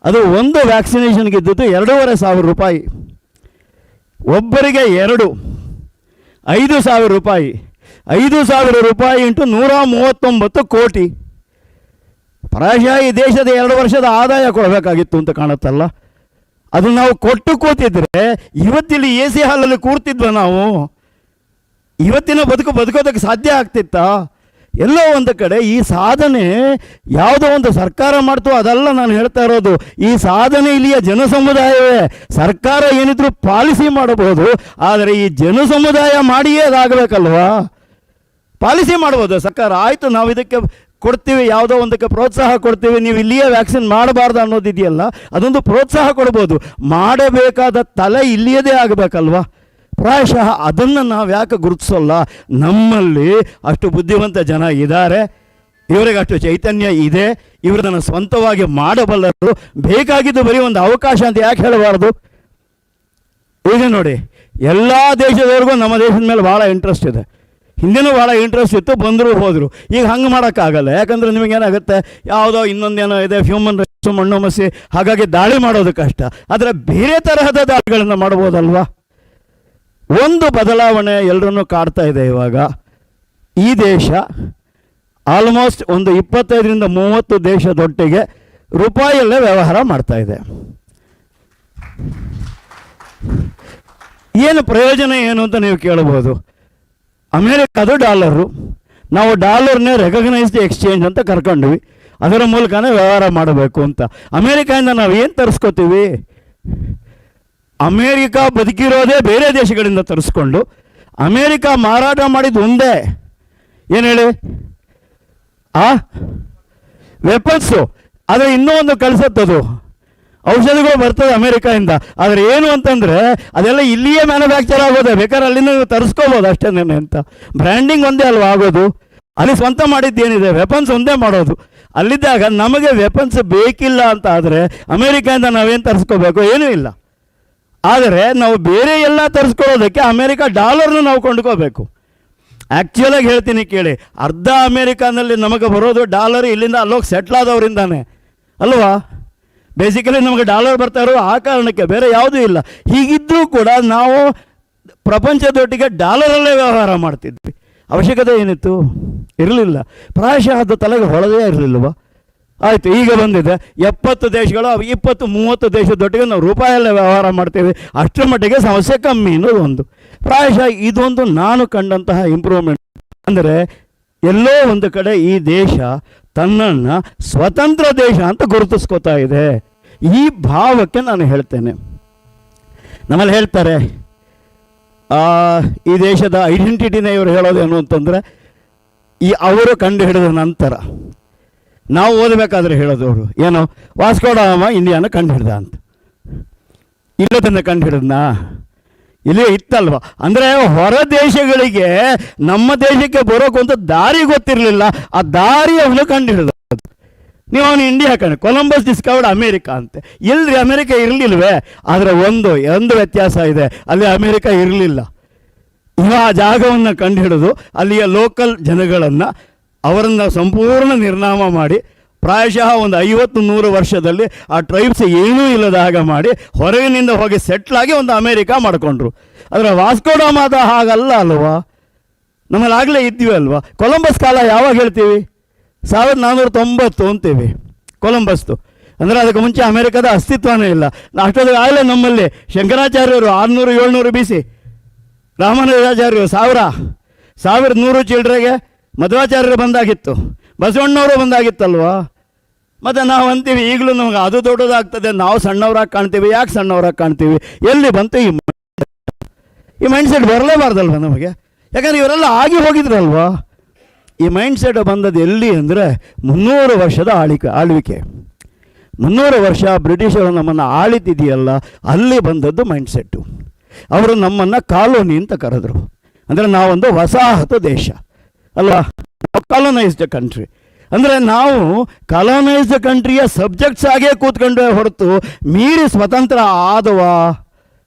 ಅದು ಒಂದು ವ್ಯಾಕ್ಸಿನೇಷನ್ಗೆ ಇದ್ದದ್ದು 2,500 ರೂಪಾಯಿ, ಒಬ್ಬರಿಗೆ 2 5,000 ರೂಪಾಯಿ. 5,000 ರೂಪಾಯಿ ಇಂಟು 139 ಕೋಟಿ. ಪ್ರಾಯಶಃ ಈ ದೇಶದ 2 ವರ್ಷದ ಆದಾಯ ಕೊಡಬೇಕಾಗಿತ್ತು ಅಂತ ಕಾಣುತ್ತಲ್ಲ. ಅದು ನಾವು ಕೊಟ್ಟು ಕೂತಿದ್ರೆ ಇವತ್ತಿಲ್ಲಿ ಎ ಸಿ ಹಾಲಲ್ಲಿ ಕೂರ್ತಿದ್ವ ನಾವು? ಇವತ್ತಿನ ಬದುಕೋದಕ್ಕೆ ಸಾಧ್ಯ ಆಗ್ತಿತ್ತಾ? ಎಲ್ಲೋ ಒಂದು ಕಡೆ ಈ ಸಾಧನೆ ಯಾವುದೋ ಒಂದು ಸರ್ಕಾರ ಮಾಡ್ತು ಅದಲ್ಲ ನಾನು ಹೇಳ್ತಾ ಇರೋದು. ಈ ಸಾಧನೆ ಇಲ್ಲಿಯ ಜನಸಮುದಾಯವೇ. ಸರ್ಕಾರ ಏನಿದ್ರು ಪಾಲಿಸಿ ಮಾಡಬಹುದು, ಆದರೆ ಈ ಜನಸಮುದಾಯ ಮಾಡಿಯೇ ಅದಾಗಬೇಕಲ್ವಾ? ಪಾಲಿಸಿ ಮಾಡ್ಬೋದು ಸರ್ಕಾರ, ಆಯಿತು ನಾವು ಇದಕ್ಕೆ ಕೊಡ್ತೀವಿ, ಯಾವುದೋ ಒಂದಕ್ಕೆ ಪ್ರೋತ್ಸಾಹ ಕೊಡ್ತೀವಿ, ನೀವು ಇಲ್ಲಿಯೇ ವ್ಯಾಕ್ಸಿನ್ ಮಾಡಬಾರ್ದು ಅನ್ನೋದಿದೆಯಲ್ಲ, ಅದೊಂದು ಪ್ರೋತ್ಸಾಹ ಕೊಡ್ಬೋದು. ಮಾಡಬೇಕಾದ ತಲೆ ಇಲ್ಲಿಯದೇ ಆಗಬೇಕಲ್ವಾ? ಪ್ರಾಯಶಃ ಅದನ್ನು ನಾವು ಯಾಕೆ ಗುರುತಿಸೋಲ್ಲ? ನಮ್ಮಲ್ಲಿ ಅಷ್ಟು ಬುದ್ಧಿವಂತ ಜನ ಇದ್ದಾರೆ, ಇವರಿಗೆ ಅಷ್ಟು ಚೈತನ್ಯ ಇದೆ, ಇವರನ್ನು ಸ್ವಂತವಾಗಿ ಮಾಡಬಲ್ಲರು. ಬೇಕಾಗಿದ್ದು ಬರೀ ಒಂದು ಅವಕಾಶ ಅಂತ ಯಾಕೆ ಹೇಳಬಾರ್ದು? ಈಗ ನೋಡಿ, ಎಲ್ಲ ದೇಶದವ್ರಿಗೂ ನಮ್ಮ ದೇಶದ ಮೇಲೆ ಭಾಳ ಇಂಟ್ರೆಸ್ಟ್ ಇದೆ. ಹಿಂದೆನೂ ಭಾಳ ಇಂಟ್ರೆಸ್ಟ್ ಇತ್ತು, ಬಂದರು ಹೋದರು. ಈಗ ಹಂಗೆ ಮಾಡೋಕ್ಕಾಗಲ್ಲ. ಯಾಕಂದರೆ ನಿಮಗೇನಾಗುತ್ತೆ, ಯಾವುದೋ ಇನ್ನೊಂದೇನೋ ಇದೆ, ಹ್ಯೂಮನ್ ರೈಟ್ಸು, ಮಣ್ಣು ಮಸಿ, ಹಾಗಾಗಿ ದಾಳಿ ಮಾಡೋದು ಕಷ್ಟ. ಆದರೆ ಬೇರೆ ತರಹದ ದಾಳಿಗಳನ್ನು ಮಾಡ್ಬೋದಲ್ವಾ? ಒಂದು ಬದಲಾವಣೆ ಎಲ್ಲರನ್ನೂ ಕಾಡ್ತಾ ಇದೆ ಇವಾಗ. ಈ ದೇಶ ಆಲ್ಮೋಸ್ಟ್ ಒಂದು 25-30 ದೇಶದೊಟ್ಟಿಗೆ ರೂಪಾಯಲ್ಲೇ ವ್ಯವಹಾರ ಮಾಡ್ತಾ ಇದೆ. ಏನು ಪ್ರಯೋಜನ ಏನು ಅಂತ ನೀವು ಕೇಳ್ಬೋದು. ಅಮೇರಿಕಾದು ಡಾಲರು, ನಾವು ಡಾಲರ್ನೇ ರೆಕಗ್ನೈಸ್ಡ್ ಎಕ್ಸ್ಚೇಂಜ್ ಅಂತ ಕರ್ಕೊಂಡ್ವಿ, ಅದರ ಮೂಲಕನೇ ವ್ಯವಹಾರ ಮಾಡಬೇಕು ಅಂತ. ಅಮೇರಿಕಾಯಿಂದ ನಾವು ಏನು ತರಿಸ್ಕೋತೀವಿ? ಅಮೇರಿಕಾ ಬದುಕಿರೋದೇ ಬೇರೆ ದೇಶಗಳಿಂದ ತರಿಸ್ಕೊಂಡು, ಅಮೇರಿಕಾ ಮಾರಾಟ ಮಾಡಿದ್ದು ಒಂದೇ, ಏನು ಹೇಳಿ, ವೆಪನ್ಸು. ಆದರೆ ಇನ್ನೂ ಒಂದು ಕಳಿಸತ್ತದು, ಔಷಧಿಗಳು ಬರ್ತದೆ ಅಮೇರಿಕಾಯಿಂದ. ಆದರೆ ಏನು ಅಂತಂದರೆ ಅದೆಲ್ಲ ಇಲ್ಲಿಯೇ ಮ್ಯಾನುಫ್ಯಾಕ್ಚರ್ ಆಗೋದೆ, ಬೇಕಾದ್ರೆ ಅಲ್ಲಿಂದ ನೀವು ತರಿಸ್ಕೋಬೋದು ಅಷ್ಟೇನೆ ಅಂತ. ಬ್ರ್ಯಾಂಡಿಂಗ್ ಒಂದೇ ಅಲ್ವಾ ಆಗೋದು? ಅಲ್ಲಿ ಸ್ವಂತ ಮಾಡಿದ್ದೇನಿದೆ? ವೆಪನ್ಸ್ ಒಂದೇ ಮಾಡೋದು. ಅಲ್ಲಿದ್ದಾಗ ನಮಗೆ ವೆಪನ್ಸ್ ಬೇಕಿಲ್ಲ ಅಂತ ಆದರೆ ಅಮೇರಿಕಾಯಿಂದ ನಾವೇನು ತರಿಸ್ಕೋಬೇಕು? ಏನೂ ಇಲ್ಲ. ಆದರೆ ನಾವು ಬೇರೆ ಎಲ್ಲ ತರಿಸ್ಕೊಳ್ಳೋದಕ್ಕೆ ಅಮೇರಿಕಾ ಡಾಲರ್ನ ನಾವು ಕೊಂಡ್ಕೋಬೇಕು. ಆ್ಯಕ್ಚುಲಾಗಿ ಹೇಳ್ತೀನಿ ಕೇಳಿ, ಅರ್ಧ ಅಮೇರಿಕಾನಲ್ಲಿ ನಮಗೆ ಬರೋದು ಡಾಲರ್, ಇಲ್ಲಿಂದ ಅಲ್ಲೋಗಿ ಸೆಟ್ಲ್ ಆದವರಿಂದಾನೆ ಅಲ್ವಾ? ಬೇಸಿಕಲಿ ನಮಗೆ ಡಾಲರ್ ಬರ್ತಾ ಇರೋ ಆ ಕಾರಣಕ್ಕೆ, ಬೇರೆ ಯಾವುದೂ ಇಲ್ಲ. ಹೀಗಿದ್ದರೂ ಕೂಡ ನಾವು ಪ್ರಪಂಚದೊಟ್ಟಿಗೆ ಡಾಲರಲ್ಲೇ ವ್ಯವಹಾರ ಮಾಡ್ತಿದ್ವಿ. ಅವಶ್ಯಕತೆ ಏನಿತ್ತು? ಇರಲಿಲ್ಲ. ಪ್ರಾಯಶಃ ಅದು ತಲೆಗೆ ಹೊಳದೇ ಇರಲಿಲ್ಲವ? ಆಯಿತು, ಈಗ ಬಂದಿದೆ 70 ದೇಶಗಳು, 20-30 ದೇಶದೊಟ್ಟಿಗೆ ನಾವು ರೂಪಾಯಲ್ಲೇ ವ್ಯವಹಾರ ಮಾಡ್ತೇವೆ. ಅಷ್ಟರ ಮಟ್ಟಿಗೆ ಸಮಸ್ಯೆ ಕಮ್ಮಿ ಅನ್ನೋದು ಒಂದು. ಪ್ರಾಯಶಃ ಇದೊಂದು ನಾನು ಕಂಡಂತಹ ಇಂಪ್ರೂವ್ಮೆಂಟ್. ಅಂದರೆ ಎಲ್ಲೋ ಒಂದು ಕಡೆ ಈ ದೇಶ ತನ್ನನ್ನು ಸ್ವತಂತ್ರ ದೇಶ ಅಂತ ಗುರುತಿಸ್ಕೋತಾ ಇದೆ. ಈ ಭಾವಕ್ಕೆ ನಾನು ಹೇಳ್ತೇನೆ. ನಮ್ಮಲ್ಲಿ ಹೇಳ್ತಾರೆ ಈ ದೇಶದ ಐಡೆಂಟಿಟಿನೇ ಇವರು ಹೇಳೋದೇನು ಅಂತಂದರೆ, ಈ ಅವರು ಕಂಡು ಹಿಡಿದ ನಂತರ ನಾವು ಓದಬೇಕಾದ್ರೆ ಹೇಳೋದವರು ಏನು, ವಾಸ್ಕೋ ಡ ಗಾಮ ಇಂಡಿಯಾನ ಕಂಡು ಹಿಡ್ದ ಅಂತ. ಇಲ್ಲದನ್ನು ಕಂಡು ಹಿಡಿದ್ನಾ? ಇಲ್ಲೇ ಇತ್ತಲ್ವ? ಅಂದರೆ ಹೊರ ದೇಶಗಳಿಗೆ ನಮ್ಮ ದೇಶಕ್ಕೆ ಬರೋಕ್ಕಂತ ದಾರಿ ಗೊತ್ತಿರಲಿಲ್ಲ, ಆ ದಾರಿ ಅವನು ಕಂಡು ಹಿಡಿದ. ನೀವು ಅವನು ಇಂಡಿಯಾ ಕಂಡು, ಕೊಲಂಬಸ್ ಡಿಸ್ಕವರ್ಡ್ ಅಮೇರಿಕಾ ಅಂತೆ. ಎಲ್ರಿ ಅಮೇರಿಕಾ ಇರಲಿಲ್ವೇ? ಆದರೆ ಒಂದು ವ್ಯತ್ಯಾಸ ಇದೆ, ಅಲ್ಲಿ ಅಮೇರಿಕಾ ಇರಲಿಲ್ಲ. ಇವ ಆ ಜಾಗವನ್ನು ಕಂಡು ಹಿಡಿದು ಅಲ್ಲಿಯ ಲೋಕಲ್ ಜನಗಳನ್ನು ಅವರನ್ನು ಸಂಪೂರ್ಣ ನಿರ್ನಾಮ ಮಾಡಿ, ಪ್ರಾಯಶಃ ಒಂದು 50-100 ವರ್ಷದಲ್ಲಿ ಆ ಟ್ರೈಬ್ಸ್ ಏನೂ ಇಲ್ಲದ ಹಾಗೆ ಮಾಡಿ ಹೊರಗಿನಿಂದ ಹೋಗಿ ಸೆಟ್ಲಾಗಿ ಒಂದು ಅಮೇರಿಕಾ ಮಾಡಿಕೊಂಡ್ರು. ಆದರೆ ವಾಸ್ಕೋ ಡ ಗಾಮ ಹಾಗಲ್ಲ ಅಲ್ವಾ? ನಮ್ಮಲ್ಲಿ ಆಗಲೇ ಇದ್ದೀವಿ ಅಲ್ವಾ? ಕೊಲಂಬಸ್ ಕಾಲ ಯಾವಾಗ ಹೇಳ್ತೀವಿ? 1490 ಅಂತೀವಿ ಕೊಲಂಬಸ್ದು. ಅಂದರೆ ಅದಕ್ಕೆ ಮುಂಚೆ ಅಮೇರಿಕಾದ ಅಸ್ತಿತ್ವನೇ ಇಲ್ಲ. ಅಷ್ಟೊತ್ತಿಗೆ ಆಗಲೇ ನಮ್ಮಲ್ಲಿ ಶಂಕರಾಚಾರ್ಯರು 600-700 BC, ರಾಮಾನುಜಾಚಾರ್ಯರು 1100 ಚಿಲ್ಡ್ರೆಗೆ ಮಧ್ವಾಚಾರ್ಯರು ಬಂದಾಗಿತ್ತು, ಬಸವಣ್ಣವರು ಬಂದಾಗಿತ್ತಲ್ವಾ? ಮತ್ತು ನಾವು ಅಂತೀವಿ ಈಗಲೂ ನಮಗೆ ಅದು ದೊಡ್ಡದಾಗ್ತದೆ, ನಾವು ಸಣ್ಣವರಾಗಿ ಕಾಣ್ತೀವಿ. ಯಾಕೆ ಸಣ್ಣವರಾಗಿ ಕಾಣ್ತೀವಿ? ಎಲ್ಲಿ ಬಂತು ಈ ಮೈಂಡ್ಸೆಟ್? ಬರಲೇಬಾರ್ದಲ್ವ ನಮಗೆ? ಯಾಕಂದರೆ ಇವರೆಲ್ಲ ಆಗಿ ಹೋಗಿದ್ರಲ್ವಾ? ಈ ಮೈಂಡ್ಸೆಟ್ ಬಂದದ್ದು ಎಲ್ಲಿ ಅಂದರೆ 300 ವರ್ಷದ ಆಳ್ವಿಕೆ. 300 ವರ್ಷ ಬ್ರಿಟಿಷರು ನಮ್ಮನ್ನು ಆಳಿತಿದೆಯಲ್ಲ, ಅಲ್ಲಿ ಬಂದದ್ದು ಮೈಂಡ್ಸೆಟ್ಟು. ಅವರು ನಮ್ಮನ್ನು ಕಾಲೋನಿ ಅಂತ ಕರೆದ್ರು. ಅಂದರೆ ನಾವೊಂದು ವಸಾಹತು ದೇಶ ಅಲ್ವಾ? ಕಾಲೋನೈಸ್ಡ್ ಕಂಟ್ರಿ. ಅಂದರೆ ನಾವು ಕಾಲೋನೈಸ್ಡ್ ಕಂಟ್ರಿಯ ಸಬ್ಜೆಕ್ಟ್ಸ್ ಆಗೇ ಕೂತ್ಕೊಂಡ್ರೆ ಹೊರತು ಮೀರಿ ಸ್ವತಂತ್ರ ಆದವಾ?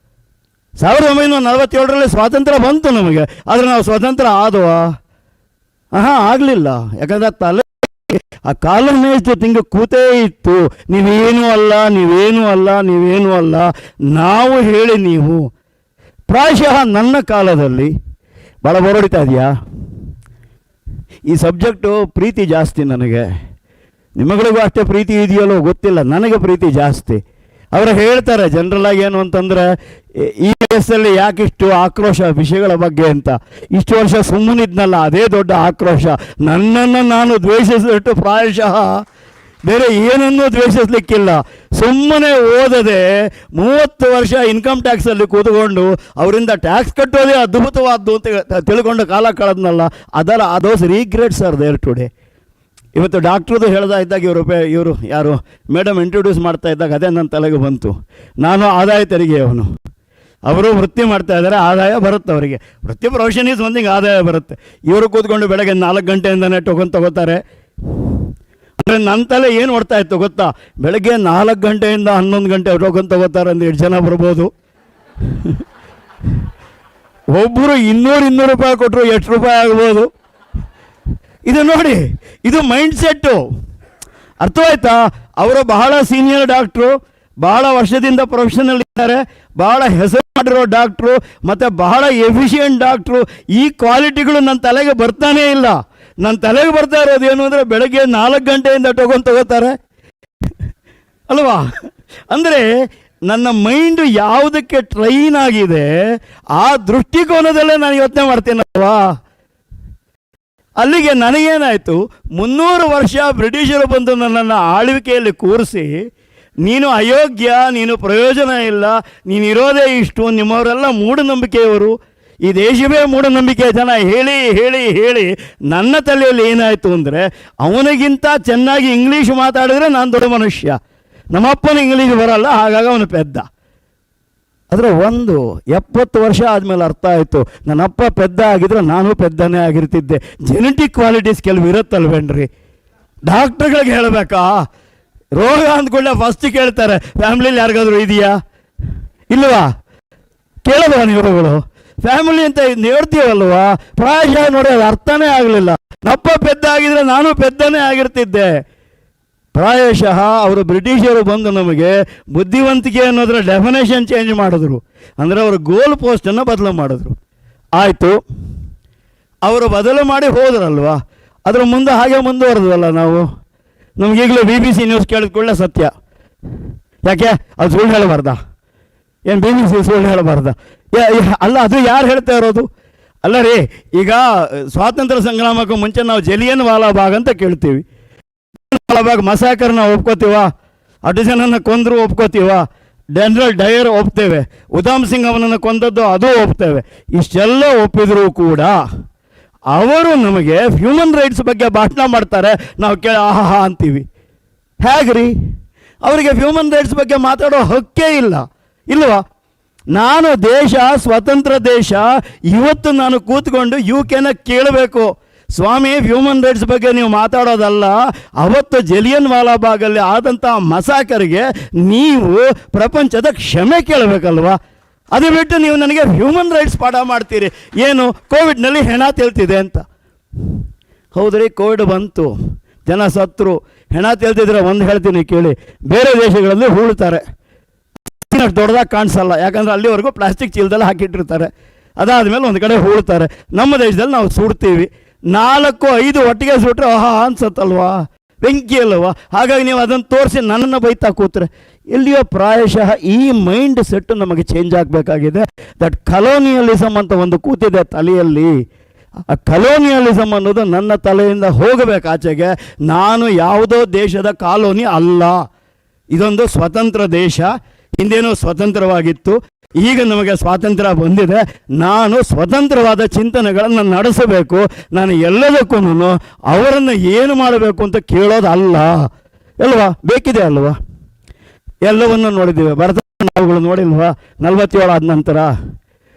1947ರಲ್ಲಿ ಸ್ವಾತಂತ್ರ್ಯ ಬಂತು ನಮಗೆ, ಆದರೆ ನಾವು ಸ್ವತಂತ್ರ ಆದವಾ? ಆಗಲಿಲ್ಲ. ಯಾಕಂದರೆ ತಲೆ ಆ ಕಾಲನೇ ಇಷ್ಟು ತಿಂಗಳು ಕೂತೇ ಇತ್ತು, ನೀವೇನೂ ಅಲ್ಲ, ನೀವೇನೂ ಅಲ್ಲ, ನೀವೇನೂ ಅಲ್ಲ, ನಾವು ಹೇಳಿ ನೀವು. ಪ್ರಾಯಶಃ ನನ್ನ ಕಾಲದಲ್ಲಿ ಭಾಳ ಹೊರಡಿತಾ ಇದೆಯಾ ಈ ಸಬ್ಜೆಕ್ಟು? ಪ್ರೀತಿ ಜಾಸ್ತಿ ನನಗೆ, ನಿಮಗಳಿಗೂ ಅಷ್ಟೇ ಪ್ರೀತಿ ಇದೆಯಲ್ಲೋ ಗೊತ್ತಿಲ್ಲ, ನನಗೆ ಪ್ರೀತಿ ಜಾಸ್ತಿ. ಅವರು ಹೇಳ್ತಾರೆ ಜನರಲಾಗಿ ಏನು ಅಂತಂದರೆ, ಈ ವಯಸ್ಸಲ್ಲಿ ಯಾಕಿಷ್ಟು ಆಕ್ರೋಶ ವಿಷಯಗಳ ಬಗ್ಗೆ ಅಂತ. ಇಷ್ಟು ವರ್ಷ ಸುಮ್ಮನಿದ್ನಲ್ಲ, ಅದೇ ದೊಡ್ಡ ಆಕ್ರೋಶ. ನನ್ನನ್ನು ನಾನು ದ್ವೇಷಿಸಿಟ್ಟು ಪ್ರಾಯಶಃ ಬೇರೆ ಏನನ್ನೂ ದ್ವೇಷಿಸಲಿಕ್ಕಿಲ್ಲ. ಸುಮ್ಮನೆ ಓದದೆ 30 ವರ್ಷ ಇನ್ಕಮ್ ಟ್ಯಾಕ್ಸಲ್ಲಿ ಕೂತ್ಕೊಂಡು ಅವರಿಂದ ಟ್ಯಾಕ್ಸ್ ಕಟ್ಟೋದೇ ಅದ್ಭುತವಾದ್ದು ಅಂತ ತಿಳ್ಕೊಂಡು ಕಾಲ ಕಳೆದ್ನಲ್ಲ, ಅದೋಸ್ ರೀಗ್ರೆಟ್ಸ್ ಆರ್ ದೇರ್ ಟುಡೇ. ಇವತ್ತು ಡಾಕ್ಟ್ರದ್ದು ಹೇಳ್ತಾ ಇದ್ದಾಗ ಇವರು ಯಾರು ಮೇಡಮ್ ಇಂಟ್ರೊಡ್ಯೂಸ್ ಮಾಡ್ತಾ ಇದ್ದಾಗ ಅದೇ ನನ್ನ ತಲೆಗೆ ಬಂತು. ನಾನು ಆದಾಯ ತೆರಿಗೆಯವನು, ಅವರು ವೃತ್ತಿ ಮಾಡ್ತಾ ಇದ್ದಾರೆ, ಆದಾಯ ಬರುತ್ತೆ ಅವರಿಗೆ. ವೃತ್ತಿ ಪ್ರೊಫೆಷನ್ ಈಸ್ ಒಂದಿಗೆ ಆದಾಯ ಬರುತ್ತೆ. ಇವರು ಕೂತ್ಕೊಂಡು ಬೆಳಗ್ಗೆ 4 ಗಂಟೆಯಿಂದನೇ ಟೊಕೊಂಡು ತಗೋತಾರೆ. ಅಂದರೆ ನನ್ನ ತಲೆ ಏನು ಓಡ್ತಾ ಇತ್ತು ಗೊತ್ತಾ? ಬೆಳಗ್ಗೆ 4 ಗಂಟೆಯಿಂದ 11 ಗಂಟೆ ಟೋಕನ್ ತಗೋತಾರೆ ಅಂದರೆ 2 ಜನ ಬರ್ಬೋದು. ಒಬ್ಬರು 200 ರೂಪಾಯಿ ಕೊಟ್ಟರು ಎಷ್ಟು ರೂಪಾಯಿ ಆಗ್ಬೋದು? ಇದು ನೋಡಿ, ಇದು ಮೈಂಡ್ ಸೆಟ್ಟು. ಅರ್ಥವಾಯ್ತಾ? ಅವರು ಬಹಳ ಸೀನಿಯರ್ ಡಾಕ್ಟ್ರು, ಬಹಳ ವರ್ಷದಿಂದ ಪ್ರೊಫೆಷನಲ್ ಇದ್ದಾರೆ, ಬಹಳ ಹೆಸರು ಮಾಡಿರೋ ಡಾಕ್ಟ್ರು, ಮತ್ತು ಬಹಳ ಎಫಿಷಿಯೆಂಟ್ ಡಾಕ್ಟ್ರು. ಈ ಕ್ವಾಲಿಟಿಗಳು ನನ್ನ ತಲೆಗೆ ಬರ್ತಾನೇ ಇಲ್ಲ. ನನ್ನ ತಲೆಗೆ ಬರ್ತಾ ಇರೋದು ಏನು ಅಂದರೆ ಬೆಳಗ್ಗೆ 4 ಗಂಟೆಯಿಂದ ತಗೋತಾರೆ ಅಲ್ವಾ? ಅಂದರೆ ನನ್ನ ಮೈಂಡು ಯಾವುದಕ್ಕೆ ಟ್ರೈನ್ ಆಗಿದೆ ಆ ದೃಷ್ಟಿಕೋನದಲ್ಲೇ ನಾನು ಯೋಚನೆ ಮಾಡ್ತೀನಲ್ವಾ. ಅಲ್ಲಿಗೆ ನನಗೇನಾಯಿತು, 300 ವರ್ಷ ಬ್ರಿಟಿಷರು ಬಂದು ನನ್ನನ್ನು ಆಳ್ವಿಕೆಯಲ್ಲಿ ಕೂರಿಸಿ, ನೀನು ಅಯೋಗ್ಯ, ನೀನು ಪ್ರಯೋಜನ ಇಲ್ಲ, ನೀನಿರೋದೇ ಇಷ್ಟು, ನಿಮ್ಮವರೆಲ್ಲ ಮೂಢನಂಬಿಕೆಯವರು, ಈ ದೇಶವೇ ಮೂಢನಂಬಿಕೆ ಜನ ಹೇಳಿ ಹೇಳಿ ಹೇಳಿ ನನ್ನ ತಲೆಯಲ್ಲಿ ಏನಾಯಿತು ಅಂದರೆ, ಅವನಿಗಿಂತ ಚೆನ್ನಾಗಿ ಇಂಗ್ಲೀಷ್ ಮಾತಾಡಿದ್ರೆ ನಾನು ದೊಡ್ಡ ಮನುಷ್ಯ, ನಮ್ಮಪ್ಪನ ಇಂಗ್ಲೀಷ್ ಬರಲ್ಲ, ಹಾಗಾಗಿ ಅವನು ಪೆದ್ದ. ಆದರೆ 70 ವರ್ಷ ಆದಮೇಲೆ ಅರ್ಥ ಆಯಿತು, ನನ್ನಪ್ಪ ಪೆದ್ದ ಆಗಿದ್ರೆ ನಾನು ಪೆದ್ದನೇ ಆಗಿರ್ತಿದ್ದೆ. ಜೆನೆಟಿಕ್ ಕ್ವಾಲಿಟೀಸ್ ಕೆಲವು ಇರುತ್ತಲ್ವೇನ್ರಿ? ಡಾಕ್ಟ್ರುಗಳಿಗೆ ಹೇಳಬೇಕಾ? ರೋಗ ಅಂದ್ಕೊಳ್ಳೆ ಫಸ್ಟ್ ಕೇಳ್ತಾರೆ, ಫ್ಯಾಮಿಲಿಯಲ್ಲಿ ಯಾರಿಗಾದ್ರೂ ಇದೆಯಾ ಇಲ್ವಾ? ಕೇಳಲ್ವಾ ನೀವುಗಳು? ಫ್ಯಾಮಿಲಿ ಅಂತ ಹೇಳ್ತೀವಲ್ವಾ? ಪ್ರಾಯಶಃ ನೋಡಿ ಅದು ಅರ್ಥನೇ ಆಗಲಿಲ್ಲ. ನಪ್ಪ ಪೆದ್ದ ಆಗಿದ್ರೆ ನಾನು ಪೆದ್ದನೇ ಆಗಿರ್ತಿದ್ದೆ. ಪ್ರಾಯಶಃ ಅವರು ಬ್ರಿಟಿಷರು ಬಂದು ನಮಗೆ ಬುದ್ಧಿವಂತಿಕೆ ಅನ್ನೋದರ ಡೆಫಿನೇಷನ್ ಚೇಂಜ್ ಮಾಡಿದ್ರು. ಅಂದರೆ ಅವರು ಗೋಲ್ ಪೋಸ್ಟನ್ನು ಬದಲು ಮಾಡಿದ್ರು. ಆಯಿತು, ಅವರು ಬದಲು ಮಾಡಿ ಹೋದ್ರಲ್ವಾ, ಅದರ ಮುಂದೆ ಹಾಗೆ ಮುಂದುವರೆದ್ವಲ್ಲ ನಾವು. ನಮಗೀಗಲೂ BBC ನ್ಯೂಸ್ ಕೇಳಿದ್ಕೊಳ್ಳೆ ಸತ್ಯ. ಯಾಕೆ ಅದು ಸುಳ್ಳು ಹೇಳಬಾರ್ದ? ಏನು BBC ಸುಳ್ಳು ಹೇಳಬಾರ್ದ? ಅಲ್ಲ, ಅದು ಯಾರು ಹೇಳ್ತಾ ಇರೋದು? ಅಲ್ಲ ರೀ, ಈಗ ಸ್ವಾತಂತ್ರ್ಯ ಸಂಗ್ರಾಮಕ್ಕೂ ಮುಂಚೆ ನಾವು ಜಲಿಯನ್ ವಾಲಾಬಾಗ್ ಅಂತ ಕೇಳ್ತೀವಿ. ವಾಲಾಬಾಗ್ ಮಸಾಕರ್ನ ಒಪ್ಕೋತೀವ? 8 ಜನನ ಕೊಂದರು ಒಪ್ಕೋತೀವ? ಜನರಲ್ ಡಯರ್ ಒಪ್ತೇವೆ, ಉಧಾಮ್ ಸಿಂಗ್ ಅವನನ್ನು ಕೊಂದದ್ದು ಅದು ಒಪ್ತೇವೆ. ಇಷ್ಟೆಲ್ಲ ಒಪ್ಪಿದರೂ ಕೂಡ ಅವರು ನಮಗೆ ಹ್ಯೂಮನ್ ರೈಟ್ಸ್ ಬಗ್ಗೆ ಭಾಷಣ ಮಾಡ್ತಾರೆ, ನಾವು ಆಹಾ ಅಂತೀವಿ. ಹೇಗ್ರಿ? ಅವರಿಗೆ ಹ್ಯೂಮನ್ ರೈಟ್ಸ್ ಬಗ್ಗೆ ಮಾತಾಡೋ ಹಕ್ಕೇ ಇಲ್ಲ ಇಲ್ವಾ? ನಾನು ದೇಶ, ಸ್ವತಂತ್ರ ದೇಶ, ಇವತ್ತು ನಾನು ಕೂತ್ಕೊಂಡು UK ಕೇಳಬೇಕು, ಸ್ವಾಮಿ ಹ್ಯೂಮನ್ ರೈಟ್ಸ್ ಬಗ್ಗೆ ನೀವು ಮಾತಾಡೋದಲ್ಲ, ಅವತ್ತು ಜಲಿಯನ್ ವಾಲಾಬಾಗಲ್ಲಿ ಆದಂಥ ಮಸಾಕರಿಗೆ ನೀವು ಪ್ರಪಂಚದ ಕ್ಷಮೆ ಕೇಳಬೇಕಲ್ವಾ? ಅದು ಬಿಟ್ಟು ನೀವು ನನಗೆ ಹ್ಯೂಮನ್ ರೈಟ್ಸ್ ಪಾಠ ಮಾಡ್ತೀರಿ. ಏನು? ಕೋವಿಡ್ನಲ್ಲಿ ಹೆಣ ತೇಲ್ತಿದೆ ಅಂತ. ಹೌದ್ರಿ, ಕೋವಿಡ್ ಬಂತು, ಜನ ಸತ್ರು, ಹೆಣ ತೇಲ್ತಿದ್ರೆ ಒಂದು ಹೇಳ್ತೀನಿ ಕೇಳಿ, ಬೇರೆ ದೇಶಗಳಲ್ಲಿ ಹೂಳ್ತಾರೆ, ದೊಡ್ಡದಾಗಿ ಕಾಣಿಸಲ್ಲ, ಯಾಕಂದರೆ ಅಲ್ಲಿವರೆಗೂ ಪ್ಲಾಸ್ಟಿಕ್ ಚೀಲದಲ್ಲಿ ಹಾಕಿಟ್ಟಿರ್ತಾರೆ. ಅದಾದಮೇಲೆ ಒಂದು ಕಡೆ ಹೂಳ್ತಾರೆ. ನಮ್ಮ ದೇಶದಲ್ಲಿ ನಾವು ಸುಡ್ತೀವಿ, 4-5 ಒಟ್ಟಿಗೆ ಸುಟ್ರೆ ಆಹಾ ಅನ್ಸತ್ತಲ್ವಾ, ಬೆಂಕಿ ಅಲ್ವಾ? ಹಾಗಾಗಿ ನೀವು ಅದನ್ನು ತೋರಿಸಿ ನನ್ನನ್ನು ಬೈತಾ ಕೂತ್ರೆ ಎಲ್ಲಿಯೋ ಪ್ರಾಯಶಃ ಈ ಮೈಂಡ್ ಸೆಟ್ಟು ನಮಗೆ ಚೇಂಜ್ ಆಗಬೇಕಾಗಿದೆ. ದಟ್ ಕಲೋನಿಯಲಿಸಮ್ ಅಂತ ಒಂದು ಕೂತಿದೆ ತಲೆಯಲ್ಲಿ. ಆ ಕಲೋನಿಯಲಿಸಮ್ ಅನ್ನೋದು ನನ್ನ ತಲೆಯಿಂದ ಹೋಗಬೇಕು ಆಚೆಗೆ. ನಾನು ಯಾವುದೋ ದೇಶದ ಕಾಲೋನಿ ಅಲ್ಲ, ಇದೊಂದು ಸ್ವತಂತ್ರ ದೇಶ. ಹಿಂದೇನೋ ಸ್ವತಂತ್ರವಾಗಿತ್ತು, ಈಗ ನಮಗೆ ಸ್ವಾತಂತ್ರ್ಯ ಬಂದಿದೆ. ನಾನು ಸ್ವತಂತ್ರವಾದ ಚಿಂತನೆಗಳನ್ನು ನಡೆಸಬೇಕು. ನಾನು ಎಲ್ಲದಕ್ಕೂ ಅವರನ್ನು ಏನು ಮಾಡಬೇಕು ಅಂತ ಕೇಳೋದಲ್ಲ ಅಲ್ವಾ? ಬೇಕಿದೆ ಅಲ್ವಾ? ಎಲ್ಲವನ್ನು ನೋಡಿದ್ದೀವಿ, ನಾವುಗಳು ನೋಡಿಲ್ವಾ? 47 ಆದ ನಂತರ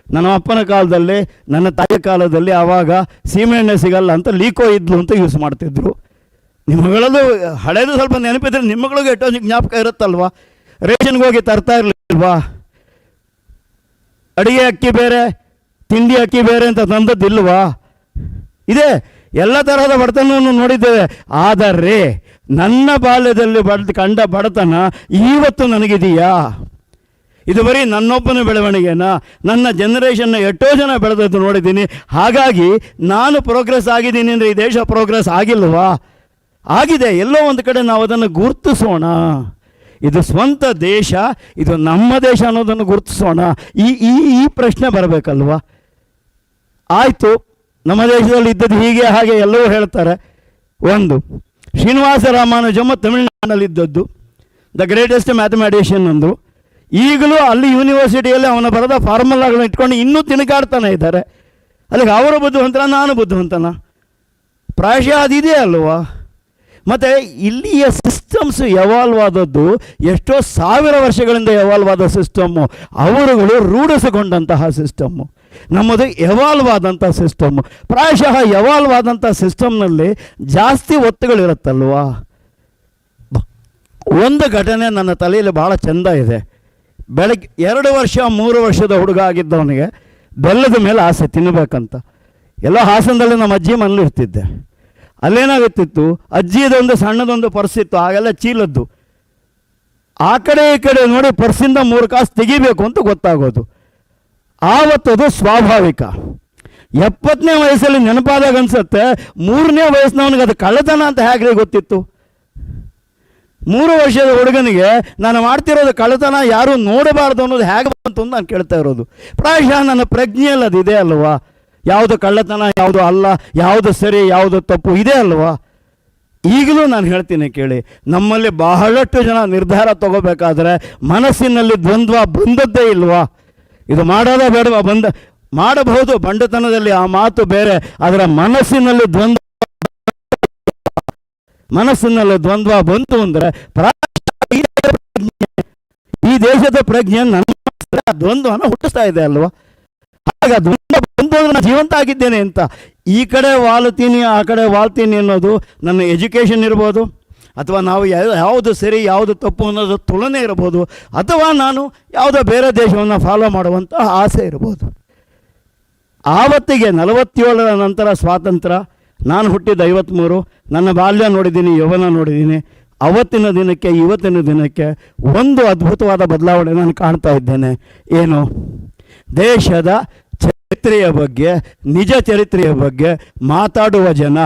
ನನ್ನ ಅಪ್ಪನ ಕಾಲದಲ್ಲಿ, ನನ್ನ ತಾಯಿ ಕಾಲದಲ್ಲಿ ಆವಾಗ ಸೀಮೆಎಣ್ಣೆ ಸಿಗಲ್ಲ ಅಂತ ಲೀಕೋ ಇದ್ಲು ಅಂತ ಯೂಸ್ ಮಾಡ್ತಿದ್ರು. ನಿಮ್ಮಗಳಲ್ಲೂ ಹಳೇದು ಸ್ವಲ್ಪ ನೆನಪಿದ್ರೆ ನಿಮ್ಮಗಳಿಗೂ ಎಷ್ಟೋ ಜ್ಞಾಪಕ ಇರುತ್ತಲ್ವಾ? ರೇಷನ್ಗೆ ಹೋಗಿ ತರ್ತಾ ಇರಲಿಲ್ವಾ? ಅಡುಗೆ ಅಕ್ಕಿ ಬೇರೆ, ತಿಂಡಿ ಅಕ್ಕಿ ಬೇರೆ ಅಂತ ತಂದದ್ದಿಲ್ವಾ? ಇದೆ. ಎಲ್ಲ ತರಹದ ಬಡತನವನ್ನು ನೋಡಿದ್ದೇವೆ. ಆದರೆ ನನ್ನ ಬಾಲ್ಯದಲ್ಲಿ ಕಂಡ ಬಡತನ ಇವತ್ತು ನನಗಿದೆಯಾ? ಇದು ಬರೀ ನನ್ನೊಬ್ಬನ ಬೆಳವಣಿಗೆನಾ? ನನ್ನ ಜನ್ರೇಷನ್ನ ಎಷ್ಟೋ ಜನ ಬೆಳೆದದ್ದು ನೋಡಿದ್ದೀನಿ. ಹಾಗಾಗಿ ನಾನು ಪ್ರೋಗ್ರೆಸ್ ಆಗಿದ್ದೀನಿ ಅಂದರೆ ಈ ದೇಶ ಪ್ರೋಗ್ರೆಸ್ ಆಗಿಲ್ವಾ? ಆಗಿದೆ. ಎಲ್ಲೋ ಒಂದು ಕಡೆ ನಾವು ಅದನ್ನು ಗುರುತಿಸೋಣ. ಇದು ಸ್ವಂತ ದೇಶ, ಇದು ನಮ್ಮ ದೇಶ ಅನ್ನೋದನ್ನು ಗುರುತಿಸೋಣ. ಈ ಈ ಈ ಪ್ರಶ್ನೆ ಬರಬೇಕಲ್ವಾ? ಆಯಿತು, ನಮ್ಮ ದೇಶದಲ್ಲಿ ಇದ್ದದ್ದು ಹೀಗೆ ಹಾಗೆ ಎಲ್ಲವೂ ಹೇಳ್ತಾರೆ. ಒಂದು, Srinivasa Ramanujam ತಮಿಳುನಾಡಿನಲ್ಲಿದ್ದದ್ದು the greatest mathematician ಅಂದರು. ಈಗಲೂ ಅಲ್ಲಿ ಯೂನಿವರ್ಸಿಟಿಯಲ್ಲಿ ಅವನ ಬರೆದ ಫಾರ್ಮುಲಾಗಳನ್ನ ಇಟ್ಕೊಂಡು ಇನ್ನೂ ತಿಣುಕಾಡ್ತಾನೆ ಇದ್ದಾರೆ. ಅಲ್ಲಿಗೆ ಅವರು ಬುದ್ಧಿವಂತನ, ನಾನು ಬುದ್ಧಿವಂತನ? ಪ್ರಾಯಶಃ ಅದಿದೆ ಅಲ್ವಾ? ಮತ್ತು ಇಲ್ಲಿಯ ಸಿಸ್ಟಮ್ಸ್ ಎವಾಲ್ವ್ ಆದದ್ದು ಎಷ್ಟೋ ಸಾವಿರ ವರ್ಷಗಳಿಂದ ಎವಾಲ್ವ್ ಆದ ಸಿಸ್ಟಮ್ಮು, ಅವರುಗಳು ರೂಢಿಸಿಕೊಂಡಂತಹ ಸಿಸ್ಟಮ್ಮು. ನಮ್ಮದು ಎವಾಲ್ವ್ ಆದಂಥ ಸಿಸ್ಟಮ್ಮು. ಪ್ರಾಯಶಃ ಎವಾಲ್ವ್ ಆದಂಥ ಸಿಸ್ಟಮ್ನಲ್ಲಿ ಜಾಸ್ತಿ ಒತ್ತುಗಳಿರುತ್ತಲ್ವಾ? ಒಂದು ಘಟನೆ ನನ್ನ ತಲೆಯಲ್ಲಿ ಭಾಳ ಚೆಂದ ಇದೆ. ಬೆಳಗ್ಗೆ 2 ವರ್ಷ 3 ವರ್ಷದ ಹುಡುಗ ಆಗಿದ್ದವನಿಗೆ ಬೆಲ್ಲದ ಮೇಲೆ ಆಸೆ ತಿನ್ನಬೇಕಂತ. ಎಲ್ಲೋ ಹಾಸನದಲ್ಲಿ ನಮ್ಮ ಅಜ್ಜಿ ಮನೇಲಿ ಇರ್ತಿದ್ದೆ. ಅಲ್ಲೇನಾಗುತ್ತಿತ್ತು, ಅಜ್ಜಿಯದೊಂದು ಸಣ್ಣದೊಂದು ಪರ್ಸಿತ್ತು, ಆಗೆಲ್ಲ ಚೀಲದ್ದು. ಆ ಕಡೆ ಈ ಕಡೆ ನೋಡಿ ಪರ್ಸಿಂದ 3 ಕಾಸು ತೆಗಿಬೇಕು ಅಂತ ಗೊತ್ತಾಗೋದು. ಆವತ್ತದು ಸ್ವಾಭಾವಿಕ. 70ನೇ ವಯಸ್ಸಲ್ಲಿ ನೆನಪಾದಾಗ ಅನ್ಸುತ್ತೆ, 3ನೇ ವಯಸ್ಸಿನವನಿಗೆ ಅದು ಕಳ್ಳತನ ಅಂತ ಹೇಗೆ ಗೊತ್ತಿತ್ತು? 3 ವರ್ಷದ ಹುಡುಗನಿಗೆ ನಾನು ಮಾಡ್ತಿರೋದು ಕಳ್ಳತನ, ಯಾರೂ ನೋಡಬಾರ್ದು ಅನ್ನೋದು ಹೇಗೆ ಬಂತು ಅಂತ ನಾನು ಕೇಳ್ತಾ ಇರೋದು. ಪ್ರಾಯಶಃ ನನ್ನ ಪ್ರಜ್ಞೆಯಲ್ಲಿ ಅದು ಇದೆ ಅಲ್ವಾ? ಯಾವುದು ಕಳ್ಳತನ, ಯಾವುದು ಅಲ್ಲ, ಯಾವುದು ಸರಿ, ಯಾವುದು ತಪ್ಪು ಇದೆ ಅಲ್ವಾ? ಈಗಲೂ ನಾನು ಹೇಳ್ತೀನಿ ಕೇಳಿ, ನಮ್ಮಲ್ಲಿ ಬಹಳಷ್ಟು ಜನ ನಿರ್ಧಾರ ತಗೋಬೇಕಾದ್ರೆ ಮನಸ್ಸಿನಲ್ಲಿ ದ್ವಂದ್ವ ಬಂದದ್ದೇ ಇಲ್ವಾ? ಇದು ಮಾಡೋದ ಬೇಡವಾ? ಮಾಡಬಹುದು ಬಂಡತನದಲ್ಲಿ, ಆ ಮಾತು ಬೇರೆ. ಆದರೆ ಮನಸ್ಸಿನಲ್ಲಿ ದ್ವಂದ್ವ ಬಂತು ಅಂದರೆ ಈ ದೇಶದ ಪ್ರಜ್ಞೆ ನನ್ನ ದ್ವಂದ್ವನ ಹುಟ್ಟಿಸ್ತಾ ಇದೆ ಅಲ್ವಾ? ಆಗ ದ್ವಂದ್ವ ಬಂತು ಅಂದರೆ ನಾನು ಜೀವಂತ ಆಗಿದ್ದೇನೆ ಅಂತ. ಈ ಕಡೆ ವಾಲ್ತೀನಿ, ಆ ಕಡೆ ವಾಲ್ತೀನಿ ಅನ್ನೋದು ನನ್ನ ಎಜುಕೇಷನ್ ಇರ್ಬೋದು, ಅಥವಾ ನಾವು ಯಾವುದು ಸರಿ ಯಾವುದು ತಪ್ಪು ಅನ್ನೋದು ತುಲನೆ ಇರ್ಬೋದು, ಅಥವಾ ನಾನು ಯಾವುದೋ ಬೇರೆ ದೇಶವನ್ನು ಫಾಲೋ ಮಾಡುವಂಥ ಆಸೆ ಇರ್ಬೋದು. ಆವತ್ತಿಗೆ 47ರ ನಂತರ ಸ್ವಾತಂತ್ರ್ಯ, ನಾನು ಹುಟ್ಟಿದ 53, ನನ್ನ ಬಾಲ್ಯ ನೋಡಿದ್ದೀನಿ, ಯೌವನ ನೋಡಿದ್ದೀನಿ. ಅವತ್ತಿನ ದಿನಕ್ಕೆ ಇವತ್ತಿನ ದಿನಕ್ಕೆ ಒಂದು ಅದ್ಭುತವಾದ ಬದಲಾವಣೆ ನಾನು ಕಾಣ್ತಾ ಇದ್ದೇನೆ. ಏನು? ದೇಶದ ಚರಿತ್ರೆಯ ಬಗ್ಗೆ, ನಿಜ ಚರಿತ್ರೆಯ ಬಗ್ಗೆ ಮಾತಾಡುವ ಜನ,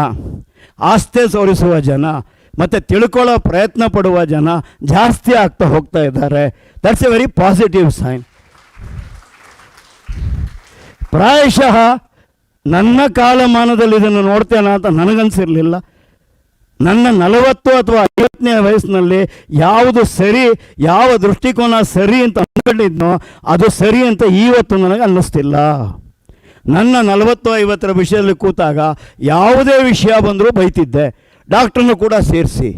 ಆಸ್ಥೆ ತೋರಿಸುವ ಜನ, ಮತ್ತು ತಿಳ್ಕೊಳ್ಳೋ ಪ್ರಯತ್ನ ಪಡುವ ಜನ ಜಾಸ್ತಿ ಆಗ್ತಾ ಹೋಗ್ತಾ ಇದ್ದಾರೆ. That's a very positive sign. ಪ್ರಾಯಶಃ ನನ್ನ ಕಾಲಮಾನದಲ್ಲಿ ಇದನ್ನು ನೋಡ್ತೇನೆ ಅಂತ ನನಗನ್ಸಿರಲಿಲ್ಲ. ನನ್ನ 40 ಅಥವಾ 50ನೇ ವಯಸ್ಸಿನಲ್ಲಿ ಯಾವುದು ಸರಿ, ಯಾವ ದೃಷ್ಟಿಕೋನ ಸರಿ ಅಂತ ಅಂದ್ಕೊಂಡಿದ್ನೋ ಅದು ಸರಿ ಅಂತ ಇವತ್ತು ನನಗೆ ಅನ್ನಿಸ್ತಿಲ್ಲ. ನನ್ನ 40-50ರ ವಿಷಯದಲ್ಲಿ ಕೂತಾಗ ಯಾವುದೇ ವಿಷಯ ಬಂದರೂ ಬೈತಿದ್ದೆ, ಡಾಕ್ಟ್ರನ್ನು ಕೂಡ ಸೇರಿಸಿ.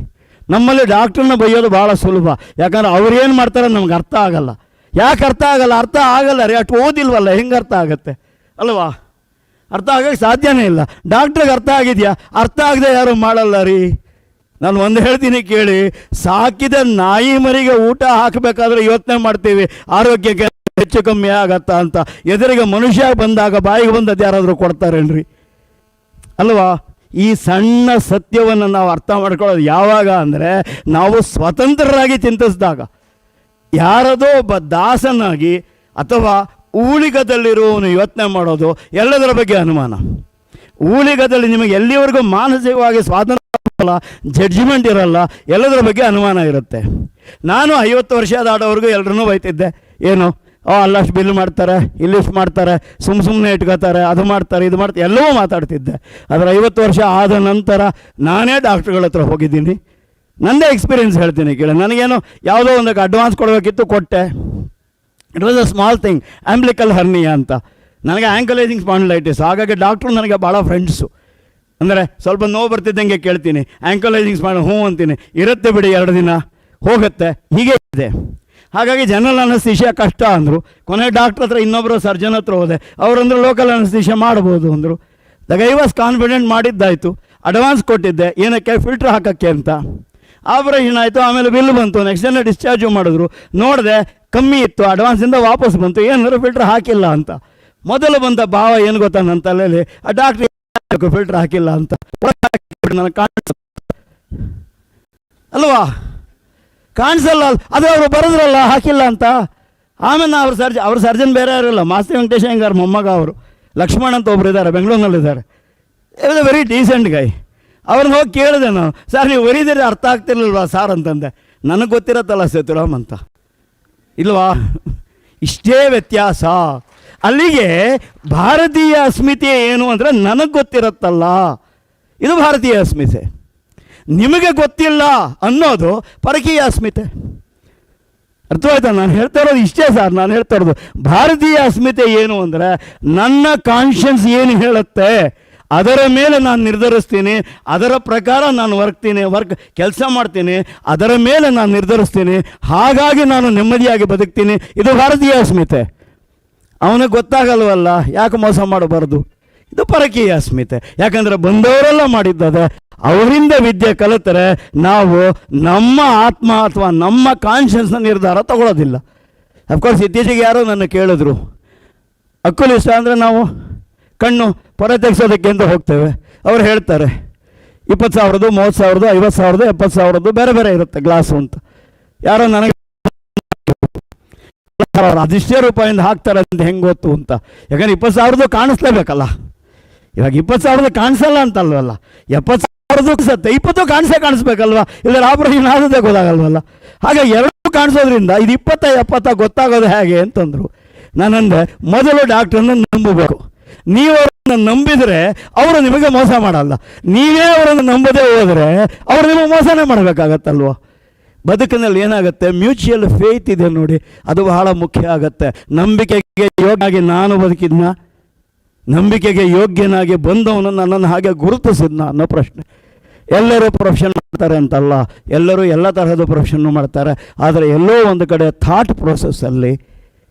ನಮ್ಮಲ್ಲಿ ಡಾಕ್ಟ್ರನ್ನ ಬೈಯೋದು ಭಾಳ ಸುಲಭ, ಯಾಕಂದ್ರೆ ಅವ್ರೇನು ಮಾಡ್ತಾರೆ ನಮ್ಗೆ ಅರ್ಥ ಆಗಲ್ಲ. ಯಾಕೆ ಅರ್ಥ ಆಗಲ್ಲ? ಅರ್ಥ ಆಗಲ್ಲ ರೀ, ಅಷ್ಟು ಓದಿಲ್ವಲ್ಲ, ಹೆಂಗೆ ಅರ್ಥ ಆಗುತ್ತೆ ಅಲ್ವಾ? ಅರ್ಥ ಆಗೋಕ್ಕೆ ಸಾಧ್ಯನೇ ಇಲ್ಲ. ಡಾಕ್ಟ್ರಿಗೆ ಅರ್ಥ ಆಗಿದೆಯಾ? ಅರ್ಥ ಆಗದೆ ಯಾರು ಮಾಡಲ್ಲ ರೀ. ನಾನು ಒಂದು ಹೇಳ್ತೀನಿ ಕೇಳಿ, ಸಾಕಿದ ನಾಯಿ ಮರಿಗೆ ಊಟ ಹಾಕಬೇಕಾದ್ರೆ ಯೋಚನೆ ಮಾಡ್ತೀವಿ ಆರೋಗ್ಯಕ್ಕೆ ಹೆಚ್ಚು ಕಮ್ಮಿ ಆಗತ್ತಾ ಅಂತ. ಎದುರಿಗೆ ಮನುಷ್ಯ ಬಂದಾಗ ಬಾಯಿಗೆ ಬಂದದ್ದು ಯಾರಾದರೂ ಕೊಡ್ತಾರೇನ್ರಿ ಅಲ್ವಾ? ಈ ಸಣ್ಣ ಸತ್ಯವನ್ನು ನಾವು ಅರ್ಥ ಮಾಡ್ಕೊಳ್ಳೋದು ಯಾವಾಗ ಅಂದರೆ, ನಾವು ಸ್ವತಂತ್ರರಾಗಿ ಚಿಂತಿಸಿದಾಗ. ಯಾರದೋ ಒಬ್ಬ ದಾಸನಾಗಿ ಅಥವಾ ಊಳಿಗದಲ್ಲಿರುವವನು ಯೋಚನೆ ಮಾಡೋದು, ಎಲ್ಲದರ ಬಗ್ಗೆ ಅನುಮಾನ. ಊಳಿಗದಲ್ಲಿ ನಿಮಗೆ ಎಲ್ಲಿವರೆಗೂ ಮಾನಸಿಕವಾಗಿ ಸ್ವಾತಂತ್ರ್ಯ ಇರಲ್ಲ, ಜಡ್ಜ್ಮೆಂಟ್ ಇರಲ್ಲ, ಎಲ್ಲದರ ಬಗ್ಗೆ ಅನುಮಾನ ಇರುತ್ತೆ. ನಾನು 50 ವರ್ಷ ಆಡೋವರೆಗೂ ಎಲ್ಲರನ್ನೂ ಬೈತಿದ್ದೆ. ಏನು, ಅಲ್ಲಷ್ಟು ಬಿಲ್ ಮಾಡ್ತಾರೆ, ಇಲ್ಲಿಷ್ಟು ಮಾಡ್ತಾರೆ, ಸುಮ್ಮನೆ ಇಟ್ಕೋತಾರೆ, ಅದು ಮಾಡ್ತಾರೆ, ಇದು ಮಾಡ್ತಾರೆ, ಎಲ್ಲವೂ ಮಾತಾಡ್ತಿದ್ದೆ. ಆದರೆ 50 ವರ್ಷ ಆದ ನಂತರ ನಾನೇ ಡಾಕ್ಟ್ರುಗಳ ಹತ್ರ ಹೋಗಿದ್ದೀನಿ. ನನ್ನದೇ ಎಕ್ಸ್ಪೀರಿಯೆನ್ಸ್ ಹೇಳ್ತೀನಿ ಕೇಳಿ. ನನಗೇನು ಯಾವುದೋ ಒಂದಕ್ಕೆ ಅಡ್ವಾನ್ಸ್ ಕೊಡಬೇಕಿತ್ತು, ಕೊಟ್ಟೆ. It was a small thing, umbilical hernia ಅಂತ. ನನಗೆ ಆ್ಯಂಕಲೈಸಿಂಗ್ ಸ್ಪಾಂಡಿಲೈಟಿಸ್, ಹಾಗಾಗಿ ಡಾಕ್ಟ್ರು ನನಗೆ ಭಾಳ ಫ್ರೆಂಡ್ಸು. ಅಂದರೆ ಸ್ವಲ್ಪ ನೋವು ಬರ್ತಿದ್ದಂಗೆ ಕೇಳ್ತೀನಿ, ಆ್ಯಂಕಲೈಸಿಂಗ್ ಹ್ಞೂ ಅಂತೀನಿ, ಇರುತ್ತೆ ಬಿಡಿ 2 ದಿನ ಹೋಗುತ್ತೆ, ಹೀಗೆ ಇದೆ. ಹಾಗಾಗಿ ಜನರಲ್ ಅನಸ್ತೇಷಿಯಾ ಕಷ್ಟ ಅಂದರು. ಕೊನೆ ಡಾಕ್ಟ್ರ್ ಹತ್ರ ಇನ್ನೊಬ್ಬರು ಸರ್ಜನ್ ಹತ್ರ ಹೋದೆ. ಅವರಂದ್ರು ಲೋಕಲ್ ಅನಸ್ತೇಷಿಯಾ ಮಾಡ್ಬೋದು ಅಂದರು. ಐ ವಾಸ್ ಕಾನ್ಫಿಡೆಂಟ್, ಮಾಡಿದ್ದಾಯಿತು. ಅಡ್ವಾನ್ಸ್ ಕೊಟ್ಟಿದ್ದೆ, ಏನಕ್ಕೆ? ಫಿಲ್ಟ್ರ್ ಹಾಕೋಕ್ಕೆ ಅಂತ. ಆಪರೇಷನ್ ಆಯಿತು, ಆಮೇಲೆ ಬಿಲ್ ಬಂತು, ನೆಕ್ಸ್ಟ್ ಡೇ ಡಿಸ್ಚಾರ್ಜು ಮಾಡಿದ್ರು. ನೋಡಿದೆ ಕಮ್ಮಿ ಇತ್ತು, ಅಡ್ವಾನ್ಸಿಂದ ವಾಪಸ್ ಬಂತು, ಏನಾದ್ರು ಫಿಲ್ಟ್ರ್ ಹಾಕಿಲ್ಲ ಅಂತ. ಮೊದಲು ಬಂದ ಭಾವ ಏನು ಗೊತ್ತಾ ನನ್ನ ತಲೆಯಲ್ಲಿ, ಆ ಡಾಕ್ಟ್ರ್ ಫಿಲ್ಟ್ರ್ ಹಾಕಿಲ್ಲ ಅಂತ. ಬಿಟ್ಟು ನನಗೆ ಅಲ್ವಾ, ಕಾಣಿಸಲ್ಲ. ಅದೇ ಅವರು ಬರೆದ್ರಲ್ಲ ಹಾಕಿಲ್ಲ ಅಂತ. ಆಮೇಲೆ ಅವ್ರ ಸರ್ಜನ್ ಬೇರೆ ಯಾರಿಲ್ಲ, ಮಾಸ್ತಿ ವೆಂಕಟೇಶ್ ಅಯ್ಯಂಗಾರ್ ಮೊಮ್ಮಗ ಅವರು, ಲಕ್ಷ್ಮಣ್ ಅಂತ ಒಬ್ರು ಇದ್ದಾರೆ, ಬೆಂಗಳೂರಿನಲ್ಲಿದ್ದಾರೆ. ಇಸ್ ಎ ವೆರಿ ಡೀಸೆಂಟ್ ಗೈ. ಅವ್ರನ್ನ ಹೋಗಿ ಕೇಳಿದೆ ನಾನು, ಸರ್ ನೀವು ಬರೀದಿರಿ ಅರ್ಥ ಆಗ್ತಿರ್ಲಿಲ್ವಾ ಸಾರ್ ಅಂತಂದೆ. ನನಗೆ ಗೊತ್ತಿರತ್ತಲ್ಲ ಸೇತುರಾಮ್ ಅಂತ, ಇಲ್ವಾ? ಇಷ್ಟೇ ವ್ಯತ್ಯಾಸ. ಅಲ್ಲಿಗೆ ಭಾರತೀಯ ಅಸ್ಮಿತೆ ಏನು ಅಂದರೆ ನನಗೆ ಗೊತ್ತಿರತ್ತಲ್ಲ, ಇದು ಭಾರತೀಯ ಅಸ್ಮಿತೆ. ನಿಮಗೆ ಗೊತ್ತಿಲ್ಲ ಅನ್ನೋದು ಪರಕೀಯ ಅಸ್ಮಿತೆ. ಅರ್ಥವಾಯ್ತಾ? ನಾನು ಹೇಳ್ತಾ ಇರೋದು ಇಷ್ಟೇ ಸರ್. ನಾನು ಹೇಳ್ತಾ ಇರೋದು ಭಾರತೀಯ ಅಸ್ಮಿತೆ ಏನು ಅಂದರೆ ನನ್ನ ಕಾನ್ಷಿಯನ್ಸ್ ಏನು ಹೇಳುತ್ತೆ ಅದರ ಮೇಲೆ ನಾನು ನಿರ್ಧರಿಸ್ತೀನಿ, ಅದರ ಪ್ರಕಾರ ನಾನು ಕೆಲಸ ಮಾಡ್ತೀನಿ, ಅದರ ಮೇಲೆ ನಾನು ನಿರ್ಧರಿಸ್ತೀನಿ. ಹಾಗಾಗಿ ನಾನು ನೆಮ್ಮದಿಯಾಗಿ ಬದುಕ್ತೀನಿ. ಇದು ಭಾರತೀಯ ಅಸ್ಮಿತೆ. ಅವನಿಗೆ ಗೊತ್ತಾಗಲ್ವಲ್ಲ, ಯಾಕೆ ಮೋಸ ಮಾಡಬಾರ್ದು? ಇದು ಪರಕೀಯ ಅಸ್ಮಿತೆ. ಯಾಕಂದರೆ ಬಂದವರೆಲ್ಲ ಮಾಡಿದ್ದದೆ. ಅವರಿಂದ ವಿದ್ಯೆ ಕಲಿತರೆ ನಾವು ನಮ್ಮ ಆತ್ಮ ಅಥವಾ ನಮ್ಮ ಕಾನ್ಷಿಯನ್ಸ್ನ ನಿರ್ಧಾರ ತಗೊಳ್ಳೋದಿಲ್ಲ. ಅಫ್ಕೋರ್ಸ್ ಇತ್ತೀಚೆಗೆ ಯಾರೋ ನನ್ನ ಕೇಳಿದ್ರು, ಅಕ್ಕುಲಿಷ್ಟ ಅಂದರೆ ನಾವು ಕಣ್ಣು ಹೊರ ತೆಗೆಸೋದಕ್ಕೆ ಅಂತ ಹೋಗ್ತೇವೆ. ಅವ್ರು ಹೇಳ್ತಾರೆ 20,000, 30,000, 50,000, 70,000 ಬೇರೆ ಬೇರೆ ಇರುತ್ತೆ ಗ್ಲಾಸು ಅಂತ. ಯಾರೋ ನನಗೆ ಅದಿಷ್ಟೇ ರೂಪಾಯಿಂದ ಹಾಕ್ತಾರೆ ಅಂತ ಹೆಂಗೆ ಗೊತ್ತು ಅಂತ. ಯಾಕಂದ್ರೆ 20,000 ಕಾಣಿಸ್ಲೇಬೇಕಲ್ಲ. ಇವಾಗ 20,000 ಕಾಣಿಸಲ್ಲ ಅಂತಲ್ವಲ್ಲ, 70,000 ಸತ್ತೆ 20 ಕಾಣಿಸ್ಬೇಕಲ್ವ, ಇಲ್ಲ ಆಪರೇಷನ್ ಆಗೋದೇ ಗೊತ್ತಾಗಲ್ವಲ್ಲ. ಹಾಗೆ ಎರಡು ಕಾಣಿಸೋದ್ರಿಂದ ಇದು 20, 70 ಗೊತ್ತಾಗೋದು ಹೇಗೆ ಅಂತಂದರು. ನಾನಂದೆ ಮೊದಲು ಡಾಕ್ಟ್ರನ್ನ ನಂಬಬೇಕು. ನೀವು ಅವರನ್ನು ನಂಬಿದರೆ ಅವರು ನಿಮಗೆ ಮೋಸ ಮಾಡಲ್ಲ. ನೀವೇ ಅವರನ್ನು ನಂಬದೇ ಹೋದರೆ ಅವರು ನಿಮಗೆ ಮೋಸನೇ ಮಾಡಬೇಕಾಗತ್ತಲ್ವ. ಬದುಕಿನಲ್ಲಿ ಏನಾಗುತ್ತೆ, ಮ್ಯೂಚುವಲ್ ಫೇತ್ ಇದೆ ನೋಡಿ, ಅದು ಬಹಳ ಮುಖ್ಯ ಆಗುತ್ತೆ. ನಂಬಿಕೆಗೆ ಯೋಗ್ಯನಾಗಿ ನಾನು ಬದುಕಿದ್ನ, ನಂಬಿಕೆಗೆ ಯೋಗ್ಯನಾಗಿ ಬಂದವನು ನನ್ನನ್ನು ಹಾಗೆ ಗುರುತಿಸಿದ್ನ ಅನ್ನೋ ಪ್ರಶ್ನೆ. ಎಲ್ಲರೂ ಪ್ರೊಫೆಷನ್ ಮಾಡ್ತಾರೆ ಅಂತಲ್ಲ, ಎಲ್ಲರೂ ಎಲ್ಲ ತರಹದ ಪ್ರೊಫೆಷನ್ನು ಮಾಡ್ತಾರೆ. ಆದರೆ ಎಲ್ಲೋ ಒಂದು ಕಡೆ ಥಾಟ್ ಪ್ರೋಸೆಸ್ಸಲ್ಲಿ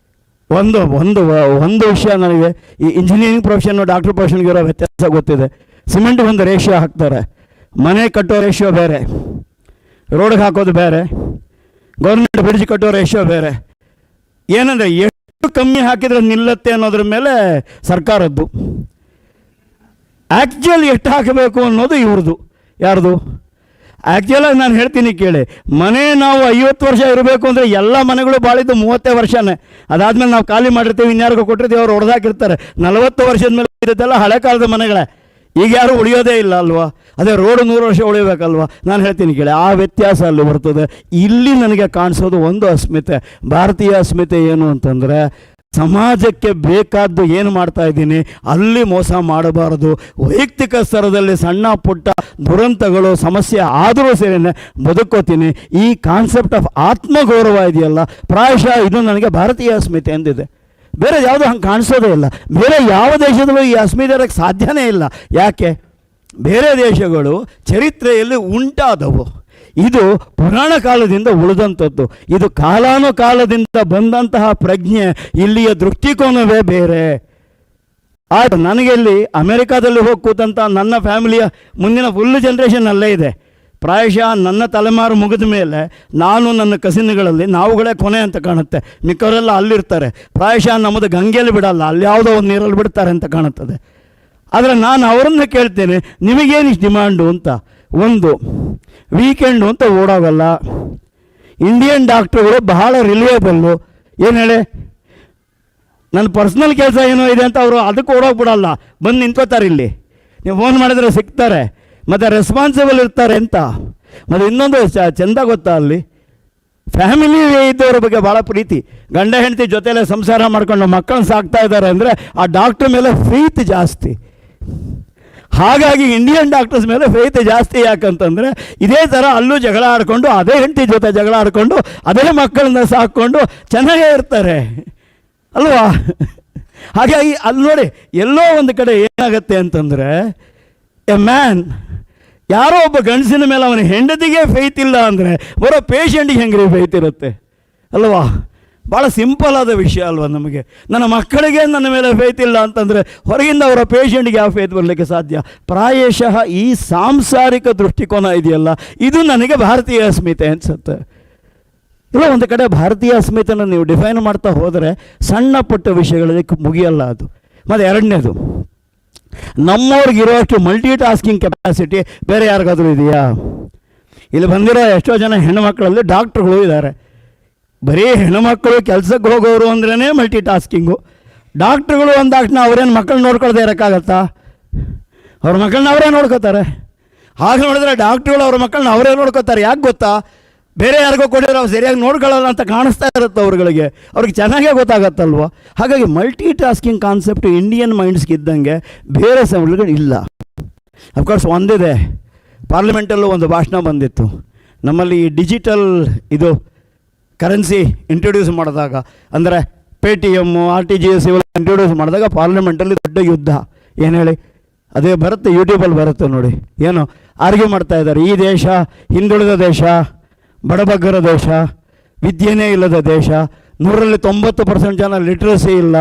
ಒಂದು ವಿಷಯ ನನಗೆ ಈ ಇಂಜಿನಿಯರಿಂಗ್ ಪ್ರೊಫೆಷನ್ನು ಡಾಕ್ಟರ್ ಪ್ರೊಫೆಷನ್ಗೆ ಇರೋ ವ್ಯತ್ಯಾಸ ಗೊತ್ತಿದೆ. ಸಿಮೆಂಟ್ಗೆ ಒಂದು ರೇಷಿಯೋ ಹಾಕ್ತಾರೆ, ಮನೆ ಕಟ್ಟೋ ರೇಷಿಯೋ ಬೇರೆ, ರೋಡ್ಗೆ ಹಾಕೋದು ಬೇರೆ, ಗೌರ್ಮೆಂಟ್ ಬ್ರಿಡ್ಜ್ ಕಟ್ಟೋ ರೇಷಿಯೋ ಬೇರೆ. ಏನಂದರೆ ಎಷ್ಟು ಕಮ್ಮಿ ಹಾಕಿದರೆ ನಿಲ್ಲತ್ತೆ ಅನ್ನೋದ್ರ ಮೇಲೆ ಸರ್ಕಾರದ್ದು. ಆ್ಯಕ್ಚುಲಿ ಎಷ್ಟು ಹಾಕಬೇಕು ಅನ್ನೋದು ಇವ್ರದ್ದು. ಯಾರ್ದು? ಆ್ಯಕ್ಚುಲಾಗಿ ನಾನು ಹೇಳ್ತೀನಿ ಕೇಳಿ, ಮನೆ ನಾವು 50 ವರ್ಷ ಇರಬೇಕು ಅಂದರೆ ಎಲ್ಲ ಮನೆಗಳು ಬಾಳಿದ್ದು 30 ವರ್ಷನೇ. ಅದಾದಮೇಲೆ ನಾವು ಖಾಲಿ ಮಾಡಿರ್ತೀವಿ, ಇನ್ಯಾರಿಗೂ ಕೊಟ್ಟಿರ್ತೀವಿ, ಅವ್ರು ಹೊಡೆದಾಕಿರ್ತಾರೆ. 40 ವರ್ಷದ ಮೇಲೆ ಇರುತ್ತಲ್ಲ ಹಳೆ ಕಾಲದ ಮನೆಗಳೇ. ಈಗ ಯಾರು ಉಳಿಯೋದೇ ಇಲ್ಲ ಅಲ್ವಾ. ಅದೇ ರೋಡ್ 100 ವರ್ಷ ಉಳಿಬೇಕಲ್ವ. ನಾನು ಹೇಳ್ತೀನಿ ಕೇಳಿ, ಆ ವ್ಯತ್ಯಾಸ ಅಲ್ಲಿ ಬರ್ತದೆ. ಇಲ್ಲಿ ನನಗೆ ಕಾಣಿಸೋದು ಒಂದು ಅಸ್ಮಿತೆ. ಭಾರತೀಯ ಅಸ್ಮಿತೆ ಏನು ಅಂತಂದರೆ ಸಮಾಜಕ್ಕೆ ಬೇಕಾದ್ದು ಏನು ಮಾಡ್ತಾ ಇದ್ದೀನಿ ಅಲ್ಲಿ ಮೋಸ ಮಾಡಬಾರದು. ವೈಯಕ್ತಿಕ ಸ್ತರದಲ್ಲಿ ಸಣ್ಣ ಪುಟ್ಟ ದುರಂತಗಳು ಸಮಸ್ಯೆ ಆದರೂ ಸೇರಿನೇ ಬದುಕೋತೀನಿ. ಈ ಕಾನ್ಸೆಪ್ಟ್ ಆಫ್ ಆತ್ಮಗೌರವ ಇದೆಯಲ್ಲ, ಪ್ರಾಯಶಃ ಇದು ನನಗೆ ಭಾರತೀಯ ಅಸ್ಮಿತೆ ಎಂದಿದೆ. ಬೇರೆ ಯಾವುದೂ ಹಂಗೆ ಕಾಣಿಸೋದೇ ಇಲ್ಲ. ಬೇರೆ ಯಾವ ದೇಶದಲ್ಲೂ ಈ ಅಸ್ಮಿತೆ ಇರೋಕ್ಕೆ ಸಾಧ್ಯನೇ ಇಲ್ಲ. ಯಾಕೆ? ಬೇರೆ ದೇಶಗಳು ಚರಿತ್ರೆಯಲ್ಲಿ ಉಂಟಾದವು, ಇದು ಪುರಾಣ ಕಾಲದಿಂದ ಉಳಿದಂಥದ್ದು. ಇದು ಕಾಲಾನುಕಾಲದಿಂದ ಬಂದಂತಹ ಪ್ರಜ್ಞೆ. ಇಲ್ಲಿಯ ದೃಷ್ಟಿಕೋನವೇ ಬೇರೆ. ಆಯಿತು, ನನಗೆ ಇಲ್ಲಿ ಅಮೆರಿಕಾದಲ್ಲಿ ಹೋಗಿ ಕೂತಂಥ ನನ್ನ ಫ್ಯಾಮಿಲಿಯ ಮುಂದಿನ ಫುಲ್ ಜನ್ರೇಷನ್ ಅಲ್ಲೇ ಇದೆ. ಪ್ರಾಯಶಃ ನನ್ನ ತಲೆಮಾರು ಮುಗಿದ ಮೇಲೆ ನಾನು ನನ್ನ ಕಸಿನ್ಗಳಲ್ಲಿ ನಾವುಗಳೇ ಕೊನೆ ಅಂತ ಕಾಣುತ್ತೆ. ಮಿಕ್ಕವರೆಲ್ಲ ಅಲ್ಲಿರ್ತಾರೆ. ಪ್ರಾಯಶಃ ನಮ್ಮದು ಗಂಗೆಯಲ್ಲಿ ಬಿಡಲ್ಲ, ಅಲ್ಲಿ ಯಾವುದೋ ಒಂದು ನೀರಲ್ಲಿ ಬಿಡ್ತಾರೆ ಅಂತ ಕಾಣುತ್ತದೆ. ಆದರೆ ನಾನು ಅವರನ್ನು ಕೇಳ್ತೇನೆ, ನಿಮಗೇನಿಷ್ಟು ಡಿಮಾಂಡು ಅಂತ. ಒಂದು ವೀಕೆಂಡು ಅಂತ ಓಡೋಗಲ್ಲ. ಇಂಡಿಯನ್ ಡಾಕ್ಟ್ರುಗಳು ಬಹಳ ರಿಲಿಯೇಬಲ್ಲು. ಏನು ಹೇಳಿ, ನನ್ನ ಪರ್ಸ್ನಲ್ ಕೆಲಸ ಏನೋ ಇದೆ ಅಂತ ಅವರು ಅದಕ್ಕೆ ಓಡೋಗ್ಬಿಡಲ್ಲ, ಬಂದು ನಿಂತ್ಕೋತಾರೆ. ಇಲ್ಲಿ ನೀವು ಫೋನ್ ಮಾಡಿದ್ರೆ ಸಿಗ್ತಾರೆ, ಮತ್ತು ರೆಸ್ಪಾನ್ಸಿಬಲ್ ಇರ್ತಾರೆ ಅಂತ. ಮತ್ತು ಇನ್ನೊಂದು ಚೆಂದ ಗೊತ್ತಾ, ಅಲ್ಲಿ ಫ್ಯಾಮಿಲಿ ಇದ್ದವ್ರ ಬಗ್ಗೆ ಭಾಳ ಪ್ರೀತಿ. ಗಂಡ ಹೆಂಡತಿ ಜೊತೆಯಲ್ಲೇ ಸಂಸಾರ ಮಾಡ್ಕೊಂಡು ಮಕ್ಕಳನ್ನ ಸಾಕ್ತಾ ಇದ್ದಾರೆ ಅಂದರೆ ಆ ಡಾಕ್ಟ್ರ್ ಮೇಲೆ ಫೇತ್ ಜಾಸ್ತಿ. ಹಾಗಾಗಿ ಇಂಡಿಯನ್ ಡಾಕ್ಟರ್ಸ್ ಮೇಲೆ ಫೇತ್ ಜಾಸ್ತಿ. ಯಾಕಂತಂದರೆ ಇದೇ ಥರ ಅಲ್ಲೂ ಜಗಳ ಆಡಿಕೊಂಡು, ಅದೇ ಹೆಂಡತಿ ಜೊತೆ ಜಗಳ ಆಡಿಕೊಂಡು, ಅದೇ ಮಕ್ಕಳನ್ನ ಸಾಕ್ಕೊಂಡು ಚೆನ್ನಾಗೇ ಇರ್ತಾರೆ ಅಲ್ವಾ. ಹಾಗಾಗಿ ಅಲ್ಲಿ ನೋಡಿ, ಎಲ್ಲೋ ಒಂದು ಕಡೆ ಏನಾಗುತ್ತೆ ಅಂತಂದರೆ, ಎ ಮ್ಯಾನ್, ಯಾರೋ ಒಬ್ಬ ಗಂಡಸಿನ ಮೇಲೆ ಅವನ ಹೆಂಡತಿಗೆ ಫೇತ್ ಇಲ್ಲ ಅಂದರೆ ಬರೋ ಪೇಷಂಟಿಗೆ ಹೆಂಗ್ರಿ ಫೇತ್ ಇರುತ್ತೆ ಅಲ್ವಾ. ಭಾಳ ಸಿಂಪಲ್ ಆದ ವಿಷಯ ಅಲ್ವಾ ನಮಗೆ. ನನ್ನ ಮಕ್ಕಳಿಗೆ ನನ್ನ ಮೇಲೆ ಫೇತ್ ಇಲ್ಲ ಅಂತಂದರೆ ಹೊರಗಿಂದ ಅವರ ಪೇಷಂಟ್ಗೆ ಯಾವ ಫೇತ್ ಬರಲಿಕ್ಕೆ ಸಾಧ್ಯ? ಪ್ರಾಯಶಃ ಈ ಸಾಂಸಾರಿಕ ದೃಷ್ಟಿಕೋನ ಇದೆಯಲ್ಲ, ಇದು ನನಗೆ ಭಾರತೀಯ ಅಸ್ಮಿತೆ ಅನಿಸುತ್ತೆ. ಇಲ್ಲ, ಒಂದು ಕಡೆ ಭಾರತೀಯ ಅಸ್ಮಿತೆಯನ್ನು ನೀವು ಡಿಫೈನ್ ಮಾಡ್ತಾ ಹೋದರೆ ಸಣ್ಣ ಪುಟ್ಟ ವಿಷಯಗಳಿಗೆ ಮುಗಿಯಲ್ಲ ಅದು. ಮತ್ತು ಎರಡನೇದು, ನಮ್ಮವ್ರಿಗಿರೋಷ್ಟು ಮಲ್ಟಿ ಟಾಸ್ಕಿಂಗ್ ಕೆಪಾಸಿಟಿ ಬೇರೆ ಯಾರಿಗಾದ್ರೂ ಇದೆಯಾ? ಇಲ್ಲಿ ಬಂದಿರೋ ಎಷ್ಟೋ ಜನ ಹೆಣ್ಣುಮಕ್ಕಳಲ್ಲಿ ಡಾಕ್ಟ್ರುಗಳು ಇದ್ದಾರೆ. ಬರೀ ಹೆಣ್ಣುಮಕ್ಕಳು ಕೆಲಸಕ್ಕೆ ಹೋಗೋರು ಅಂದ್ರೇ ಮಲ್ಟಿ ಟಾಸ್ಕಿಂಗು. ಡಾಕ್ಟ್ರುಗಳು ಅಂದಾಕ್ಷಣ ಅವ್ರೇನು ಮಕ್ಕಳು ನೋಡ್ಕೊಳ್ದೇ ಇರೋಕ್ಕಾಗತ್ತಾ? ಅವ್ರ ಮಕ್ಕಳನ್ನ ಅವರೇ ನೋಡ್ಕೋತಾರೆ. ಹಾಗೆ ನೋಡಿದ್ರೆ ಡಾಕ್ಟ್ರುಗಳು ಅವ್ರ ಮಕ್ಕಳನ್ನ ಅವರೇ ನೋಡ್ಕೋತಾರೆ. ಯಾಕೆ ಗೊತ್ತಾ? ಬೇರೆ ಯಾರಿಗೋ ಕೊಡಿದ್ರೆ ಅವ್ರು ಸರಿಯಾಗಿ ನೋಡ್ಕೊಳ್ಳಲ್ಲ ಅಂತ ಕಾಣಿಸ್ತಾ ಇರುತ್ತೆ ಅವ್ರಿಗೆ ಚೆನ್ನಾಗೇ ಗೊತ್ತಾಗತ್ತಲ್ವ. ಹಾಗಾಗಿ ಮಲ್ಟಿ ಟಾಸ್ಕಿಂಗ್ ಕಾನ್ಸೆಪ್ಟ್ ಇಂಡಿಯನ್ ಮೈಂಡ್ಸ್ಗೆ ಇದ್ದಂಗೆ ಬೇರೆ ಸಮಯಗಳು ಇಲ್ಲ. ಅಫ್ಕೋರ್ಸ್ ಒಂದಿದೆ, ಪಾರ್ಲಿಮೆಂಟಲ್ಲೂ ಒಂದು ಭಾಷಣ ಬಂದಿತ್ತು. ನಮ್ಮಲ್ಲಿ ಈ ಡಿಜಿಟಲ್ ಇದು ಕರೆನ್ಸಿ ಇಂಟ್ರೊಡ್ಯೂಸ್ ಮಾಡಿದಾಗ, ಅಂದರೆ ಪೇಟಿಎಮ್, RTGS ಇವೆಲ್ಲ ಇಂಟ್ರೊಡ್ಯೂಸ್ ಮಾಡಿದಾಗ ಪಾರ್ಲಿಮೆಂಟಲ್ಲಿ ದೊಡ್ಡ ಯುದ್ಧ. ಏನು ಹೇಳಿ, ಅದೇ ಬರುತ್ತೆ, ಯೂಟ್ಯೂಬಲ್ಲಿ ಬರುತ್ತೆ ನೋಡಿ. ಏನು ಆರ್ಗ್ಯೂ ಮಾಡ್ತಾ ಇದ್ದಾರೆ, ಈ ದೇಶ ಹಿಂದುಳಿದ ದೇಶ, ಬಡಬಗ್ಗರ ದೇಶ, ವಿದ್ಯೆನೇ ಇಲ್ಲದ ದೇಶ, 100ರಲ್ಲಿ 90% ಜನ ಲಿಟ್ರಸಿ ಇಲ್ಲ,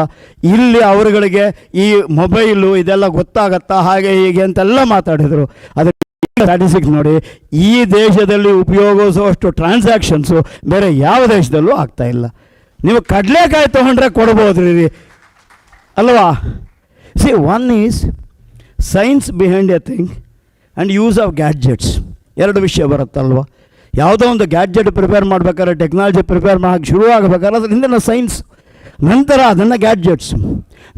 ಇಲ್ಲಿ ಅವರುಗಳಿಗೆ ಈ ಮೊಬೈಲು ಇದೆಲ್ಲ ಗೊತ್ತಾಗತ್ತಾ, ಹಾಗೆ ಹೀಗೆ ಅಂತೆಲ್ಲ ಮಾತಾಡಿದರು. ಅದಕ್ಕೆ ಸ್ಟ್ಯಾಟಿಸ್ಟಿಕ್ಸ್ ನೋಡಿ, ಈ ದೇಶದಲ್ಲಿ ಉಪಯೋಗಿಸುವಷ್ಟು ಟ್ರಾನ್ಸಾಕ್ಷನ್ಸು ಬೇರೆ ಯಾವ ದೇಶದಲ್ಲೂ ಆಗ್ತಾಯಿಲ್ಲ. ನೀವು ಕಡಲೆಕಾಯಿ ತೊಗೊಂಡ್ರೆ ಕೊಡ್ಬೋದ್ರಿ ಅಲ್ವಾ? C, one is science behind A thing and use of gadgets. ಎರಡು ವಿಷಯ ಬರುತ್ತಲ್ವ. ಯಾವುದೋ ಒಂದು ಗ್ಯಾಡ್ಜೆಟ್ ಪ್ರಿಪೇರ್ ಮಾಡ್ಬೇಕಾದ್ರೆ, ಟೆಕ್ನಾಲಜಿ ಪ್ರಿಪೇರ್ ಮಾಡೋಕ್ಕೆ ಶುರು ಆಗಬೇಕಾದ್ರೆ ಅದ್ರ ಹಿಂದಿನ ಸೈನ್ಸ್, ನಂತರ ಅದನ್ನು ಗ್ಯಾಡ್ಜೆಟ್ಸ್.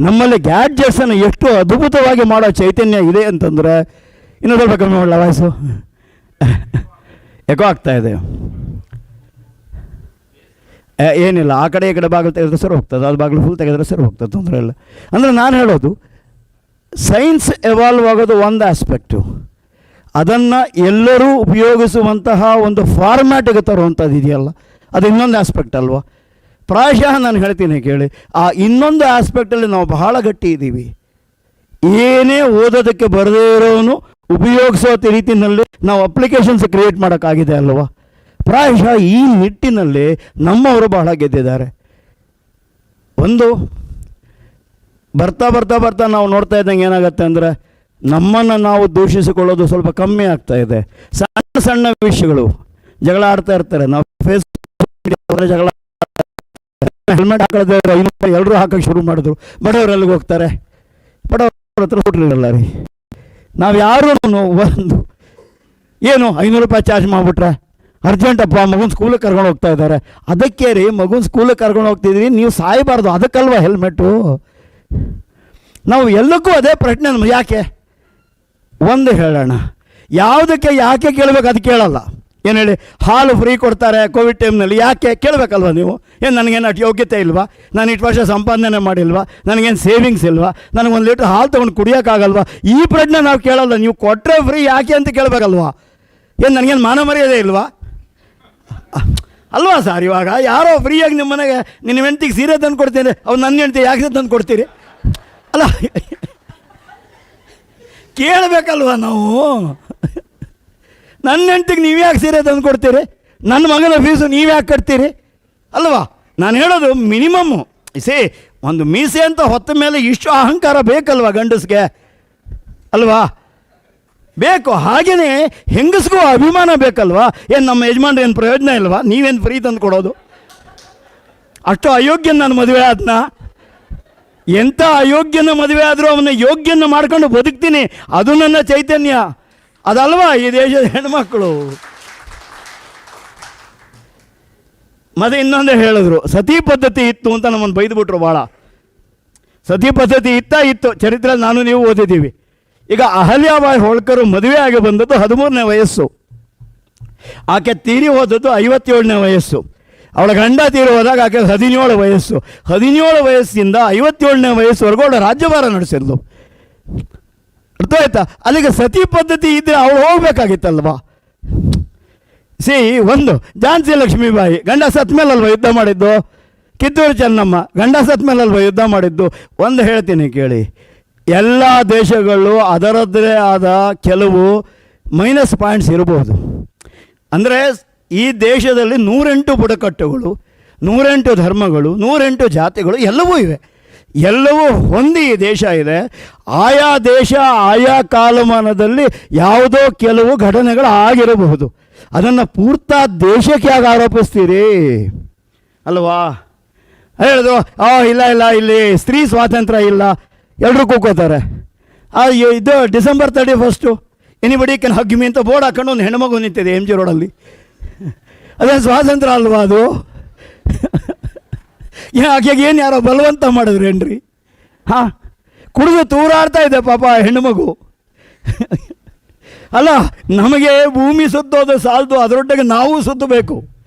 ನಮ್ಮಲ್ಲಿ ಗ್ಯಾಡ್ಜೆಟ್ಸನ್ನು ಎಷ್ಟು ಅದ್ಭುತವಾಗಿ ಮಾಡೋ ಚೈತನ್ಯ ಇದೆ ಅಂತಂದರೆ, ಇನ್ನೂ ಸ್ವಲ್ಪ ಕಮ್ಮಿ ಮಾಡಲ ವಾಯ್ಸು, ಎಕೋ ಆಗ್ತಾ ಇದೆ. ಏನಿಲ್ಲ, ಆ ಕಡೆ ಈ ಕಡೆ ಬಾಗಿಲು ತೆಗೆದ್ರೆ ಸರಿ ಹೋಗ್ತದೆ, ಅದು ಬಾಗಿಲು ಫುಲ್ ತೆಗೆದ್ರೆ ಸರಿ ಹೋಗ್ತದೆ, ತೊಂದರೆ ಇಲ್ಲ. ಅಂದರೆ ನಾನು ಹೇಳೋದು, ಸೈನ್ಸ್ ಎವಾಲ್ವ್ ಆಗೋದು ಒಂದು ಆಸ್ಪೆಕ್ಟು, ಅದನ್ನು ಎಲ್ಲರೂ ಉಪಯೋಗಿಸುವಂತಹ ಒಂದು ಫಾರ್ಮ್ಯಾಟಿಗೆ ತರುವಂಥದ್ದು ಇದೆಯಲ್ಲ, ಅದು ಇನ್ನೊಂದು ಆಸ್ಪೆಕ್ಟ್ ಅಲ್ವಾ. ಪ್ರಾಯಶಃ ನಾನು ಹೇಳ್ತೀನಿ ಕೇಳಿ, ಆ ಇನ್ನೊಂದು ಆಸ್ಪೆಕ್ಟಲ್ಲಿ ನಾವು ಬಹಳ ಗಟ್ಟಿ ಇದ್ದೀವಿ. ಏನೇ ಓದೋದಕ್ಕೆ ಬರದೇ ಇರೋನು ಉಪಯೋಗಿಸೋ ರೀತಿಯಲ್ಲಿ ನಾವು ಅಪ್ಲಿಕೇಶನ್ಸ್ ಕ್ರಿಯೇಟ್ ಮಾಡೋಕ್ಕಾಗಿದೆ ಅಲ್ವಾ. ಪ್ರಾಯಶಃ ಈ ನಿಟ್ಟಿನಲ್ಲಿ ನಮ್ಮವರು ಬಹಳ ಗೆದ್ದಿದ್ದಾರೆ. ಒಂದು ಬರ್ತಾ ಬರ್ತಾ ಬರ್ತಾ ನಾವು ನೋಡ್ತಾ ಇದ್ದಂಗೆ ಏನಾಗುತ್ತೆ ಅಂದರೆ, ನಮ್ಮನ್ನು ನಾವು ದೂಷಿಸಿಕೊಳ್ಳೋದು ಸ್ವಲ್ಪ ಕಮ್ಮಿ ಆಗ್ತಾ ಇದೆ. ಸಣ್ಣ ಸಣ್ಣ ವಿಷಯಗಳು ಜಗಳ ಆಡ್ತಾ ಇರ್ತಾರೆ. ನಾವು ಫೇಸ್ಬುಕ್ ಜಗಳ, ಹೆಲ್ಮೆಟ್ ಹಾಕೊಳ್ಳೋದು ಎಲ್ಲರೂ ಹಾಕೋಕ್ಕೆ ಶುರು ಮಾಡಿದ್ರು. ಬಡವರು ಎಲ್ಲಿಗೆ ಹೋಗ್ತಾರೆ? ಬಡವ್ರ ಹತ್ರ ಕೊಟ್ಟಿರಲ್ಲ ರೀ. ನಾವು ಯಾರೂ ಒಂದು ಏನು 500 ರೂಪಾಯಿ ಚಾರ್ಜ್ ಮಾಡಿಬಿಟ್ರೆ ಅರ್ಜೆಂಟಪ್ಪ ಮಗುನ ಸ್ಕೂಲಿಗೆ ಕರ್ಕೊಂಡು ಹೋಗ್ತಾ ಇದ್ದಾರೆ, ಅದಕ್ಕೆ ರೀ ಮಗುನ ಸ್ಕೂಲಿಗೆ ಕರ್ಕೊಂಡು ಹೋಗ್ತಿದ್ವಿ, ನೀವು ಸಾಯಬಾರ್ದು, ಅದಕ್ಕಲ್ವ ಹೆಲ್ಮೆಟ್ಟು. ನಾವು ಎಲ್ಲಕ್ಕೂ ಅದೇ ಪ್ರಶ್ನೆ ನಮ್ಗೆ. ಯಾಕೆ? ಒಂದು ಹೇಳೋಣ, ಯಾವುದಕ್ಕೆ ಯಾಕೆ ಕೇಳಬೇಕು ಅದು ಕೇಳಲ್ಲ. ಏನು ಹೇಳಿ, ಹಾಲು ಫ್ರೀ ಕೊಡ್ತಾರೆ ಕೋವಿಡ್ ಟೈಮ್ನಲ್ಲಿ, ಯಾಕೆ ಕೇಳಬೇಕಲ್ವ ನೀವು? ಏನು ನನಗೇನು ಅಷ್ಟು ಯೋಗ್ಯತೆ ಇಲ್ವಾ? ನಾನು ಇಷ್ಟು ವರ್ಷ ಸಂಪಾದನೆ ಮಾಡಿಲ್ವಾ? ನನಗೇನು ಸೇವಿಂಗ್ಸ್ ಇಲ್ವಾ? ನನಗೊಂದು ಲೀಟ್ರ್ ಹಾಲು ತೊಗೊಂಡು ಕುಡಿಯೋಕ್ಕಾಗಲ್ವಾ? ಈ ಪ್ರಶ್ನೆ ನಾವು ಕೇಳಲ್ಲ. ನೀವು ಕೊಟ್ಟರೆ ಫ್ರೀ ಯಾಕೆ ಅಂತ ಕೇಳಬೇಕಲ್ವಾ? ಏನು ನನಗೇನು ಮಾನ ಮರ್ಯಾದೆ ಇಲ್ವಾ ಅಲ್ವಾ ಸರ್? ಇವಾಗ ಯಾರೋ ಫ್ರೀಯಾಗಿ ನಿಮ್ಮ ಮನೆಗೆ ನಿನ್ನ ಹೆಂಡ್ತಿಗೆ ಸೀರೆ ತಂದು ಕೊಡ್ತೀನಿ, ಅವ್ರು ನನ್ನ ಹೆಂಡ್ತಿ ಯಾಕೆ ತಂದು ಕೊಡ್ತೀರಿ? ಅಲ್ಲ, ಕೇಳಬೇಕಲ್ವ ನಾವು? ನನ್ನ ಹೆಂಡ್ತಿಗೆ ನೀವು ಯಾಕೆ ಸೀರೆ ತಂದು ಕೊಡ್ತೀರಿ? ನನ್ನ ಮಗನ ಫೀಸು ನೀವು ಯಾಕೆ ಕಟ್ತೀರಿ? ಅಲ್ವಾ? ನಾನು ಹೇಳೋದು ಮಿನಿಮಮ್ಮು. ಒಂದು ಮೀಸೆ ಅಂತ ಹೊತ್ತ ಮೇಲೆ ಇಷ್ಟು ಅಹಂಕಾರ ಬೇಕಲ್ವ ಗಂಡಸ್ಗೆ? ಅಲ್ವಾ? ಬೇಕು. ಹಾಗೆಯೇ ಹೆಂಗಸ್ಗೂ ಅಭಿಮಾನ ಬೇಕಲ್ವಾ? ಏನು ನಮ್ಮ ಯಜಮಾನ್ರು ಏನು ಪ್ರಯೋಜನ ಇಲ್ವಾ? ನೀವೇನು ಫ್ರೀ ತಂದು ಕೊಡೋದು? ಅಷ್ಟು ಅಯೋಗ್ಯನ ನಾನು ಮದುವೆ ಆದ್ನ? ಎಂಥ ಅಯೋಗ್ಯನ ಮದುವೆ ಆದರೂ ಅವನ ಯೋಗ್ಯನ ಮಾಡ್ಕೊಂಡು ಬದುಕ್ತೀನಿ, ಅದು ನನ್ನ ಚೈತನ್ಯ. ಅದಲ್ವಾ ಈ ದೇಶದ ಹೆಣ್ಮಕ್ಕಳು. ಮತ್ತೆ ಇನ್ನೊಂದೇ ಹೇಳಿದ್ರು, ಸತಿ ಪದ್ಧತಿ ಇತ್ತು ಅಂತ ನಮ್ಮನ್ನು ಬೈದುಬಿಟ್ರು ಭಾಳ. ಸತಿ ಪದ್ಧತಿ ಇತ್ತು, ಚರಿತ್ರೆ ನಾನು ನೀವು ಓದಿದ್ದೀವಿ. ಈಗ ಅಹಲ್ಯಾಬಾಯಿ ಹೋಳ್ಕರ್ ಮದುವೆ ಆಗಿ ಬಂದದ್ದು 13ನೇ ವಯಸ್ಸು, ಆಕೆ ತೀರಿ ಹೋದದ್ದು 57ನೇ ವಯಸ್ಸು. ಅವಳ ಗಂಡ ತೀರಿ ಹೋದಾಗ ಆಕೆ 17 ವಯಸ್ಸು. 17 ವಯಸ್ಸಿಂದ 57ನೇ ವಯಸ್ಸುವರೆಗೂ ಅವಳ ರಾಜ್ಯಭಾರ ನಡೆಸಿದ್ಲು. ಅರ್ಥ ಆಯ್ತಾ? ಅಲ್ಲಿಗೆ ಸತಿ ಪದ್ಧತಿ ಇದ್ದರೆ ಅವಳು ಹೋಗ್ಬೇಕಾಗಿತ್ತಲ್ವಾ? ಒಂದು ಝಾನ್ಸಿ ಲಕ್ಷ್ಮೀಬಾಯಿ ಗಂಡ ಸತ್ ಮೇಲಲ್ವ ಯುದ್ಧ ಮಾಡಿದ್ದು? ಕಿತ್ತೂರು ಚೆನ್ನಮ್ಮ ಗಂಡ ಸತ್ ಮೇಲಲ್ವ ಯುದ್ಧ ಮಾಡಿದ್ದು? ಒಂದು ಹೇಳ್ತೀನಿ ಕೇಳಿ, ಎಲ್ಲ ದೇಶಗಳು ಅದರದ್ದೇ ಆದ ಕೆಲವು ಮೈನಸ್ ಪಾಯಿಂಟ್ಸ್ ಇರಬಹುದು. ಅಂದರೆ ಈ ದೇಶದಲ್ಲಿ 108 ಬುಡಕಟ್ಟುಗಳು, 108 ಧರ್ಮಗಳು, 108 ಜಾತಿಗಳು ಎಲ್ಲವೂ ಇವೆ. ಎಲ್ಲವೂ ಹೊಂದಿ ಈ ದೇಶ ಇದೆ. ಆಯಾ ದೇಶ ಆಯಾ ಕಾಲಮಾನದಲ್ಲಿ ಯಾವುದೋ ಕೆಲವು ಘಟನೆಗಳು ಆಗಿರಬಹುದು. ಅದನ್ನು ಪೂರ್ತ ದೇಶಕ್ಕೆ ಯಾಕೆ ಆರೋಪಿಸ್ತೀರಿ? ಅಲ್ವಾ? ಹೇಳಿದ್ರು ಇಲ್ಲ ಇಲ್ಲಿ ಸ್ತ್ರೀ ಸ್ವಾತಂತ್ರ್ಯ ಇಲ್ಲ, ಎಲ್ಲರೂ ಕೂಕೋತಾರೆ. ಇದು December 31 anybody can hug me ಅಂತ ಬೋರ್ಡ್ ಹಾಕೊಂಡು ಒಂದು ಹೆಣ್ಮಗು ನಿಂತಿದೆ MG ರೋಡಲ್ಲಿ. ಅದೇನು ಸ್ವಾತಂತ್ರ್ಯ ಅಲ್ವಾ ಅದು? ಆಕೆಗೆ ಏನು ಯಾರೋ ಬಲವಂತ ಮಾಡಿದ್ರೇನ್ರಿ? ಹಾಂ, ಕುಡಿದು ತೂರಾಡ್ತಾ ಇದೆ ಪಾಪ ಹೆಣ್ಣುಮಗು. ಅಲ್ಲ, ನಮಗೆ ಭೂಮಿ ಸುತ್ತೋದು ಸಾಲದು, ಅದರೊಟ್ಟಿಗೆ ನಾವು ಸುತ್ತಬೇಕು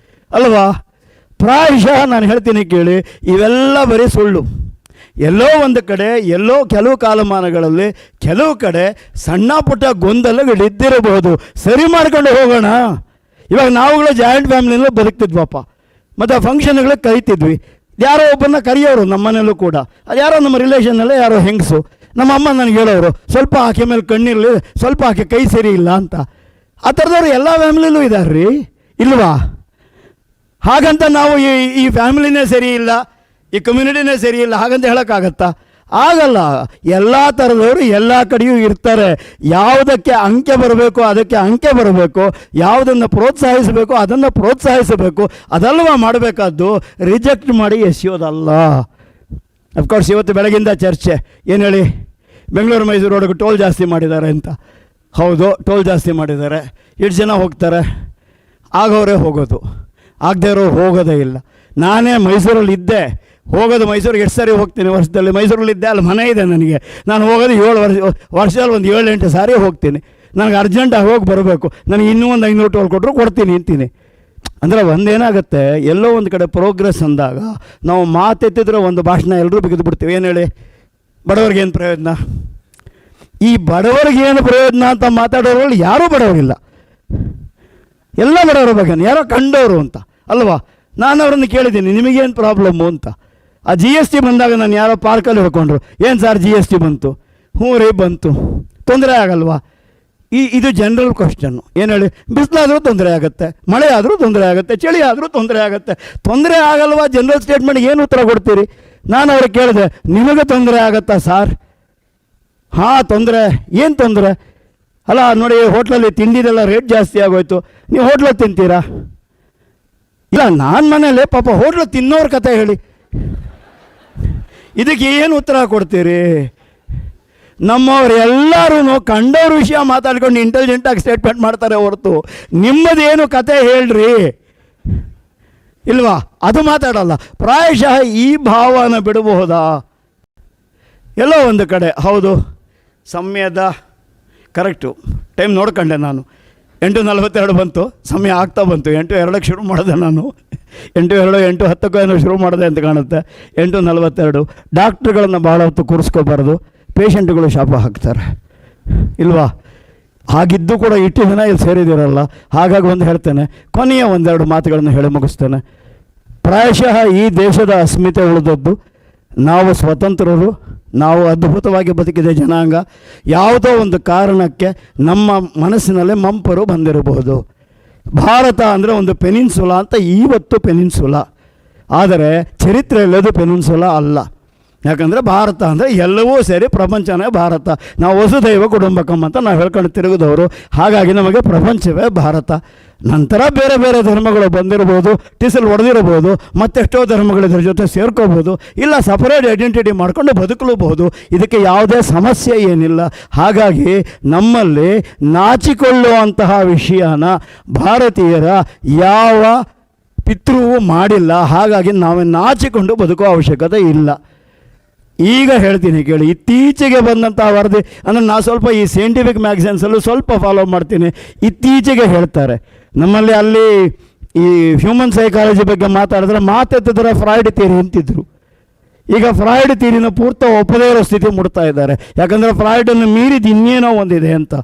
ಅಲ್ವಾ? ಪ್ರಾಯಶಃ ನಾನು ಹೇಳ್ತೀನಿ ಕೇಳಿ, ಇವೆಲ್ಲ ಬರೀ ಸುಳ್ಳು. ಎಲ್ಲೋ ಒಂದು ಕಡೆ, ಎಲ್ಲೋ ಕೆಲವು ಕಾಲಮಾನಗಳಲ್ಲಿ ಕೆಲವು ಕಡೆ ಸಣ್ಣ ಪುಟ್ಟ ಗೊಂದಲಗಳಿದ್ದಿರಬಹುದು. ಸರಿ ಮಾಡ್ಕೊಂಡು ಹೋಗೋಣ. ಇವಾಗ ನಾವುಗಳು ಜಾಯಿಂಟ್ ಫ್ಯಾಮಿಲಿನಲ್ಲೂ ಬದುಕ್ತಿದ್ವಪ್ಪ, ಮತ್ತು ಫಂಕ್ಷನ್ಗಳಿಗೆ ಕರಿತಿದ್ವಿ. ಯಾರೋ ಒಬ್ಬರನ್ನ ಕರೆಯೋರು ನಮ್ಮನೆಯಲ್ಲೂ ಕೂಡ. ಅದು ಯಾರೋ ನಮ್ಮ ರಿಲೇಷನ್ನಲ್ಲೇ ಯಾರೋ ಹೆಂಗಸು, ನಮ್ಮ ಅಮ್ಮ ನನಗೆ ಹೇಳೋರು, ಸ್ವಲ್ಪ ಆಕೆ ಮೇಲೆ ಕಣ್ಣಿರಲಿ, ಸ್ವಲ್ಪ ಆಕೆ ಕೈ ಸರಿ ಇಲ್ಲ ಅಂತ. ಆ ಥರದವ್ರು ಎಲ್ಲ ಫ್ಯಾಮಿಲಿಲೂ ಇದ್ದಾರೆ ರೀ, ಇಲ್ವಾ? ಹಾಗಂತ ನಾವು ಈ ಫ್ಯಾಮಿಲಿನೇ ಸರಿ ಇಲ್ಲ, ಈ ಕಮ್ಯುನಿಟಿನೇ ಸರಿ ಇಲ್ಲ ಹಾಗಂತ ಹೇಳೋಕ್ಕಾಗತ್ತಾ? ಆಗಲ್ಲ. ಎಲ್ಲ ಥರದವರು ಎಲ್ಲ ಕಡೆಯೂ ಇರ್ತಾರೆ. ಯಾವುದಕ್ಕೆ ಅಂಕೆ ಬರಬೇಕು ಅದಕ್ಕೆ ಅಂಕೆ ಬರಬೇಕು, ಯಾವುದನ್ನು ಪ್ರೋತ್ಸಾಹಿಸಬೇಕು ಅದನ್ನು ಪ್ರೋತ್ಸಾಹಿಸಬೇಕು. ಅದಲ್ವ ಮಾಡಬೇಕಾದ್ದು, ರಿಜೆಕ್ಟ್ ಮಾಡಿ ಎಸೆಯೋದಲ್ಲ. ಅಫ್ಕೋರ್ಸ್ ಇವತ್ತು ಬೆಳಗಿಂದ ಚರ್ಚೆ ಏನು ಹೇಳಿ, ಬೆಂಗಳೂರು ಮೈಸೂರು ರೋಡ್ಗೆ ಟೋಲ್ ಜಾಸ್ತಿ ಮಾಡಿದ್ದಾರೆ ಅಂತ. ಹೌದು, ಟೋಲ್ ಜಾಸ್ತಿ ಮಾಡಿದ್ದಾರೆ. ಎಷ್ಟು ಜನ ಹೋಗ್ತಾರೆ? ಆಗೋರೇ ಹೋಗೋದು, ಆಗದೇ ಇರೋರು ಹೋಗೋದೇ ಇಲ್ಲ. ನಾನೇ ಮೈಸೂರಲ್ಲಿದ್ದೆ, ಹೋಗೋದು ಮೈಸೂರಿಗೆ ಎಷ್ಟು ಸಾರಿ ಹೋಗ್ತೀನಿ ವರ್ಷದಲ್ಲಿ. ಮೈಸೂರಲ್ಲಿದ್ದೆ, ಅಲ್ಲಿ ಮನೆ ಇದೆ ನನಗೆ. ನಾನು ಹೋಗೋದು 7 ವರ್ಷದಲ್ಲಿ ಒಂದು 7-8 ಸಾರಿ ಹೋಗ್ತೀನಿ. ನನಗೆ ಅರ್ಜೆಂಟಾಗಿ ಹೋಗಿ ಬರಬೇಕು, ನನಗೆ ಇನ್ನೂ ಒಂದು 500 ಟೋಲ್ ಕೊಟ್ಟರು ಕೊಡ್ತೀನಿ ಅಂತೀನಿ. ಅಂದರೆ ಒಂದೇನಾಗುತ್ತೆ, ಎಲ್ಲೋ ಒಂದು ಕಡೆ ಪ್ರೋಗ್ರೆಸ್ ಅಂದಾಗ ನಾವು ಮಾತೆತ್ತಿದ್ರೆ ಒಂದು ಭಾಷಣ ಎಲ್ಲರೂ ಬಿಗಿದು ಬಿಡ್ತೀವಿ. ಏನು ಹೇಳಿ, ಬಡವರಿಗೇನು ಪ್ರಯೋಜನ? ಈ ಬಡವರಿಗೇನು ಪ್ರಯೋಜನ ಅಂತ ಮಾತಾಡೋರಲ್ಲಿ ಯಾರೂ ಬಡವರಿಲ್ಲ, ಎಲ್ಲ ಬಡವರ ಬಗ್ಗೆ ಯಾರೋ ಕಂಡವರು ಅಂತ ಅಲ್ವಾ? ನಾನು ಅವರನ್ನು ಕೇಳಿದ್ದೀನಿ, ನಿಮಗೇನು ಪ್ರಾಬ್ಲಮ್ಮು ಅಂತ. ಆ GST ಬಂದಾಗ ನಾನು ಯಾರೋ ಪಾರ್ಕಲ್ಲಿ ಹೇಳ್ಕೊಂಡ್ರು, ಏನು ಸರ್ GST ಬಂತು? ಹ್ಞೂ ರೀ ಬಂತು, ತೊಂದರೆ ಆಗಲ್ವಾ? ಇದು ಜನರಲ್ ಕ್ವಶನ್ನು. ಏನು ಹೇಳಿ, ಬಿಸಿಲಾದರೂ ತೊಂದರೆ ಆಗುತ್ತೆ, ಮಳೆ ಆದರೂ ತೊಂದರೆ ಆಗುತ್ತೆ, ಚಳಿ ಆದರೂ ತೊಂದರೆ ಆಗುತ್ತೆ. ತೊಂದರೆ ಆಗಲ್ವಾ? ಜನರಲ್ ಸ್ಟೇಟ್ಮೆಂಟ್ಗೆ ಏನು ಉತ್ತರ ಕೊಡ್ತೀರಿ? ನಾನು ಅವ್ರಿಗೆ ಕೇಳಿದೆ, ನಿಮಗೆ ತೊಂದರೆ ಆಗುತ್ತಾ ಸಾರ್? ಹಾಂ ತೊಂದರೆ. ಏನು ತೊಂದರೆ? ಅಲ್ಲ ನೋಡಿ, ಹೋಟ್ಲಲ್ಲಿ ತಿಂಡಿದೆಲ್ಲ ರೇಟ್ ಜಾಸ್ತಿ ಆಗೋಯ್ತು, ನೀವು ಹೋಟ್ಲಲ್ಲಿ ತಿಂತೀರಾ? ಇಲ್ಲ, ನಾನು ಮನೇಲಿ ಪಾಪ ಹೋಟ್ಲು ತಿನ್ನೋರ ಕತೆ ಹೇಳಿ, ಇದಕ್ಕೆ ಏನು ಉತ್ತರ ಕೊಡ್ತೀರಿ? ನಮ್ಮವ್ರು ಎಲ್ಲರೂ ಕಂಡವ್ರ ವಿಷಯ ಮಾತಾಡ್ಕೊಂಡು ಇಂಟೆಲಿಜೆಂಟಾಗಿ ಸ್ಟೇಟ್ಮೆಂಟ್ ಮಾಡ್ತಾರೆ ಹೊರತು ನಿಮ್ಮದೇನು ಕತೆ ಹೇಳ್ರಿ ಇಲ್ವಾ? ಅದು ಮಾತಾಡಲ್ಲ. ಪ್ರಾಯಶಃ ಈ ಭಾವನ ಬಿಡಬಹುದಾ? ಎಲ್ಲೋ ಒಂದು ಕಡೆ ಹೌದು, ಸಮಯದ ಕರೆಕ್ಟು ಟೈಮ್ ನೋಡ್ಕೊಂಡೆ ನಾನು. 8:42 ಬಂತು, ಸಮಯ ಆಗ್ತಾ ಬಂತು. 8:02ಕ್ಕೆ ಶುರು ಮಾಡಿದೆ ನಾನು. 8:02, 8:10 ಏನೋ ಶುರು ಮಾಡಿದೆ ಅಂತ ಕಾಣುತ್ತೆ. 8:42. ಡಾಕ್ಟ್ರುಗಳನ್ನು ಭಾಳ ಹೊತ್ತು ಕೂರಿಸ್ಕೋಬಾರ್ದು, ಪೇಷಂಟ್ಗಳು ಶಾಪ ಹಾಕ್ತಾರೆ ಇಲ್ವಾ? ಹಾಗಿದ್ದು ಕೂಡ ಇಷ್ಟು ದಿನ ಇಲ್ಲಿ ಸೇರಿದಿರಲ್ಲ. ಹಾಗಾಗಿ ಒಂದು ಹೇಳ್ತೇನೆ, ಕೊನೆಯ 1-2 ಮಾತುಗಳನ್ನು ಹೇಳಿ ಮುಗಿಸ್ತೇನೆ. ಪ್ರಾಯಶಃ ಈ ದೇಶದ ಅಸ್ಮಿತೆ ಉಳಿದದ್ದು ನಾವು ಸ್ವತಂತ್ರರು, ನಾವು ಅದ್ಭುತವಾಗಿ ಬದುಕಿದ ಜನಾಂಗ. ಯಾವುದೋ ಒಂದು ಕಾರಣಕ್ಕೆ ನಮ್ಮ ಮನಸ್ಸಿನಲ್ಲೇ ಮಂಪರು ಬಂದಿರಬಹುದು. ಭಾರತ ಅಂದರೆ ಒಂದು ಪೆನಿನ್ಸುಲಾ ಅಂತ ಇವತ್ತು ಪೆನಿನ್ಸುಲಾ, ಆದರೆ ಚರಿತ್ರೆಯಲ್ಲಿ ಅದು ಪೆನಿನ್ಸುಲಾ ಅಲ್ಲ. ಯಾಕಂದರೆ ಭಾರತ ಅಂದರೆ ಎಲ್ಲವೂ ಸೇರಿ ಪ್ರಪಂಚನೇ ಭಾರತ. ನಾವು ವಸುದೈವ ಕುಟುಂಬಕಂ ಅಂತ ನಾವು ಹೇಳ್ಕೊಂಡು ತಿರುಗಿದವರು. ಹಾಗಾಗಿ ನಮಗೆ ಪ್ರಪಂಚವೇ ಭಾರತ. ನಂತರ ಬೇರೆ ಬೇರೆ ಧರ್ಮಗಳು ಬಂದಿರ್ಬೋದು, ಟಿಸಲ್ ಹೊಡೆದಿರ್ಬೋದು, ಮತ್ತೆಷ್ಟೋ ಧರ್ಮಗಳು ಇದ್ರ ಜೊತೆ ಸೇರ್ಕೋಬೋದು, ಇಲ್ಲ ಸಪರೇಟ್ ಐಡೆಂಟಿಟಿ ಮಾಡ್ಕೊಂಡು ಬದುಕಲೂಬಹುದು. ಇದಕ್ಕೆ ಯಾವುದೇ ಸಮಸ್ಯೆ ಏನಿಲ್ಲ. ಹಾಗಾಗಿ ನಮ್ಮಲ್ಲಿ ನಾಚಿಕೊಳ್ಳುವಂತಹ ವಿಷಯನ ಭಾರತೀಯರ ಯಾವ ಪಿತೃವೂ ಮಾಡಿಲ್ಲ. ಹಾಗಾಗಿ ನಾವೇ ನಾಚಿಕೊಂಡು ಬದುಕುವ ಅವಶ್ಯಕತೆ ಇಲ್ಲ. ಈಗ ಹೇಳ್ತೀನಿ ಕೇಳಿ, ಇತ್ತೀಚೆಗೆ ಬಂದಂಥ ವರದಿ ಅಂದರೆ ನಾನು ಸ್ವಲ್ಪ ಈ ಸೈಂಟಿಫಿಕ್ ಮ್ಯಾಗಝಿನ್ಸಲ್ಲೂ ಸ್ವಲ್ಪ ಫಾಲೋ ಮಾಡ್ತೀನಿ. ಇತ್ತೀಚೆಗೆ ಹೇಳ್ತಾರೆ ನಮ್ಮಲ್ಲಿ ಅಲ್ಲಿ ಈ ಹ್ಯೂಮನ್ ಸೈಕಾಲಜಿ ಬಗ್ಗೆ ಮಾತಾಡಿದ್ರೆ ಮಾತೆತ್ತಿದ್ರೆ ಫ್ರಾಯ್ಡ್ ಥಿಯರಿ ಅಂತಿದ್ರು. ಈಗ ಫ್ರಾಯ್ಡ್ ಥಿಯರಿನ ಪೂರ್ತ ಒಪ್ಪದೇ ಇರೋ ಸ್ಥಿತಿ ಮುಡ್ತಾ ಇದ್ದಾರೆ. ಯಾಕಂದರೆ ಫ್ರಾಯ್ಡನ್ನು ಮೀರಿದ ಇನ್ನೇನೋ ಒಂದಿದೆ ಅಂತ.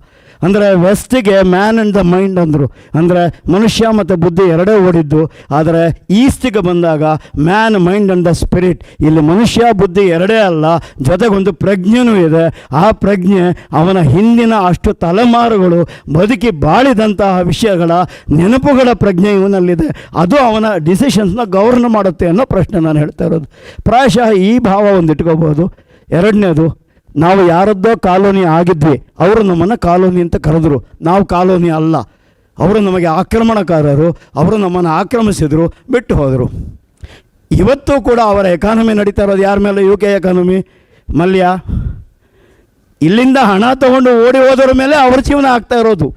ಅಂದರೆ ವೆಸ್ಟಿಗೆ ಮ್ಯಾನ್ ಆ್ಯಂಡ್ ದ ಮೈಂಡ್ ಅಂದರು, ಅಂದರೆ ಮನುಷ್ಯ ಮತ್ತು ಬುದ್ಧಿ ಎರಡೇ ಓಡಿದ್ದು. ಆದರೆ ಈಸ್ಟಿಗೆ ಬಂದಾಗ man, mind and the spirit. ಇಲ್ಲಿ ಮನುಷ್ಯ ಬುದ್ಧಿ ಎರಡೇ ಅಲ್ಲ, ಜೊತೆಗೊಂದು ಪ್ರಜ್ಞೆನೂ ಇದೆ. ಆ ಪ್ರಜ್ಞೆ ಅವನ ಹಿಂದಿನ ಅಷ್ಟು ತಲೆಮಾರುಗಳು ಬದುಕಿ ಬಾಳಿದಂತಹ ವಿಷಯಗಳ ನೆನಪುಗಳ ಪ್ರಜ್ಞೆ ಇವನಲ್ಲಿದೆ. ಅದು ಅವನ ಡಿಸಿಷನ್ಸ್ನ ಗವರ್ನ್ ಮಾಡುತ್ತೆ ಅನ್ನೋ ಪ್ರಶ್ನೆ ನಾನು ಹೇಳ್ತಾ ಇರೋದು. ಪ್ರಾಯಶಃ ಈ ಭಾವ ಒಂದು ಇಟ್ಕೋಬೋದು. ಎರಡನೇದು, ನಾವು ಯಾರದ್ದೋ ಕಾಲೋನಿ ಆಗಿದ್ವಿ, ಅವರು ನಮ್ಮನ್ನು ಕಾಲೋನಿ ಅಂತ ಕರೆದ್ರು. ನಾವು ಕಾಲೋನಿ ಅಲ್ಲ, ಅವರು ನಮಗೆ ಆಕ್ರಮಣಕಾರರು, ಅವರು ನಮ್ಮನ್ನು ಆಕ್ರಮಿಸಿದರು, ಬಿಟ್ಟು ಹೋದರು. ಇವತ್ತು ಕೂಡ ಅವರ ಎಕಾನಮಿ ನಡೀತಾ ಇರೋದು ಯಾರ ಮೇಲೆ? UK economy. ಮಲ್ಯ ಇಲ್ಲಿಂದ ಹಣ ತಗೊಂಡು ಓಡಿ ಹೋದವ್ರ ಮೇಲೆ ಅವ್ರ ಜೀವನ ಆಗ್ತಾ ಇರೋದು.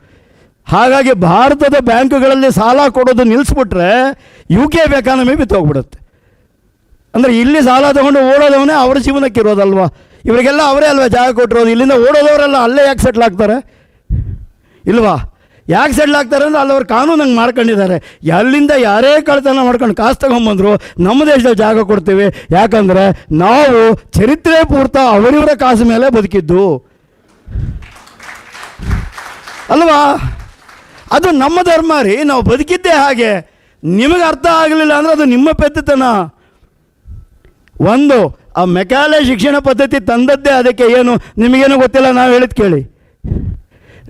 ಹಾಗಾಗಿ ಭಾರತದ ಬ್ಯಾಂಕುಗಳಲ್ಲಿ ಸಾಲ ಕೊಡೋದು ನಿಲ್ಲಿಸ್ಬಿಟ್ರೆ UK ಎಕಾನಮಿ ಬಿತ್ತೋಗ್ಬಿಡುತ್ತೆ. ಅಂದರೆ ಇಲ್ಲಿ ಸಾಲ ತಗೊಂಡು ಓಡೋದವನೇ ಅವ್ರ ಜೀವನಕ್ಕೆ ಇರೋದಲ್ವಾ. ಇವರಿಗೆಲ್ಲ ಅವರೇ ಅಲ್ವಾ ಜಾಗ ಕೊಟ್ಟಿರೋದು. ಇಲ್ಲಿಂದ ಓಡೋದವರೆಲ್ಲ ಅಲ್ಲೇ ಯಾಕೆ ಸೆಟ್ಲ್ ಆಗ್ತಾರೆ ಇಲ್ವಾ? ಯಾಕೆ ಸೆಟ್ಲ್ ಆಗ್ತಾರೆ ಅಂದರೆ ಅಲ್ಲಿ ಅವ್ರು ಕಾನೂನಂಗೆ ಮಾಡ್ಕೊಂಡಿದ್ದಾರೆ. ಎಲ್ಲಿಂದ ಯಾರೇ ಕಳ್ತನ ಮಾಡ್ಕೊಂಡು ಕಾಸು ತಗೊಂಬಂದರು ನಮ್ಮ ದೇಶದಲ್ಲಿ ಜಾಗ ಕೊಡ್ತೀವಿ. ಯಾಕಂದರೆ ನಾವು ಚರಿತ್ರೆ ಪೂರ್ತ ಅವರಿವರ ಕಾಸು ಮೇಲೆ ಬದುಕಿದ್ದು ಅಲ್ವಾ. ಅದು ನಮ್ಮ ಧರ್ಮ ರೀ, ನಾವು ಬದುಕಿದ್ದೇ ಹಾಗೆ. ನಿಮಗೆ ಅರ್ಥ ಆಗಲಿಲ್ಲ ಅಂದರೆ ಅದು ನಿಮ್ಮ ಪೆದ್ದತನ. ಒಂದು ಆ ಮೆಕಾಲೆ ಶಿಕ್ಷಣ ಪದ್ಧತಿ ತಂದದ್ದೇ ಅದಕ್ಕೆ. ಏನು ನಿಮಗೇನು ಗೊತ್ತಿಲ್ಲ, ನಾವು ಹೇಳಿದ್ ಕೇಳಿ.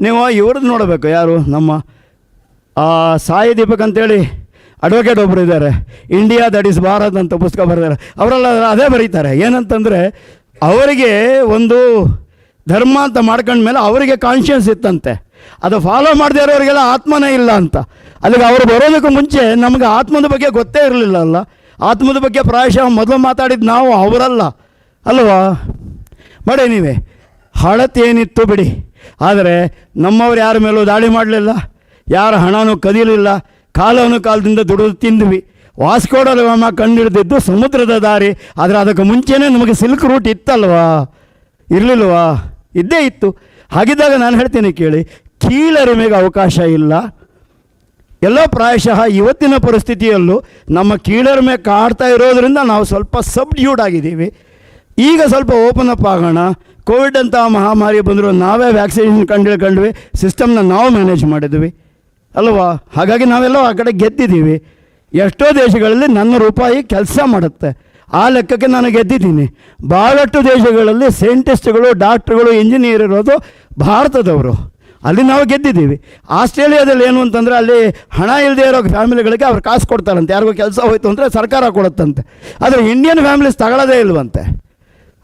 ನೀವು ಇವ್ರದ್ದು ನೋಡಬೇಕು, ಯಾರು ನಮ್ಮ ಸಾಯಿ ದೀಪಕ್ ಅಂತೇಳಿ ಅಡ್ವೊಕೇಟ್ ಒಬ್ಬರು ಇದ್ದಾರೆ, ಇಂಡಿಯಾ ದಟ್ ಈಸ್ ಭಾರತ್ ಅಂತ ಪುಸ್ತಕ ಬರೆದಾರೆ. ಅವರೆಲ್ಲ ಅದೇ ಬರೀತಾರೆ. ಏನಂತಂದರೆ ಅವರಿಗೆ ಒಂದು ಧರ್ಮ ಅಂತ ಮಾಡ್ಕೊಂಡ್ಮೇಲೆ ಅವರಿಗೆ ಕಾನ್ಷಿಯನ್ಸ್ ಇತ್ತಂತೆ, ಅದು ಫಾಲೋ ಮಾಡದೇ ಇರೋರಿಗೆಲ್ಲ ಆತ್ಮನೇ ಇಲ್ಲ ಅಂತ. ಅಲ್ಲಿಗೆ ಅವರು ಬರೋದಕ್ಕೂ ಮುಂಚೆ ನಮಗೆ ಆತ್ಮದ ಬಗ್ಗೆ ಗೊತ್ತೇ ಇರಲಿಲ್ಲ ಅಲ್ಲ. ಆತ್ಮದ ಬಗ್ಗೆ ಪ್ರಾಯಶಃ ಮೊದಲು ಮಾತಾಡಿದ್ದು ನಾವು, ಅವರಲ್ಲ ಅಲ್ವಾ. ಮಾಡಿ ನೀವೇ ಹಳತೆ ಏನಿತ್ತು ಬಿಡಿ, ಆದರೆ ನಮ್ಮವ್ರು ಯಾರ ಮೇಲೂ ದಾಳಿ ಮಾಡಲಿಲ್ಲ, ಯಾರ ಹಣನೂ ಕದಿಲಿಲ್ಲ, ಕಾಲವನ್ನು ಕಾಲದಿಂದ ದುಡಿದು ತಿಂದ್ವಿ. ವಾಸ್ಕೋ ಡ ಗಾಮ ಕಂಡಿಡ್ದಿದ್ದು ಸಮುದ್ರದ ದಾರಿ, ಆದರೆ ಅದಕ್ಕೆ ಮುಂಚೆನೇ ನಮಗೆ ಸಿಲ್ಕ್ ರೂಟ್ ಇತ್ತಲ್ವಾ, ಇರಲಿಲ್ವಾ? ಇದ್ದೇ ಇತ್ತು. ಹಾಗಿದ್ದಾಗ ನಾನು ಹೇಳ್ತೀನಿ ಕೇಳಿ, ಕೀಳರಿಮೆಗೆ ಅವಕಾಶ ಇಲ್ಲ. ಎಲ್ಲೋ ಪ್ರಾಯಶಃ ಇವತ್ತಿನ ಪರಿಸ್ಥಿತಿಯಲ್ಲೂ ನಮ್ಮ ಕೀಳರಿಮೆ ಕಾಡ್ತಾ ಇರೋದರಿಂದ ನಾವು ಸ್ವಲ್ಪ ಸಬ್ಡ್ಯೂಡ್ ಆಗಿದ್ದೀವಿ. ಈಗ ಸ್ವಲ್ಪ ಓಪನ್ ಅಪ್ ಆಗೋಣ. ಕೋವಿಡ್ ಅಂತ ಮಹಾಮಾರಿ ಬಂದರೂ ನಾವೇ ವ್ಯಾಕ್ಸಿನೇಷನ್ ಕಂಡ್ವಿ, ಸಿಸ್ಟಮ್ನ ನಾವು ಮ್ಯಾನೇಜ್ ಮಾಡಿದ್ವಿ ಅಲ್ವಾ. ಹಾಗಾಗಿ ನಾವೆಲ್ಲೋ ಆ ಕಡೆ ಗೆದ್ದಿದ್ದೀವಿ. ಎಷ್ಟೋ ದೇಶಗಳಲ್ಲಿ ನನ್ನ ರೂಪಾಯಿ ಕೆಲಸ ಮಾಡುತ್ತೆ, ಆ ಲೆಕ್ಕಕ್ಕೆ ನಾನು ಗೆದ್ದಿದ್ದೀನಿ. ಭಾಳಷ್ಟು ದೇಶಗಳಲ್ಲಿ ಸೈಂಟಿಸ್ಟ್ಗಳು, ಡಾಕ್ಟ್ರುಗಳು, ಇಂಜಿನಿಯರ್ ಇರೋದು ಭಾರತದವರು, ಅಲ್ಲಿ ನಾವು ಗೆದ್ದಿದ್ದೀವಿ. ಆಸ್ಟ್ರೇಲಿಯಾದಲ್ಲಿ ಏನು ಅಂತಂದರೆ ಅಲ್ಲಿ ಹಣ ಇಲ್ಲದೆ ಇರೋ ಫ್ಯಾಮಿಲಿಗಳಿಗೆ ಅವ್ರು ಕಾಸು ಕೊಡ್ತಾರಂತೆ. ಯಾರಿಗೂ ಕೆಲಸ ಹೋಯ್ತು ಅಂದರೆ ಸರ್ಕಾರ ಕೊಡುತ್ತಂತೆ. ಆದರೆ ಇಂಡಿಯನ್ ಫ್ಯಾಮಿಲೀಸ್ ತಗೊಳ್ಳೋದೇ ಇಲ್ವಂತೆ.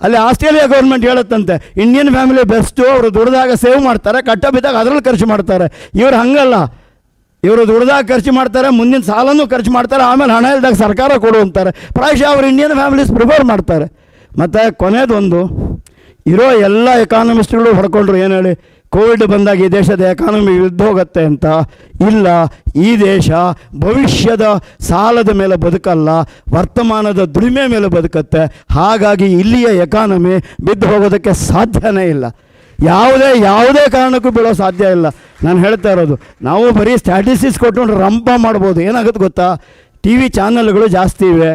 ಅಲ್ಲಿ ಆಸ್ಟ್ರೇಲಿಯಾ ಗೌರ್ಮೆಂಟ್ ಹೇಳುತ್ತಂತೆ ಇಂಡಿಯನ್ ಫ್ಯಾಮಿಲಿ ಬೆಸ್ಟು, ಅವರು ದುಡ್ದಾಗ ಸೇವ್ ಮಾಡ್ತಾರೆ, ಕಟ್ಟ ಬಿದ್ದಾಗ ಅದರಲ್ಲಿ ಖರ್ಚು ಮಾಡ್ತಾರೆ. ಇವರು ಹಂಗಲ್ಲ, ಇವರು ದುಡ್ದಾಗ ಖರ್ಚು ಮಾಡ್ತಾರೆ, ಮುಂದಿನ ಸಾಲನೂ ಖರ್ಚು ಮಾಡ್ತಾರೆ, ಆಮೇಲೆ ಹಣ ಇಲ್ದಾಗ ಸರ್ಕಾರ ಕೊಡು ಅಂತಾರೆ. ಪ್ರಾಯಶಃ ಅವರು ಇಂಡಿಯನ್ ಫ್ಯಾಮಿಲೀಸ್ ಪ್ರಿಫರ್ ಮಾಡ್ತಾರೆ. ಮತ್ತು ಕೊನೆಯದೊಂದು, ಇರೋ ಎಲ್ಲ ಎಕಾನಮಿಸ್ಟ್ಗಳು ಹೊಡ್ಕೊಂಡ್ರು ಏನು ಹೇಳಿ, ಕೋವಿಡ್ ಬಂದಾಗ ಈ ದೇಶದ ಎಕಾನಮಿ ಹೋಗುತ್ತೆ ಅಂತ. ಇಲ್ಲ, ಈ ದೇಶ ಭವಿಷ್ಯದ ಸಾಲದ ಮೇಲೆ ಬದುಕಲ್ಲ, ವರ್ತಮಾನದ ದುಡಿಮೆ ಮೇಲೆ ಬದುಕುತ್ತೆ. ಹಾಗಾಗಿ ಇಲ್ಲಿಯ ಎಕಾನಮಿ ಬಿದ್ದು ಹೋಗೋದಕ್ಕೆ ಸಾಧ್ಯನೇ ಇಲ್ಲ. ಯಾವುದೇ ಕಾರಣಕ್ಕೂ ಬೀಳೋ ಸಾಧ್ಯ ಇಲ್ಲ. ನಾನು ಹೇಳ್ತಾ ಇರೋದು, ನಾವು ಬರೀ ಸ್ಟ್ಯಾಟಿಸ್ಟಿಕ್ಸ್ ಕೊಟ್ಕೊಂಡು ರಂಪ ಮಾಡ್ಬೋದು. ಏನಾಗುತ್ತೆ ಗೊತ್ತಾ, TV ಚಾನಲ್ಗಳು ಜಾಸ್ತಿ ಇವೆ,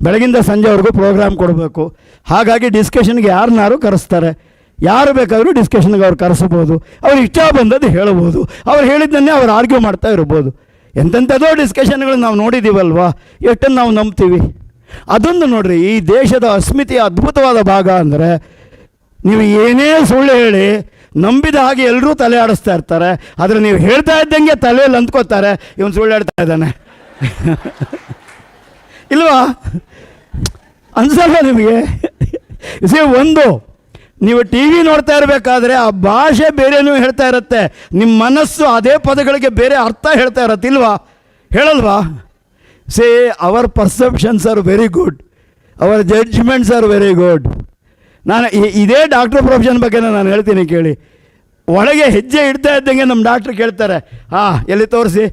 ಬೆಳಗಿಂದ ಸಂಜೆವರೆಗೂ ಪ್ರೋಗ್ರಾಮ್ ಕೊಡಬೇಕು. ಹಾಗಾಗಿ ಡಿಸ್ಕಷನ್ಗೆ ಯಾರನ್ನಾರು ಕರೆಸ್ತಾರೆ, ಯಾರು ಬೇಕಾದರೂ ಡಿಸ್ಕಷನ್ಗೆ ಅವ್ರು ಕರೆಸ್ಬೋದು, ಅವ್ರು ಇಷ್ಟ ಬಂದದ್ದು ಹೇಳ್ಬೋದು, ಅವ್ರು ಹೇಳಿದ್ದನ್ನೇ ಅವ್ರು ಆರ್ಗ್ಯೂ ಮಾಡ್ತಾ ಇರ್ಬೋದು. ಎಂತೆಂಥದೋ ಡಿಸ್ಕಷನ್ಗಳು ನಾವು ನೋಡಿದ್ದೀವಲ್ವಾ, ಎಷ್ಟನ್ನು ನಾವು ನಂಬ್ತೀವಿ. ಅದೊಂದು ನೋಡ್ರಿ, ಈ ದೇಶದ ಅಸ್ಮಿತೆಯ ಅದ್ಭುತವಾದ ಭಾಗ ಅಂದರೆ, ನೀವು ಏನೇ ಸುಳ್ಳು ಹೇಳಿ ನಂಬಿದ ಹಾಗೆ ಎಲ್ಲರೂ ತಲೆ ಆಡಿಸ್ತಾ ಇರ್ತಾರೆ. ಆದರೆ ನೀವು ಹೇಳ್ತಾ ಇದ್ದಂಗೆ ತಲೆಯಲ್ಲಿ ಅಂದ್ಕೋತಾರೆ ಇವನು ಸುಳ್ಳು ಹೇಳ್ತಾ ಇದ್ದಾನೆ ಇಲ್ವಾ? ಅನ್ಸಲ್ಲ ನಿಮಗೆ? ಒಂದು, ನೀವು TV ನೋಡ್ತಾ ಇರಬೇಕಾದ್ರೆ ಆ ಭಾಷೆ ಬೇರೆನೂ ಹೇಳ್ತಾ ಇರುತ್ತೆ, ನಿಮ್ಮ ಮನಸ್ಸು ಅದೇ ಪದಗಳಿಗೆ ಬೇರೆ ಅರ್ಥ ಹೇಳ್ತಾ ಇರತ್ತೆ ಇಲ್ವಾ? ಹೇಳಲ್ವಾ? ಅವರ್ ಪರ್ಸೆಪ್ಷನ್ಸ್ ಆರ್ ವೆರಿ ಗುಡ್, ಅವರ್ ಜಡ್ಜ್ಮೆಂಟ್ಸ್ ಆರ್ ವೆರಿ ಗುಡ್. ನಾನು ಇದೇ ಡಾಕ್ಟ್ರ್ ಪ್ರೊಫೆಷನ್ ಬಗ್ಗೆ ನಾನು ಹೇಳ್ತೀನಿ ಕೇಳಿ. ಒಳಗೆ ಹೆಜ್ಜೆ ಇಡ್ತಾ ಇದ್ದಂಗೆ ನಮ್ಮ ಡಾಕ್ಟ್ರು ಕೇಳ್ತಾರೆ, ಎಲ್ಲಿ ತೋರಿಸಿ,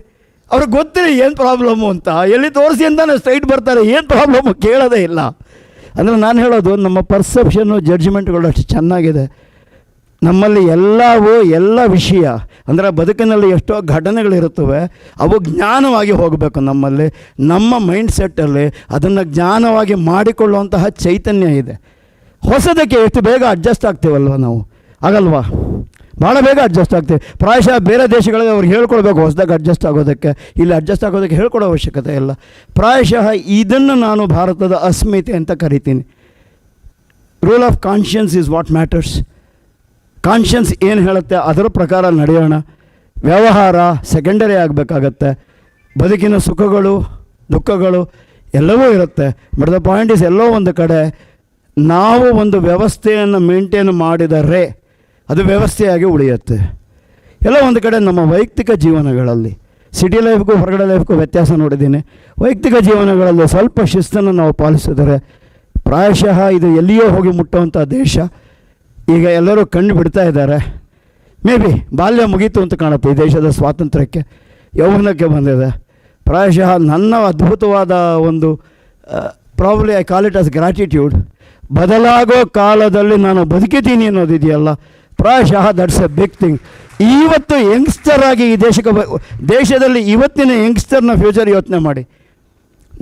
ಅವ್ರಿಗೆ ಗೊತ್ತಿಲ್ಲ ಏನು ಪ್ರಾಬ್ಲಮ್ಮು ಅಂತ. ಎಲ್ಲಿ ತೋರಿಸಿ ಅಂತಾನೆ ಸ್ಟ್ರೈಟ್ ಬರ್ತಾರೆ, ಏನು ಪ್ರಾಬ್ಲಮ್ಮು ಕೇಳೋದೇ ಇಲ್ಲ. ಅಂದರೆ ನಾನು ಹೇಳೋದು, ನಮ್ಮ ಪರ್ಸೆಪ್ಷನ್ನು ಜಡ್ಜ್ಮೆಂಟ್ಗಳು ಅಷ್ಟು ಚೆನ್ನಾಗಿದೆ. ನಮ್ಮಲ್ಲಿ ಎಲ್ಲ ವಿಷಯ ಅಂದರೆ ಬದುಕಿನಲ್ಲಿ ಎಷ್ಟೋ ಘಟನೆಗಳಿರುತ್ತವೆ, ಅವು ಜ್ಞಾನವಾಗಿ ಹೋಗಬೇಕು. ನಮ್ಮಲ್ಲಿ ನಮ್ಮ ಮೈಂಡ್ಸೆಟ್ಟಲ್ಲಿ ಅದನ್ನು ಜ್ಞಾನವಾಗಿ ಮಾಡಿಕೊಳ್ಳುವಂತಹ ಚೈತನ್ಯ ಇದೆ. ಹೊಸದಕ್ಕೆ ಎಷ್ಟು ಬೇಗ ಅಡ್ಜಸ್ಟ್ ಆಗ್ತೀವಲ್ವ ನಾವು, ಆಗಲ್ವಾ? ಭಾಳ ಬೇಗ ಅಡ್ಜಸ್ಟ್ ಆಗ್ತೀವಿ. ಪ್ರಾಯಶಃ ಬೇರೆ ದೇಶಗಳಲ್ಲಿ ಅವ್ರು ಹೇಳ್ಕೊಳ್ಬೇಕು ಹೊಸದಾಗಿ ಅಡ್ಜಸ್ಟ್ ಆಗೋದಕ್ಕೆ, ಇಲ್ಲಿ ಅಡ್ಜಸ್ಟ್ ಆಗೋದಕ್ಕೆ ಹೇಳ್ಕೊಡೋ ಅವಶ್ಯಕತೆ ಇಲ್ಲ. ಪ್ರಾಯಶಃ ಇದನ್ನು ನಾನು ಭಾರತದ ಅಸ್ಮಿತೆ ಅಂತ ಕರಿತೀನಿ. Rule of conscience is what matters. Conscience ಏನು ಹೇಳುತ್ತೆ ಅದರ ಪ್ರಕಾರ ನಡೆಯೋಣ. ವ್ಯವಹಾರ ಸೆಕೆಂಡರಿ ಆಗಬೇಕಾಗತ್ತೆ. ಬದುಕಿನ ಸುಖಗಳು ದುಃಖಗಳು ಎಲ್ಲವೂ ಇರುತ್ತೆ. ಬಟ್ ದ ಪಾಯಿಂಟ್ ಈಸ್, ಎಲ್ಲೋ ಒಂದು ಕಡೆ ನಾವು ಒಂದು ವ್ಯವಸ್ಥೆಯನ್ನು ಮೇಂಟೈನ್ ಮಾಡಿದರೆ ಅದು ವ್ಯವಸ್ಥೆಯಾಗಿ ಉಳಿಯುತ್ತೆ. ಎಲ್ಲೋ ಒಂದು ಕಡೆ ನಮ್ಮ ವೈಯಕ್ತಿಕ ಜೀವನಗಳಲ್ಲಿ, ಸಿಟಿ ಲೈಫ್ಗೂ ಹೊರಗಡೆ ಲೈಫ್ಗೂ ವ್ಯತ್ಯಾಸ ನೋಡಿದ್ದೀನಿ. ವೈಯಕ್ತಿಕ ಜೀವನಗಳಲ್ಲಿ ಸ್ವಲ್ಪ ಶಿಸ್ತನ್ನು ನಾವು ಪಾಲಿಸಿದರೆ ಪ್ರಾಯಶಃ ಇದು ಎಲ್ಲಿಯೋ ಹೋಗಿ ಮುಟ್ಟುವಂಥ ದೇಶ. ಈಗ ಎಲ್ಲರೂ ಕಣ್ಣು ಬಿಡ್ತಾ ಇದ್ದಾರೆ. ಮೇ ಬಿ ಬಾಲ್ಯ ಮುಗೀತು ಅಂತ ಕಾಣುತ್ತೆ ಈ ದೇಶದ ಸ್ವಾತಂತ್ರ್ಯಕ್ಕೆ, ಯೌವನಕ್ಕೆ ಬಂದಿದೆ. ಪ್ರಾಯಶಃ ನನ್ನ ಅದ್ಭುತವಾದ ಒಂದು probably I call it as gratitude, ಬದಲಾಗೋ ಕಾಲದಲ್ಲಿ ನಾನು ಬದುಕಿದ್ದೀನಿ ಅನ್ನೋದಿದೆಯಲ್ಲ, ಪ್ರಾಯಶಃ ದಟ್ಸ್ ಎ ಬಿಗ್ ಥಿಂಗ್. ಇವತ್ತು ಯಂಗ್ಸ್ಟರ್ ಆಗಿ ಈ ದೇಶದಲ್ಲಿ ಇವತ್ತಿನ ಯಂಗ್ಸ್ಟರ್ನ ಫ್ಯೂಚರ್ ಯೋಚನೆ ಮಾಡಿ.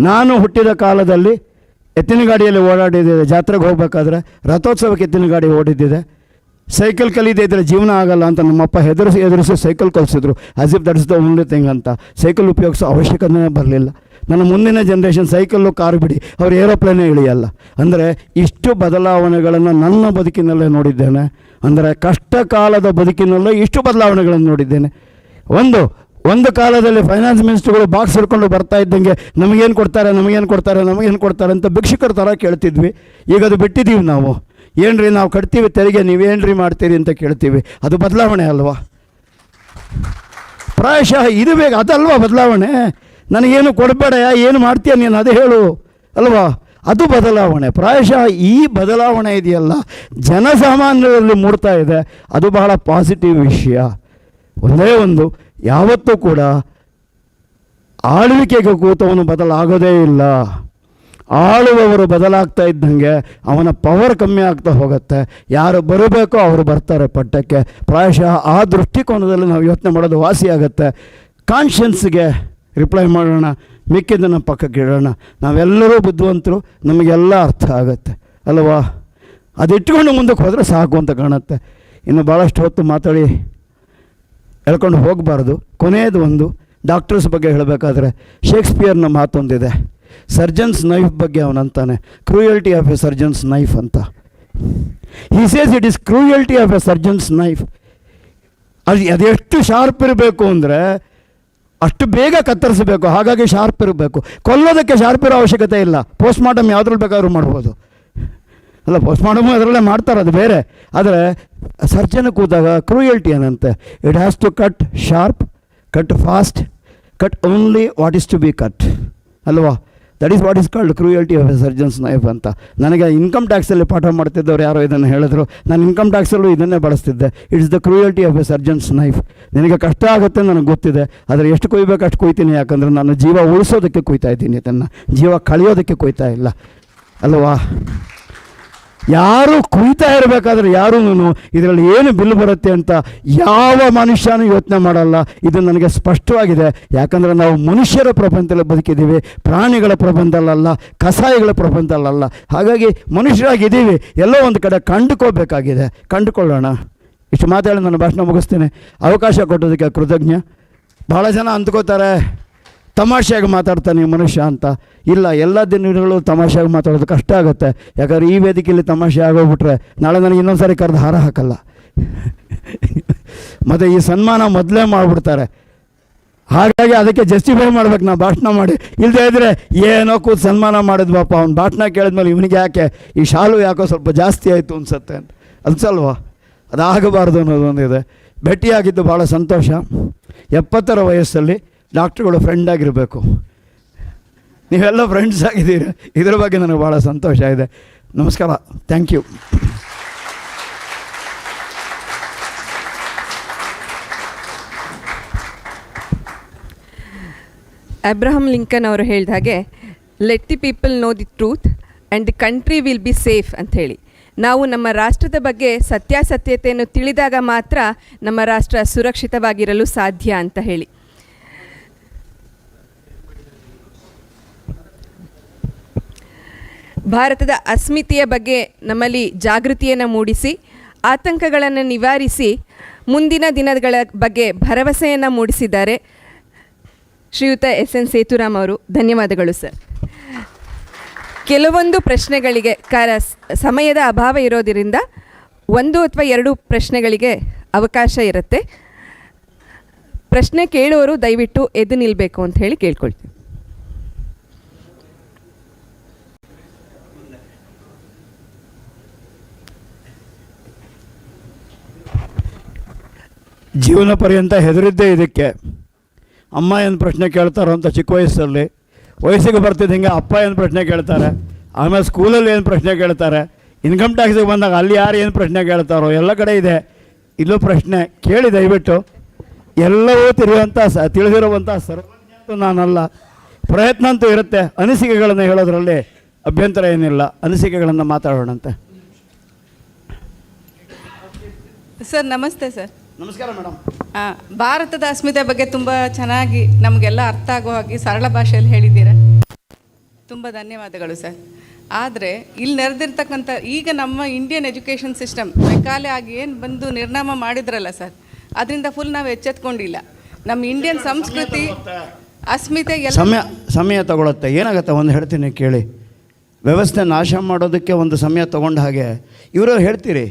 ನಾನು ಹುಟ್ಟಿದ ಕಾಲದಲ್ಲಿ ಎತ್ತಿನ ಗಾಡಿಯಲ್ಲಿ ಓಡಾಡಿದ್ದೆ, ಜಾತ್ರೆಗೆ ಹೋಗಬೇಕಾದ್ರೆ ರಥೋತ್ಸವಕ್ಕೆ ಎತ್ತಿನ ಗಾಡಿ ಓಡಿದ್ದಿದೆ. ಸೈಕಲ್ ಕಲಿದೇ ಇದ್ದರೆ ಜೀವನ ಆಗಲ್ಲ ಅಂತ ನಮ್ಮಪ್ಪ ಎದುರಿಸಿ ಸೈಕಲ್ ಕಲಿಸಿದ್ರು, as if that's the only thing ಅಂತ. ಸೈಕಲ್ ಉಪಯೋಗಿಸೋ ಅವಶ್ಯಕತೆ ಬರಲಿಲ್ಲ. ನನ್ನ ಮುಂದಿನ ಜನ್ರೇಷನ್ ಸೈಕಲ್ಲು ಕಾರು ಬಿಡಿ, ಅವ್ರು ಏರೋಪ್ಲೇನೇ ಇಳಿಯಲ್ಲ. ಅಂದರೆ ಇಷ್ಟು ಬದಲಾವಣೆಗಳನ್ನು ನನ್ನ ಬದುಕಿನಲ್ಲೇ ನೋಡಿದ್ದೇನೆ. ಅಂದರೆ ಕಷ್ಟ ಕಾಲದ ಬದುಕಿನಲ್ಲೇ ಇಷ್ಟು ಬದಲಾವಣೆಗಳನ್ನು ನೋಡಿದ್ದೇನೆ. ಒಂದು ಕಾಲದಲ್ಲಿ ಫೈನಾನ್ಸ್ ಮಿನಿಸ್ಟರ್ಗಳು ಬಾಕ್ಸ್ ಹಿಡ್ಕೊಂಡು ಬರ್ತಾ ಇದ್ದಂಗೆ ನಮಗೇನು ಕೊಡ್ತಾರೆ ಅಂತ ಭಿಕ್ಷುಕರ ಥರ ಕೇಳ್ತಿದ್ವಿ. ಈಗ ಅದು ಬಿಟ್ಟಿದ್ದೀವಿ ನಾವು. ಏನ್ರಿ ನಾವು ಕಟ್ತೀವಿ ತೆರಿಗೆ, ನೀವೇನ್ರಿ ಮಾಡ್ತೀರಿ ಅಂತ ಕೇಳ್ತೀವಿ. ಅದು ಬದಲಾವಣೆ ಅಲ್ವಾ? ಪ್ರಾಯಶಃ ಇದು ಬೇಕು, ಅದಲ್ವಾ ಬದಲಾವಣೆ? ನನಗೇನು ಕೊಡಬೇಡ, ಏನು ಮಾಡ್ತೀಯ ನೀನು ಅದೇ ಹೇಳು ಅಲ್ವಾ? ಅದು ಬದಲಾವಣೆ. ಪ್ರಾಯಶಃ ಈ ಬದಲಾವಣೆ ಇದೆಯಲ್ಲ ಜನಸಾಮಾನ್ಯರಲ್ಲಿ ಮೂಡ್ತಾ ಇದೆ, ಅದು ಬಹಳ ಪಾಸಿಟಿವ್ ವಿಷಯ. ಒಂದೇ ಒಂದು, ಯಾವತ್ತೂ ಕೂಡ ಆಳ್ವಿಕೆಗೆ ಕೂತವನು ಬದಲಾಗೋದೇ ಇಲ್ಲ. ಆಳುವವರು ಬದಲಾಗ್ತಾ ಇದ್ದಂಗೆ ಅವನ ಪವರ್ ಕಮ್ಮಿ ಆಗ್ತಾ ಹೋಗುತ್ತೆ. ಯಾರು ಬರಬೇಕೋ ಅವರು ಬರ್ತಾರೆ ಪಟ್ಟಕ್ಕೆ. ಪ್ರಾಯಶಃ ಆ ದೃಷ್ಟಿಕೋನದಲ್ಲಿ ನಾವು ಯೋಚನೆ ಮಾಡೋದು ವಾಸಿಯಾಗತ್ತೆ. ಕಾನ್ಷಿಯನ್ಸ್ಗೆ ರಿಪ್ಲೈ ಮಾಡೋಣ, ಮಿಕ್ಕಿದ್ದನ್ನು ಪಕ್ಕಕ್ಕೆ ಇಡೋಣ. ನಾವೆಲ್ಲರೂ ಬುದ್ಧಿವಂತರು, ನಮಗೆಲ್ಲ ಅರ್ಥ ಆಗುತ್ತೆ ಅಲ್ವಾ? ಅದಿಟ್ಕೊಂಡು ಮುಂದಕ್ಕೆ ಹೋದರೆ ಸಾಕು ಅಂತ ಕಾಣುತ್ತೆ. ಇನ್ನು ಭಾಳಷ್ಟು ಹೊತ್ತು ಮಾತಾಡಿ ಹೇಳ್ಕೊಂಡು ಹೋಗಬಾರ್ದು. ಕೊನೆಯದು ಒಂದು, ಡಾಕ್ಟರ್ಸ್ ಬಗ್ಗೆ ಹೇಳಬೇಕಾದ್ರೆ ಶೇಕ್ಸ್ಪಿಯರ್ನ ಮಾತೊಂದಿದೆ, ಸರ್ಜನ್ಸ್ ನೈಫ್ ಬಗ್ಗೆ ಅವನಂತಾನೆ, cruelty of a surgeon's knife ಅಂತ. He says it is cruelty of a surgeon's knife. ಅದೆಷ್ಟು ಶಾರ್ಪ್ ಇರಬೇಕು ಅಂದರೆ ಅಷ್ಟು ಬೇಗ ಕತ್ತರಿಸಬೇಕು, ಹಾಗಾಗಿ ಶಾರ್ಪ್ ಇರಬೇಕು. ಕೊಲ್ಲೋದಕ್ಕೆ ಶಾರ್ಪ್ ಇರೋ ಅವಶ್ಯಕತೆ ಇಲ್ಲ. ಪೋಸ್ಟ್ಮಾರ್ಟಮ್ ಯಾವುದ್ರಲ್ಲಿ ಬೇಕಾದ್ರೂ ಮಾಡ್ಬೋದು ಅಲ್ಲ, ಪೋಸ್ಟ್ಮಾರ್ಟಮ್ ಅದರಲ್ಲೇ ಮಾಡ್ತಾರೆ, ಅದು ಬೇರೆ. ಆದರೆ ಸರ್ಜನ್ ಕೂತಾಗ ಕ್ರೂಯಲ್ಟಿ ಏನಂತೆ, it has to cut sharp, cut fast, cut only what is to be cut ಅಲ್ವಾ? That is what is called cruelty of a surgeon's knife ಅಂತ. ನನಗೆ ಇನ್ಕಮ್ ಟ್ಯಾಕ್ಸಲ್ಲಿ ಪಾಠ ಮಾಡ್ತಿದ್ದವ್ರು ಯಾರೋ ಇದನ್ನು ಹೇಳಿದ್ರು. ನಾನು ಇನ್ಕಮ್ ಟ್ಯಾಕ್ಸಲ್ಲೂ ಇದನ್ನೇ ಬಳಸ್ತಿದ್ದೆ. It's the cruelty of a surgeon's knife. ನಿನಗೆ ಕಷ್ಟ ಆಗುತ್ತೆ ನನಗೆ ಗೊತ್ತಿದೆ, ಆದರೆ ಎಷ್ಟು ಕೊಯ್ಬೇಕು ಅಷ್ಟು ಕೊಯ್ತೀನಿ. ಯಾಕಂದರೆ ನಾನು ಜೀವ ಉಳಿಸೋದಕ್ಕೆ ಕೊಯ್ತಾ ಇದ್ದೀನಿ, ಇದನ್ನು ಜೀವ ಕಳೆಯೋದಕ್ಕೆ ಕೊಯ್ತಾ ಇಲ್ಲ ಅಲ್ವಾ? ಯಾರು ಕುಯ್ತಾ ಇರಬೇಕಾದ್ರೆ ಯಾರೂ ಇದರಲ್ಲಿ ಏನು ಬಿಲ್ ಬರುತ್ತೆ ಅಂತ ಯಾವ ಮನುಷ್ಯನೂ ಯೋಚನೆ ಮಾಡಲ್ಲ. ಇದು ನನಗೆ ಸ್ಪಷ್ಟವಾಗಿದೆ. ಯಾಕಂದರೆ ನಾವು ಮನುಷ್ಯರ ಪ್ರಪಂಚದಲ್ಲಿ ಬದುಕಿದ್ದೀವಿ, ಪ್ರಾಣಿಗಳ ಪ್ರಪಂಚದಲ್ಲ, ಕಸಾಯಿಗಳ ಪ್ರಪಂಚದಲ್ಲ. ಹಾಗಾಗಿ ಮನುಷ್ಯರಾಗಿದ್ದೀವಿ, ಎಲ್ಲೋ ಒಂದು ಕಡೆ ಕಂಡುಕೋಬೇಕಾಗಿದೆ, ಕಂಡುಕೊಳ್ಳೋಣ. ಇಷ್ಟು ಮಾತಾಡಿ ನಾನು ಭಾಷಣ ಮುಗಿಸ್ತೀನಿ. ಅವಕಾಶ ಕೊಟ್ಟೋದಕ್ಕೆ ಕೃತಜ್ಞ. ಭಾಳ ಜನ ಅಂದ್ಕೋತಾರೆ ತಮಾಷೆಯಾಗಿ ಮಾತಾಡ್ತಾನೆ ಮನುಷ್ಯ ಅಂತ. ಇಲ್ಲ, ಎಲ್ಲ ದಿನಗಳು ತಮಾಷೆಯಾಗಿ ಮಾತಾಡೋದು ಕಷ್ಟ ಆಗುತ್ತೆ. ಯಾಕಂದರೆ ಈ ವೇದಿಕೆಯಲ್ಲಿ ತಮಾಷೆ ಆಗೋಗ್ಬಿಟ್ರೆ ನಾಳೆ ನನಗೆ ಇನ್ನೊಂದು ಸಾರಿ ಕರೆದು ಹಾರ ಹಾಕಲ್ಲ. ಮತ್ತು ಈ ಸನ್ಮಾನ ಮೊದಲೇ ಮಾಡಿಬಿಡ್ತಾರೆ. ಹಾಗಾಗಿ ಅದಕ್ಕೆ ಜಸ್ಟಿಫೈ ಮಾಡ್ಬೇಕು ನಾವು ಭಾಷಣ ಮಾಡಿ. ಇಲ್ಲದೇ ಇದ್ದರೆ ಏನೋ ಕೂತು ಸನ್ಮಾನ ಮಾಡಿದ್ವಪ್ಪ, ಅವ್ನು ಭಾಷಣ ಕೇಳಿದ್ಮೇಲೆ ಇವನಿಗೆ ಯಾಕೆ ಈ ಶಾಲು ಯಾಕೋ ಸ್ವಲ್ಪ ಜಾಸ್ತಿ ಆಯಿತು ಅನ್ಸುತ್ತೆ ಅಂತ ಅನ್ಸಲ್ವಾ? ಅದಾಗಬಾರ್ದು ಅನ್ನೋದೊಂದಿದೆ. ಭೇಟಿಯಾಗಿದ್ದು ಭಾಳ ಸಂತೋಷ. 70ರ ವಯಸ್ಸಲ್ಲಿ ಡಾಕ್ಟ್ರುಗಳು ಫ್ರೆಂಡ್ ಆಗಿರಬೇಕು. ನೀವೆಲ್ಲ ಫ್ರೆಂಡ್ಸ್ ಆಗಿದ್ದೀರಿ, ಇದರ ಬಗ್ಗೆ ನನಗೆ ಭಾಳ ಸಂತೋಷ ಇದೆ. ನಮಸ್ಕಾರ, ಥ್ಯಾಂಕ್ ಯು. ಅಬ್ರಹಂ ಲಿಂಕನ್ ಅವರು ಹೇಳಿದ ಹಾಗೆ, let the people know the truth and the country will be safe ಅಂಥೇಳಿ. ನಾವು ನಮ್ಮ ರಾಷ್ಟ್ರದ ಬಗ್ಗೆ ಸತ್ಯಾಸತ್ಯತೆಯನ್ನು ತಿಳಿದಾಗ ಮಾತ್ರ ನಮ್ಮ ರಾಷ್ಟ್ರ ಸುರಕ್ಷಿತವಾಗಿರಲು ಸಾಧ್ಯ ಅಂತ ಹೇಳಿ. ಭಾರತದ ಅಸ್ಮಿತೆಯ ಬಗ್ಗೆ ನಮ್ಮಲ್ಲಿ ಜಾಗೃತಿಯನ್ನು ಮೂಡಿಸಿ, ಆತಂಕಗಳನ್ನು ನಿವಾರಿಸಿ, ಮುಂದಿನ ದಿನಗಳ ಬಗ್ಗೆ ಭರವಸೆಯನ್ನು ಮೂಡಿಸಿದ್ದಾರೆ ಶ್ರೀಯುತ SN ಸೇತುರಾಮ್ ಅವರು. ಧನ್ಯವಾದಗಳು ಸರ್. ಕೆಲವೊಂದು ಪ್ರಶ್ನೆಗಳಿಗೆ ಸಮಯದ ಅಭಾವ ಇರೋದರಿಂದ 1 ಅಥವಾ 2 ಪ್ರಶ್ನೆಗಳಿಗೆ ಅವಕಾಶ ಇರುತ್ತೆ. ಪ್ರಶ್ನೆ ಕೇಳುವವರು ದಯವಿಟ್ಟು ಎದ್ದು ನಿಲ್ಲಬೇಕು ಅಂತ ಹೇಳಿ ಕೇಳ್ಕೊಳ್ತೀವಿ. ಜೀವನ ಪರ್ಯಂತ ಹೆದರಿದ್ದೇ ಇದಕ್ಕೆ. ಅಮ್ಮ ಏನು ಪ್ರಶ್ನೆ ಕೇಳ್ತಾರೋ ಅಂತ ಚಿಕ್ಕ ವಯಸ್ಸಲ್ಲಿ, ವಯಸ್ಸಿಗೆ ಬರ್ತಿದ್ದಂಗೆ ಅಪ್ಪ ಏನು ಪ್ರಶ್ನೆ ಕೇಳ್ತಾರೆ, ಆಮೇಲೆ ಸ್ಕೂಲಲ್ಲಿ ಏನು ಪ್ರಶ್ನೆ ಕೇಳ್ತಾರೆ, ಇನ್ಕಮ್ ಟ್ಯಾಕ್ಸಿಗೆ ಬಂದಾಗ ಅಲ್ಲಿ ಯಾರು ಏನು ಪ್ರಶ್ನೆ ಕೇಳ್ತಾರೋ ಎಲ್ಲ ಕಡೆ ಇದೆ. ಇಲ್ಲೂ ಪ್ರಶ್ನೆ ಕೇಳಿ ದಯವಿಟ್ಟು. ಎಲ್ಲವೂ ತಿಳಿದಿರುವಂಥ ಸರ್ವಜ್ಞ ನಾನಲ್ಲ. ಪ್ರಯತ್ನ ಅಂತೂ ಇರುತ್ತೆ. ಅನಿಸಿಕೆಗಳನ್ನು ಹೇಳೋದ್ರಲ್ಲಿ ಅಭ್ಯಂತರ ಏನಿಲ್ಲ. ಅನಿಸಿಕೆಗಳನ್ನು ಮಾತಾಡೋಣಂತೆ. ಸರ್ ನಮಸ್ತೆ ಸರ್. ನಮಸ್ಕಾರ ಮೇಡಮ್. ಭಾರತದ ಅಸ್ಮಿತೆ ಬಗ್ಗೆ ತುಂಬ ಚೆನ್ನಾಗಿ ನಮಗೆಲ್ಲ ಅರ್ಥ ಆಗೋ ಹಾಗೆ ಸರಳ ಭಾಷೆಯಲ್ಲಿ ಹೇಳಿದ್ದೀರಾ. ತುಂಬ ಧನ್ಯವಾದಗಳು ಸರ್. ಆದರೆ ಇಲ್ಲಿ ನೆರೆದಿರ್ತಕ್ಕಂಥ ಈಗ ನಮ್ಮ ಇಂಡಿಯನ್ ಎಜುಕೇಷನ್ ಸಿಸ್ಟಮ್ ಮೆಕಾಲೆ ಆಗಿ ಏನು ಬಂದು ನಿರ್ನಾಮ ಮಾಡಿದ್ರಲ್ಲ ಸರ್, ಅದರಿಂದ ಫುಲ್ ನಾವು ಎಚ್ಚೆತ್ಕೊಂಡಿಲ್ಲ. ನಮ್ಮ ಇಂಡಿಯನ್ ಸಂಸ್ಕೃತಿ ಅಸ್ಮಿತೆ ಎಲ್ಲ ಸಮಯ ತಗೊಳುತ್ತೆ. ಏನಾಗುತ್ತೆ ಒಂದು ಹೇಳ್ತೀನಿ ಕೇಳಿ. ವ್ಯವಸ್ಥೆ ನಾಶ ಮಾಡೋದಕ್ಕೆ ಒಂದು ಸಮಯ ತಗೊಂಡ ಹಾಗೆ ಇವರು ಹೇಳ್ತೀರಿ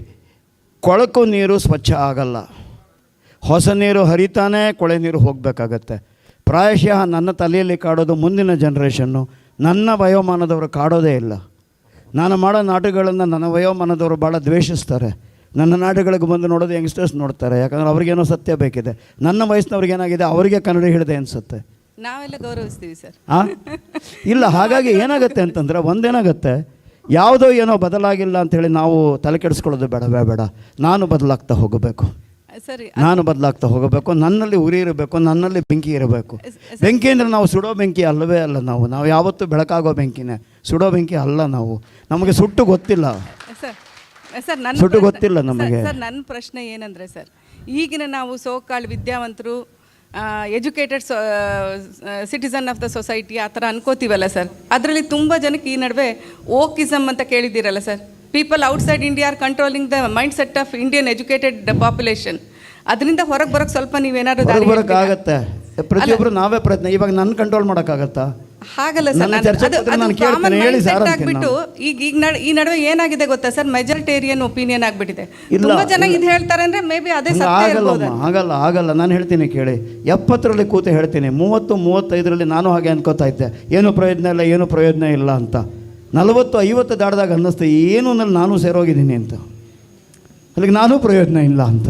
ಕೊಳಕು ನೀರು ಸ್ವಚ್ಛ ಆಗಲ್ಲ, ಹೊಸ ನೀರು ಹರಿತಾನೆ ಕೊಳೆ ನೀರು ಹೋಗಬೇಕಾಗತ್ತೆ. ಪ್ರಾಯಶಃ ನನ್ನ ತಲೆಯಲ್ಲಿ ಕಾಡೋದು ಮುಂದಿನ ಜನ್ರೇಷನ್ನು, ನನ್ನ ವಯೋಮಾನದವರು ಕಾಡೋದೇ ಇಲ್ಲ. ನಾನು ಮಾಡೋ ನಾಟಕಗಳನ್ನು ನನ್ನ ವಯೋಮಾನದವರು ಭಾಳ ದ್ವೇಷಿಸ್ತಾರೆ. ನನ್ನ ನಾಟಕಗಳಿಗೆ ಬಂದು ನೋಡೋದು ಯಂಗ್ಸ್ಟರ್ಸ್ ನೋಡ್ತಾರೆ. ಯಾಕಂದರೆ ಅವ್ರಿಗೇನೋ ಸತ್ಯ ಬೇಕಿದೆ. ನನ್ನ ವಯಸ್ಸಿನವ್ರಿಗೆ ಏನಾಗಿದೆ, ಅವರಿಗೆ ಕನ್ನಡ ಹಿಡಿದೆ ಅನಿಸುತ್ತೆ. ನಾವೆಲ್ಲ ಗೌರವಿಸ್ತೀವಿ ಸರ್. ಇಲ್ಲ, ಹಾಗಾಗಿ ಏನಾಗುತ್ತೆ ಅಂತಂದರೆ ಒಂದೇನಾಗುತ್ತೆ, ಯಾವುದೋ ಏನೋ ಬದಲಾಗಿಲ್ಲ ಅಂಥೇಳಿ ನಾವು ತಲೆ ಕೆಡಿಸ್ಕೊಳ್ಳೋದು ಬೇಡ. ನಾನು ಬದಲಾಗ್ತಾ ಹೋಗಬೇಕು. ಸರಿ, ನಾನು ಬದಲಾಗ್ತಾ ಹೋಗಬೇಕು. ನನ್ನಲ್ಲಿ ಉರಿ ಇರಬೇಕು, ನನ್ನಲ್ಲಿ ಬೆಂಕಿ ಇರಬೇಕು. ಬೆಂಕಿ ಅಂದರೆ ನಾವು ಸುಡೋ ಬೆಂಕಿ ಅಲ್ಲವೇ ಅಲ್ಲ. ನಾವು ಯಾವತ್ತೂ ಬೆಳಕಾಗೋ ಬೆಂಕಿನೇ, ಸುಡೋ ಬೆಂಕಿ ಅಲ್ಲ. ನಮಗೆ ಸುಟ್ಟು ಗೊತ್ತಿಲ್ಲ ಸರ್. ಸುಟ್ಟು ಗೊತ್ತಿಲ್ಲ ನಮಗೆ. ಸರ್ ನನ್ನ ಪ್ರಶ್ನೆ ಏನಂದರೆ ಸರ್, ಈಗಿನ ನಾವು ಸೋಕಾಳ್ ವಿದ್ಯಾವಂತರು, educated citizen of the society ಆ ಥರ ಅನ್ಕೋತೀವಲ್ಲ ಸರ್, ಅದರಲ್ಲಿ ತುಂಬ ಜನಕ್ಕೆ ಈ ನಡುವೆ ಓಕಿಸಮ್ ಅಂತ ಕೇಳಿದ್ದೀರಲ್ಲ sir. People outside India are controlling the mindset of Indian educated population. ಅದರಿಂದ ಹೊರಗೆ ಬರೋಕ್ಕೆ ಸ್ವಲ್ಪ ನೀವೇನಾದ್ರು ಬರೋಕ್ಕಾಗತ್ತೆ. ಪ್ರತಿಯೊಬ್ಬರು ನಾವೇ ಪ್ರಯತ್ನ. ಇವಾಗ ನನ್ನ ಕಂಟ್ರೋಲ್ ಮಾಡೋಕ್ಕಾಗತ್ತಾ? ಹಾಗಲ್ಲ ಸರ್. ಆಗ್ಬಿಟ್ಟು ಈಗ ಈ ನಡುವೆ ಏನಾಗಿದೆ ಗೊತ್ತಾ ಸರ್, ಮೆಜಾರಿಟೇರಿಯನ್ ಒಪಿನಿಯನ್ ಆಗ್ಬಿಟ್ಟಿದೆ. ತುಂಬಾ ಜನ ಇದು ಹೇಳ್ತಾರೆ ಅಂದ್ರೆ ಮೇ ಬಿ ಅದೇ ಆಗಲ್ಲ. ನಾನು ಹೇಳ್ತೀನಿ ಕೇಳಿ. 70ರಲ್ಲಿ ಕೂತು ಹೇಳ್ತೀನಿ, 30-35ರಲ್ಲಿ ನಾನು ಹಾಗೆ ಅನ್ಕೋತಾ ಇದ್ದೆ, ಏನು ಪ್ರಯೋಜನ ಇಲ್ಲ ಅಂತ. 40-50 ದಾಟಿದಾಗ ಅನ್ನಿಸ್ತು ಏನು ನಾನು ಸೇರೋಗಿದ್ದೀನಿ ಅಂತ. ಅಲ್ಲಿಗೆ ನಾನು ಪ್ರಯೋಜನ ಇಲ್ಲ ಅಂತ.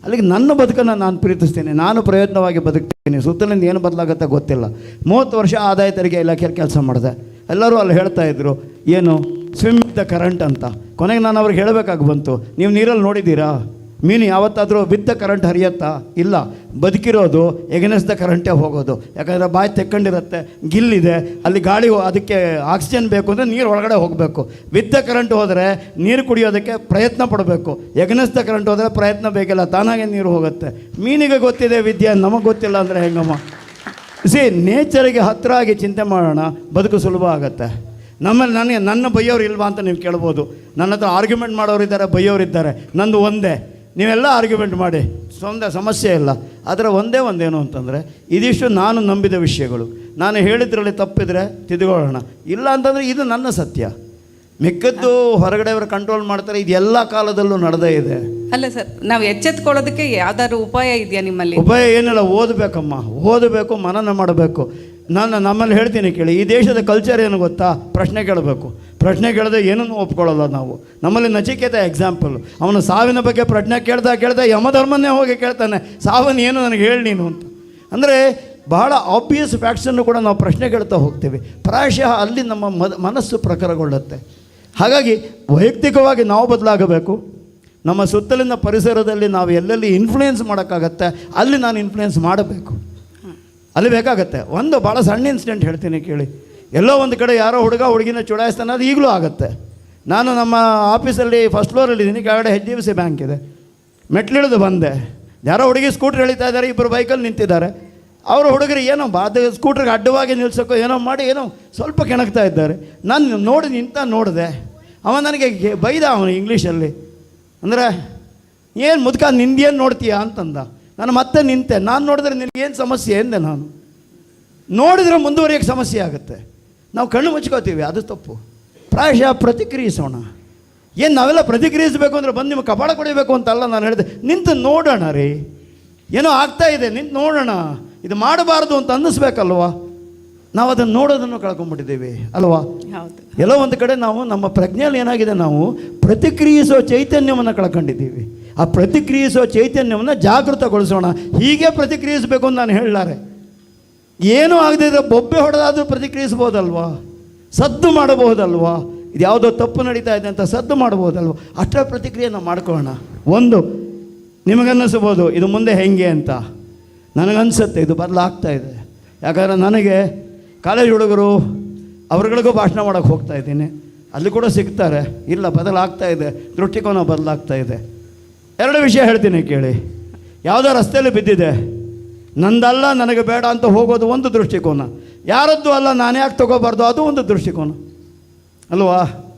ಅಲ್ಲಿಗೆ ನನ್ನ ಬದುಕನ್ನು ನಾನು ಪ್ರೀತಿಸ್ತೀನಿ, ನಾನು ಪ್ರಯತ್ನವಾಗಿ ಬದುಕ್ತೀನಿ. ಸುತ್ತಲಿಂದ ಏನು ಬದಲಾಗುತ್ತೆ ಗೊತ್ತಿಲ್ಲ. 30 ವರ್ಷ ಆದಾಯ ತೆರಿಗೆ ಇಲಾಖೆಯಲ್ಲಿ ಕೆಲಸ ಮಾಡಿದೆ. ಎಲ್ಲರೂ ಅಲ್ಲಿ ಹೇಳ್ತಾ ಇದ್ರು ಏನು ಸ್ವಿಮ್ ವಿತ್ ದ ಕರೆಂಟ್ ಅಂತ. ಕೊನೆಗೆ ನಾನು ಅವ್ರಿಗೆ ಹೇಳಬೇಕಾಗಿ ಬಂತು, ನೀವು ನೀರಲ್ಲಿ ನೋಡಿದ್ದೀರಾ ಮೀನು ಯಾವತ್ತಾದರೂ ವಿತ್ ದ ಕರೆಂಟ್ ಹರಿಯತ್ತಾ? ಇಲ್ಲ. ಬದುಕಿರೋದು ಎಗನೆಸ್ಟ್ ದ ಕರೆಂಟೇ ಹೋಗೋದು. ಯಾಕಂದರೆ ಬಾಯಿ ತೆಕ್ಕೊಂಡಿರುತ್ತೆ, ಗಿಲ್ಲಿದೆ, ಅಲ್ಲಿ ಗಾಳಿ, ಅದಕ್ಕೆ ಆಕ್ಸಿಜನ್ ಬೇಕು ಅಂದರೆ ನೀರು ಒಳಗಡೆ ಹೋಗಬೇಕು. ವಿತ್ ದ ಕರೆಂಟ್ ಹೋದರೆ ನೀರು ಕುಡಿಯೋದಕ್ಕೆ ಪ್ರಯತ್ನ ಪಡಬೇಕು. ಎಗನೆಸ್ಟ್ ದ ಕರೆಂಟ್ ಹೋದರೆ ಪ್ರಯತ್ನ ಬೇಕಿಲ್ಲ, ತಾನಾಗೆ ನೀರು ಹೋಗುತ್ತೆ. ಮೀನಿಗೆ ಗೊತ್ತಿದೆ ವಿದ್ಯೆ, ನಮಗೆ ಗೊತ್ತಿಲ್ಲ ಅಂದರೆ ಹೆಂಗಮ್ಮ? ನೇಚರಿಗೆ ಹತ್ತಿರ ಆಗಿ ಚಿಂತೆ ಮಾಡೋಣ, ಬದುಕು ಸುಲಭ ಆಗುತ್ತೆ. ನಮ್ಮಲ್ಲಿ ನನ್ನ ಬೈಯೋರು ಇಲ್ವಾ ಅಂತ ನೀವು ಕೇಳ್ಬೋದು. ನನ್ನ ಹತ್ರ ಆರ್ಗ್ಯುಮೆಂಟ್ ಮಾಡೋರಿದ್ದಾರೆ, ಬೈಯೋರಿದ್ದಾರೆ. ನಂದು ಒಂದೇ, ನೀವೆಲ್ಲ ಆರ್ಗ್ಯುಮೆಂಟ್ ಮಾಡಿ, ಸಮಸ್ಯೆ ಇಲ್ಲ. ಅದರ ಒಂದೇನು ಅಂತಂದರೆ, ಇದಿಷ್ಟು ನಾನು ನಂಬಿದ ವಿಷಯಗಳು. ನಾನು ಹೇಳಿದ್ರಲ್ಲಿ ತಪ್ಪಿದರೆ ತಿದ್ಕೊಳ್ಳೋಣ, ಇಲ್ಲ ಅಂತಂದರೆ ಇದು ನನ್ನ ಸತ್ಯ. ಮಿಕ್ಕದ್ದು ಹೊರಗಡೆಯವರು ಕಂಟ್ರೋಲ್ ಮಾಡ್ತಾರೆ. ಇದು ಎಲ್ಲ ಕಾಲದಲ್ಲೂ ನಡೆದೇ ಇದೆ. ಅಲ್ಲ ಸರ್, ನಾವು ಎಚ್ಚೆತ್ಕೊಳ್ಳೋದಕ್ಕೆ ಯಾವ್ದಾದ್ರು ಉಪಾಯ ಇದೆಯಾ ನಿಮ್ಮಲ್ಲಿ? ಉಪಾಯ ಏನಿಲ್ಲ, ಓದಬೇಕು, ಮನನ ಮಾಡಬೇಕು. ನಮ್ಮಲ್ಲಿ ಹೇಳ್ತೀನಿ ಕೇಳಿ, ಈ ದೇಶದ ಕಲ್ಚರ್ ಏನು ಗೊತ್ತಾ? ಪ್ರಶ್ನೆ ಕೇಳಬೇಕು. ಪ್ರಶ್ನೆ ಕೇಳದೆ ಏನನ್ನು ಒಪ್ಕೊಳ್ಳಲ್ಲ ನಾವು. ನಮ್ಮಲ್ಲಿ ನಚಿಕೇತ ಎಕ್ಸಾಂಪಲ್. ಅವನು ಸಾವಿನ ಬಗ್ಗೆ ಪ್ರಶ್ನೆ ಕೇಳ್ತಾ ಯಮಧರ್ಮನ್ನೇ ಹೋಗಿ ಕೇಳ್ತಾನೆ, ಸಾವನ್ನು ಏನು ನನಗೆ ಹೇಳಿ ನೀನು ಅಂತ. ಅಂದರೆ ಬಹಳ ಆಬ್ವಿಯಸ್ ಫ್ಯಾಕ್ಟ್ಸನ್ನು ಕೂಡ ನಾವು ಪ್ರಶ್ನೆ ಕೇಳ್ತಾ ಹೋಗ್ತೀವಿ. ಪ್ರಾಯಶಃ ಅಲ್ಲಿ ನಮ್ಮ ಮನಸ್ಸು ಪ್ರಖರಗೊಳ್ಳುತ್ತೆ. ಹಾಗಾಗಿ ವೈಯಕ್ತಿಕವಾಗಿ ನಾವು ಬದಲಾಗಬೇಕು. ನಮ್ಮ ಸುತ್ತಲಿನ ಪರಿಸರದಲ್ಲಿ ನಾವು ಎಲ್ಲೆಲ್ಲಿ ಇನ್ಫ್ಲೂಯೆನ್ಸ್ ಮಾಡೋಕ್ಕಾಗತ್ತೆ ಅಲ್ಲಿ ನಾನು ಇನ್ಫ್ಲೂಯೆನ್ಸ್ ಮಾಡಬೇಕು. ಅಲ್ಲಿ ಬೇಕಾಗತ್ತೆ. ಒಂದು ಭಾಳ ಸಣ್ಣ ಇನ್ಸಿಡೆಂಟ್ ಹೇಳ್ತೀನಿ ಕೇಳಿ. ಎಲ್ಲೋ ಒಂದು ಕಡೆ ಯಾರೋ ಹುಡುಗಿನ ಚುಡಾಯಿಸ್ತಾನೆ, ಅದು ಈಗಲೂ ಆಗುತ್ತೆ. ನಾನು ನಮ್ಮ ಆಫೀಸಲ್ಲಿ ಫಸ್ಟ್ ಫ್ಲೋರಲ್ಲಿದ್ದೀನಿ, ಕೆಳಗಡೆ HDFC ಬ್ಯಾಂಕ್ ಇದೆ. ಮೆಟ್ಲಿಳಿದು ಬಂದೆ, ಯಾರೋ ಹುಡುಗಿ ಸ್ಕೂಟ್ರ್ ಎಳಿತಾ ಇದ್ದಾರೆ, ಇಬ್ಬರು ಬೈಕಲ್ಲಿ ನಿಂತಿದ್ದಾರೆ. ಅವರು ಹುಡುಗರು ಏನೋ ಅದು ಸ್ಕೂಟ್ರಿಗೆ ಅಡ್ಡವಾಗಿ ನಿಲ್ಸೋಕ್ಕೋ ಏನೋ ಮಾಡಿ ಏನೋ ಸ್ವಲ್ಪ ಕೆಣಕ್ತಾ ಇದ್ದಾರೆ. ನಾನು ನೋಡಿದೆ. ಅವ ನನಗೆ ಬೈದ, ಅವನು ಇಂಗ್ಲೀಷಲ್ಲಿ. ಅಂದರೆ ಏನು ಮುದ್ಕ ನಿಂದೇನು ನೋಡ್ತೀಯಾ ಅಂತಂದ. ನಾನು ಮತ್ತೆ ನಿಂತೆ. ನಾನು ನೋಡಿದ್ರೆ ನಿನಗೇನು ಸಮಸ್ಯೆ ಎಂದೆ. ನಾನು ನೋಡಿದರೆ ಮುಂದುವರಿಯೋಕ್ಕೆ ಸಮಸ್ಯೆ ಆಗುತ್ತೆ. ನಾವು ಕಣ್ಣು ಮುಚ್ಕೋತೀವಿ, ಅದು ತಪ್ಪು. ಪ್ರಾಯಶಃ ಪ್ರತಿಕ್ರಿಯಿಸೋಣ. ಏನು ನಾವೆಲ್ಲ ಪ್ರತಿಕ್ರಿಯಿಸಬೇಕು ಅಂದರೆ ಬಂದು ನಿಮಗೆ ಕಪಾಳ ಕೊಡಬೇಕು ಅಂತಲ್ಲ ನಾನು ಹೇಳಿದೆ. ನಿಂತು ನೋಡೋಣ ರೀ, ಏನೋ ಆಗ್ತಾ ಇದೆ, ನಿಂತು ನೋಡೋಣ. ಇದು ಮಾಡಬಾರ್ದು ಅಂತ ಅನ್ನಿಸ್ಬೇಕಲ್ವಾ? ನಾವು ಅದನ್ನು ನೋಡೋದನ್ನು ಕಳ್ಕೊಂಡ್ಬಿಟ್ಟಿದ್ದೀವಿ ಅಲ್ವಾ? ಎಲ್ಲೋ ಒಂದು ಕಡೆ ನಾವು ನಮ್ಮ ಪ್ರಜ್ಞೆಯಲ್ಲಿ ಏನಾಗಿದೆ, ನಾವು ಪ್ರತಿಕ್ರಿಯಿಸೋ ಚೈತನ್ಯವನ್ನು ಕಳ್ಕೊಂಡಿದ್ದೀವಿ. ಆ ಪ್ರತಿಕ್ರಿಯಿಸೋ ಚೈತನ್ಯವನ್ನು ಜಾಗೃತಗೊಳಿಸೋಣ. ಹೀಗೆ ಪ್ರತಿಕ್ರಿಯಿಸಬೇಕು ಅಂತ ನಾನು ಹೇಳಲಾರೆ. ಏನೂ ಆಗದಿದ್ರೆ ಬೊಬ್ಬೆ ಹೊಡೆದಾದರೂ ಪ್ರತಿಕ್ರಿಯಿಸ್ಬೋದಲ್ವಾ? ಸದ್ದು ಮಾಡಬಹುದಲ್ವಾ? ಇದು ಯಾವುದೋ ತಪ್ಪು ನಡೀತಾ ಇದೆ ಅಂತ ಸದ್ದು ಮಾಡ್ಬೋದಲ್ವ, ಅಷ್ಟರ ಪ್ರತಿಕ್ರಿಯೆ ನಾವು ಮಾಡ್ಕೊಳ್ಳೋಣ. ಒಂದು ನಿಮಗನ್ನಿಸ್ಬೋದು ಇದು ಮುಂದೆ ಹೆಂಗೆ ಅಂತ, ನನಗನ್ಸುತ್ತೆ ಇದು ಬದಲಾಗ್ತಾ ಇದೆ. ಯಾಕಂದರೆ ನನಗೆ ಕಾಲೇಜ್ ಹುಡುಗರು ಅವ್ರಗಳಿಗೂ ಭಾಷಣ ಮಾಡೋಕ್ಕೆ ಹೋಗ್ತಾ ಇದ್ದೀನಿ, ಅಲ್ಲಿ ಕೂಡ ಸಿಗ್ತಾರೆ. ಇಲ್ಲ, ಬದಲಾಗ್ತಾ ಇದೆ, ದೃಷ್ಟಿಕೋನ ಬದಲಾಗ್ತಾ ಇದೆ. ಎರಡು ವಿಷಯ ಹೇಳ್ತೀನಿ ಕೇಳಿ. ಯಾವುದೋ ರಸ್ತೆಯಲ್ಲಿ ಬಿದ್ದಿದೆ, ನಂದಲ್ಲ ನನಗೆ ಬೇಡ ಅಂತ ಹೋಗೋದು ಒಂದು ದೃಷ್ಟಿಕೋನ, ಯಾರದ್ದು ಅಲ್ಲ ನಾನು ಯಾಕೆ ತೊಗೋಬಾರ್ದು ಅದು ಒಂದು ದೃಷ್ಟಿಕೋನ ಅಲ್ವಾ.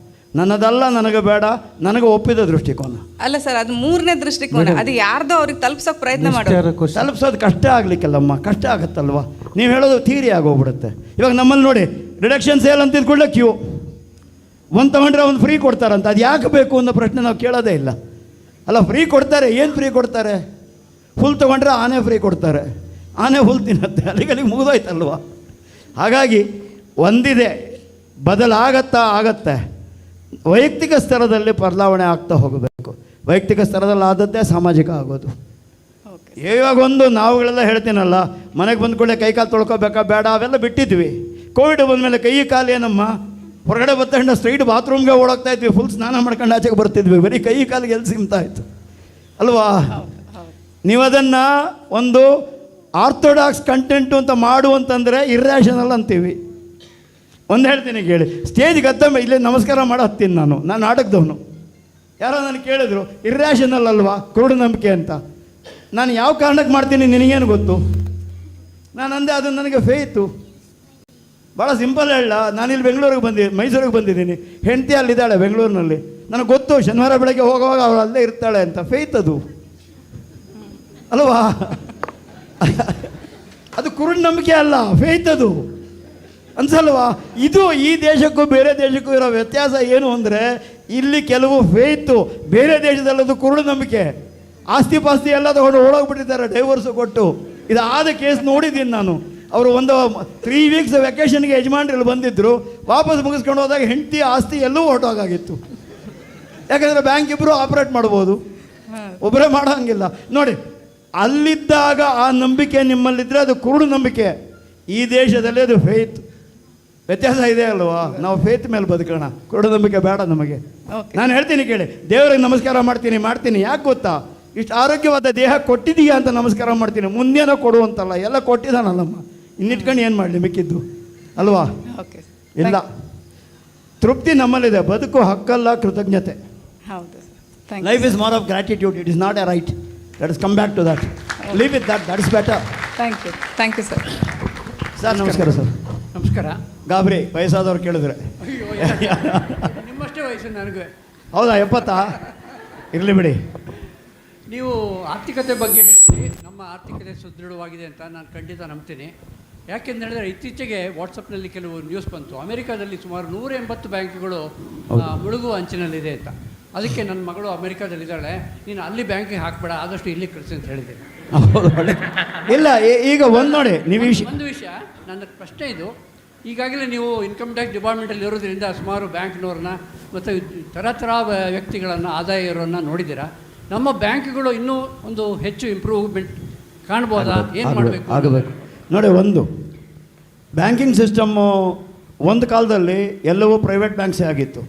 ನನ್ನದಲ್ಲ ನನಗೆ ಬೇಡ ನನಗೆ ಒಪ್ಪಿದ ದೃಷ್ಟಿಕೋನ ಅಲ್ಲ ಸರ್, ಅದು ಮೂರನೇ ದೃಷ್ಟಿಕೋನ. ಅದು ಯಾರ್ದೋ ಅವ್ರಿಗೆ ತಲುಪ್ಸೋಕೆ ಪ್ರಯತ್ನ ಮಾಡೋದು. ತಲುಪಿಸೋದು ಕಷ್ಟ ಆಗಲಿಕ್ಕೆಲ್ಲಮ್ಮ, ಕಷ್ಟ ಆಗುತ್ತಲ್ವ. ನೀವು ಹೇಳೋದು ಥಿಯರಿ ಆಗೋಗ್ಬಿಡುತ್ತೆ. ಇವಾಗ ನಮ್ಮಲ್ಲಿ ನೋಡಿ, ರಿಡಕ್ಷನ್ ಸೇಲ್ ಅಂತಿದ್ದ ಕೂಡಲೇ ಕ್ಯೂ, ಒಂದು ತೊಗೊಂಡ್ರೆ ಒಂದು ಫ್ರೀ ಕೊಡ್ತಾರಂತ. ಅದು ಯಾಕೆ ಬೇಕು ಅನ್ನೋ ಪ್ರಶ್ನೆ ನಾವು ಕೇಳೋದೇ ಇಲ್ಲ ಅಲ್ಲ. ಫ್ರೀ ಕೊಡ್ತಾರೆ, ಏನು ಫ್ರೀ ಕೊಡ್ತಾರೆ? ಫುಲ್ ತೊಗೊಂಡ್ರೆ ಆನೆ ಫ್ರೀ ಕೊಡ್ತಾರೆ, ಆನೆ ಫುಲ್ ತಿನ್ನತ್ತೆ, ಅಲ್ಲಿಗೆ ಮುಗಿದೋಯ್ತಲ್ವ. ಹಾಗಾಗಿ ಒಂದಿದೆ, ಆಗತ್ತೆ. ವೈಯಕ್ತಿಕ ಸ್ತರದಲ್ಲಿ ಬದಲಾವಣೆ ಆಗ್ತಾ ಹೋಗಬೇಕು. ವೈಯಕ್ತಿಕ ಸ್ತರದಲ್ಲಿ ಆದದ್ದೇ ಸಾಮಾಜಿಕ ಆಗೋದು. ಇವಾಗ ಒಂದು ನಾವುಗಳೆಲ್ಲ ಹೇಳ್ತೀನಲ್ಲ, ಮನೆಗೆ ಬಂದ ಕೂಡಲೇ ಕೈ ಕಾಲು ತೊಳ್ಕೊಬೇಕಾ ಬೇಡ ಅವೆಲ್ಲ ಬಿಟ್ಟಿದ್ವಿ. ಕೋವಿಡ್ ಬಂದಮೇಲೆ ಕೈ ಕಾಲು ಏನಮ್ಮ, ಹೊರಗಡೆ ಬತ್ತಂಡ ಸ್ಟ್ರೈಟ್ ಬಾತ್ರೂಮ್ಗೆ ಓಡೋಗ್ತಾ ಇದ್ವಿ, ಫುಲ್ ಸ್ನಾನ ಮಾಡ್ಕೊಂಡು ಆಚೆಗೆ ಬರ್ತಿದ್ವಿ. ಬರೀ ಕೈ ಕಾಲಿಗೆ ಎಲ್ಲಿ ಸಿಗ್ತಾ ಇತ್ತು ಅಲ್ವಾ. ನೀವು ಅದನ್ನು ಒಂದು ಆರ್ಥೋಡಾಕ್ಸ್ ಕಂಟೆಂಟು ಅಂತ ಮಾಡುವಂತಂದರೆ ಇರ್ರ್ಯಾಷನಲ್ ಅಂತೀವಿ. ಒಂದು ಹೇಳ್ತೀನಿ ಕೇಳಿ, ಸ್ಟೇಜ್ಗೆ ಹತ್ತಮ್ಮ ಇಲ್ಲೇ ನಮಸ್ಕಾರ ಮಾಡೋ ಹತ್ತೀನಿ ನಾನು ನಾಟಕದವನು. ಯಾರೋ ನನಗೆ ಕೇಳಿದ್ರು ಇರ್ರ್ಯಾಷನಲ್ ಅಲ್ವಾ ಕುರುಡು ನಂಬಿಕೆ ಅಂತ. ನಾನು ಯಾವ ಕಾರಣಕ್ಕೆ ಮಾಡ್ತೀನಿ ನಿನಗೇನು ಗೊತ್ತು? ನಾನು ಅಂದೆ ಅದು ನನಗೆ ಫೇತು. ಭಾಳ ಸಿಂಪಲ್ ಹೇಳ, ನಾನಿಲ್ಲಿ ಬೆಂಗಳೂರಿಗೆ ಮೈಸೂರಿಗೆ ಬಂದಿದ್ದೀನಿ, ಹೆಂಡತಿ ಅಲ್ಲಿದ್ದಾಳೆ ಬೆಂಗಳೂರಿನಲ್ಲಿ. ನನಗೆ ಗೊತ್ತು ಶನಿವಾರ ಬೆಳಗ್ಗೆ ಹೋಗುವಾಗ ಅವಳು ಅಲ್ಲೇ ಇರ್ತಾಳೆ ಅಂತ. ಫೇತ್ ಅದು ಅಲ್ವಾ. ಅದು ಕುರುಡು ನಂಬಿಕೆ ಅಲ್ಲ, ಫೇತ್ ಅದು ಅನ್ಸಲ್ವಾ. ಇದು ಈ ದೇಶಕ್ಕೂ ಬೇರೆ ದೇಶಕ್ಕೂ ಇರೋ ವ್ಯತ್ಯಾಸ ಏನು ಅಂದರೆ, ಇಲ್ಲಿ ಕೆಲವು ಫೇತು, ಬೇರೆ ದೇಶದಲ್ಲದು ಕುರುಡು ನಂಬಿಕೆ. ಆಸ್ತಿ ಪಾಸ್ತಿ ಎಲ್ಲ ತಗೊಂಡು ಓಡೋಗ್ಬಿಟ್ಟಿದ್ದಾರೆ ಡೈವರ್ಸು ಕೊಟ್ಟು. ಇದಾದ ಕೇಸ್ ನೋಡಿದ್ದೀನಿ ನಾನು. ಅವರು ಒಂದು 3 ವೀಕ್ಸ್ ವೆಕೇಷನ್ಗೆ ಯಜಮಾನ್ರಲ್ಲಿ ಬಂದಿದ್ದರು, ವಾಪಸ್ ಮುಗಿಸ್ಕೊಂಡು ಹೋದಾಗ ಹೆಂಡತಿ ಆಸ್ತಿ ಎಲ್ಲೂ ಹೊರಟೋಗಾಗಿತ್ತು. ಯಾಕಂದರೆ ಬ್ಯಾಂಕ್ ಇಬ್ಬರು ಆಪ್ರೇಟ್ ಮಾಡ್ಬೋದು, ಒಬ್ಬರೇ ಮಾಡೋ ಹಂಗಿಲ್ಲ ನೋಡಿ. ಅಲ್ಲಿದ್ದಾಗ ಆ ನಂಬಿಕೆ ನಿಮ್ಮಲ್ಲಿದ್ದರೆ ಅದು ಕುರುಡು ನಂಬಿಕೆ. ಈ ದೇಶದಲ್ಲಿ ಅದು ಫೇತ್. ವ್ಯತ್ಯಾಸ ಇದೆ ಅಲ್ವಾ. ನಾವು ಫೇತ್ ಮೇಲೆ ಬದುಕೋಣ, ಕುರುಡು ನಂಬಿಕೆ ಬೇಡ ನಮಗೆ. ನಾನು ಹೇಳ್ತೀನಿ ಕೇಳಿ, ದೇವರಿಗೆ ನಮಸ್ಕಾರ ಮಾಡ್ತೀನಿ. ಯಾಕೆ ಗೊತ್ತಾ? ಇಷ್ಟು ಆರೋಗ್ಯವಾದ ದೇಹ ಕೊಟ್ಟಿದೀಯಾ ಅಂತ ನಮಸ್ಕಾರ ಮಾಡ್ತೀನಿ. ಮುಂದೇನೋ ಕೊಡುವಂತಲ್ಲ, ಎಲ್ಲ ಕೊಟ್ಟಿದ್ದಾನಲ್ಲಮ್ಮ, ಇನ್ನಿಟ್ಕೊಂಡು ಏನು ಮಾಡಲಿ ಮಿಕ್ಕಿದ್ದು ಅಲ್ವಾ. ಇಲ್ಲ, ತೃಪ್ತಿ ನಮ್ಮಲ್ಲಿದೆ. ಬದುಕು ಹಕ್ಕಲ್ಲ, ಕೃತಜ್ಞತೆ. Life is more of gratitude, it is not a right. Let us come back to that, live with that, that is better. Thank you sir. Sir ನಮಸ್ಕಾರ. ಸರ್ ನಮಸ್ಕಾರ. ಗಾಬರಿ ವಯಸ್ಸಾದವ್ರು ಕೇಳಿದ್ರೆ. ನಿಮ್ಮಷ್ಟೇ ವಯಸ್ಸು ನನಗೆ. ಹೌದಾ? 70? ಇರಲಿ ಬಿಡಿ. ನೀವು ಆರ್ಥಿಕತೆ ಬಗ್ಗೆ ಹೇಳಿದ್ರಿ. ನಮ್ಮ ಆರ್ಥಿಕತೆ ಸುದೃಢವಾಗಿದೆ ಅಂತ ನಾನು ಖಂಡಿತ ನಂಬ್ತೀನಿ. ಯಾಕೆಂತ ಹೇಳಿದ್ರೆ ಇತ್ತೀಚೆಗೆ ವಾಟ್ಸಪ್ನಲ್ಲಿ ಕೆಲವು ನ್ಯೂಸ್ ಬಂತು, ಅಮೆರಿಕಾದಲ್ಲಿ ಸುಮಾರು 180 ಬ್ಯಾಂಕ್ಗಳು ಮುಳುಗುವ ಅಂಚಿನಲ್ಲಿದೆ ಅಂತ. ಅದಕ್ಕೆ ನನ್ನ ಮಗಳು ಅಮೆರಿಕಾದಲ್ಲಿದ್ದಾಳೆ, ನೀನು ಅಲ್ಲಿ ಬ್ಯಾಂಕಿಗೆ ಹಾಕಬೇಡ, ಆದಷ್ಟು ಇಲ್ಲಿ ಕಳಿಸಿ ಅಂತ ಹೇಳಿದೆ. ಇಲ್ಲ, ಈಗ ಒಂದು ನೋಡಿ, ನೀವು ಒಂದು ವಿಷಯ ನನ್ನ ಪ್ರಶ್ನೆ ಇದು. ಈಗಾಗಲೇ ನೀವು ಇನ್ಕಮ್ ಟ್ಯಾಕ್ಸ್ ಡಿಪಾರ್ಟ್ಮೆಂಟಲ್ಲಿ ಇರೋದ್ರಿಂದ ಸುಮಾರು ಬ್ಯಾಂಕ್ನವ್ರನ್ನ ಮತ್ತು ಥರ ವ್ಯಕ್ತಿಗಳನ್ನು, ಆದಾಯ ಇರೋರನ್ನ ನೋಡಿದ್ದೀರಾ. ನಮ್ಮ ಬ್ಯಾಂಕ್ಗಳು ಇನ್ನೂ ಒಂದು ಹೆಚ್ಚು ಇಂಪ್ರೂವ್ಮೆಂಟ್ ಕಾಣ್ಬೋದಾ? ಏನು ಮಾಡಬೇಕು? ಆಗಬೇಕು ನೋಡಿ. ಒಂದು ಬ್ಯಾಂಕಿಂಗ್ ಸಿಸ್ಟಮ್ಮು ಒಂದು ಕಾಲದಲ್ಲಿ ಎಲ್ಲವೂ ಪ್ರೈವೇಟ್ ಬ್ಯಾಂಕ್ಸೇ ಆಗಿತ್ತು.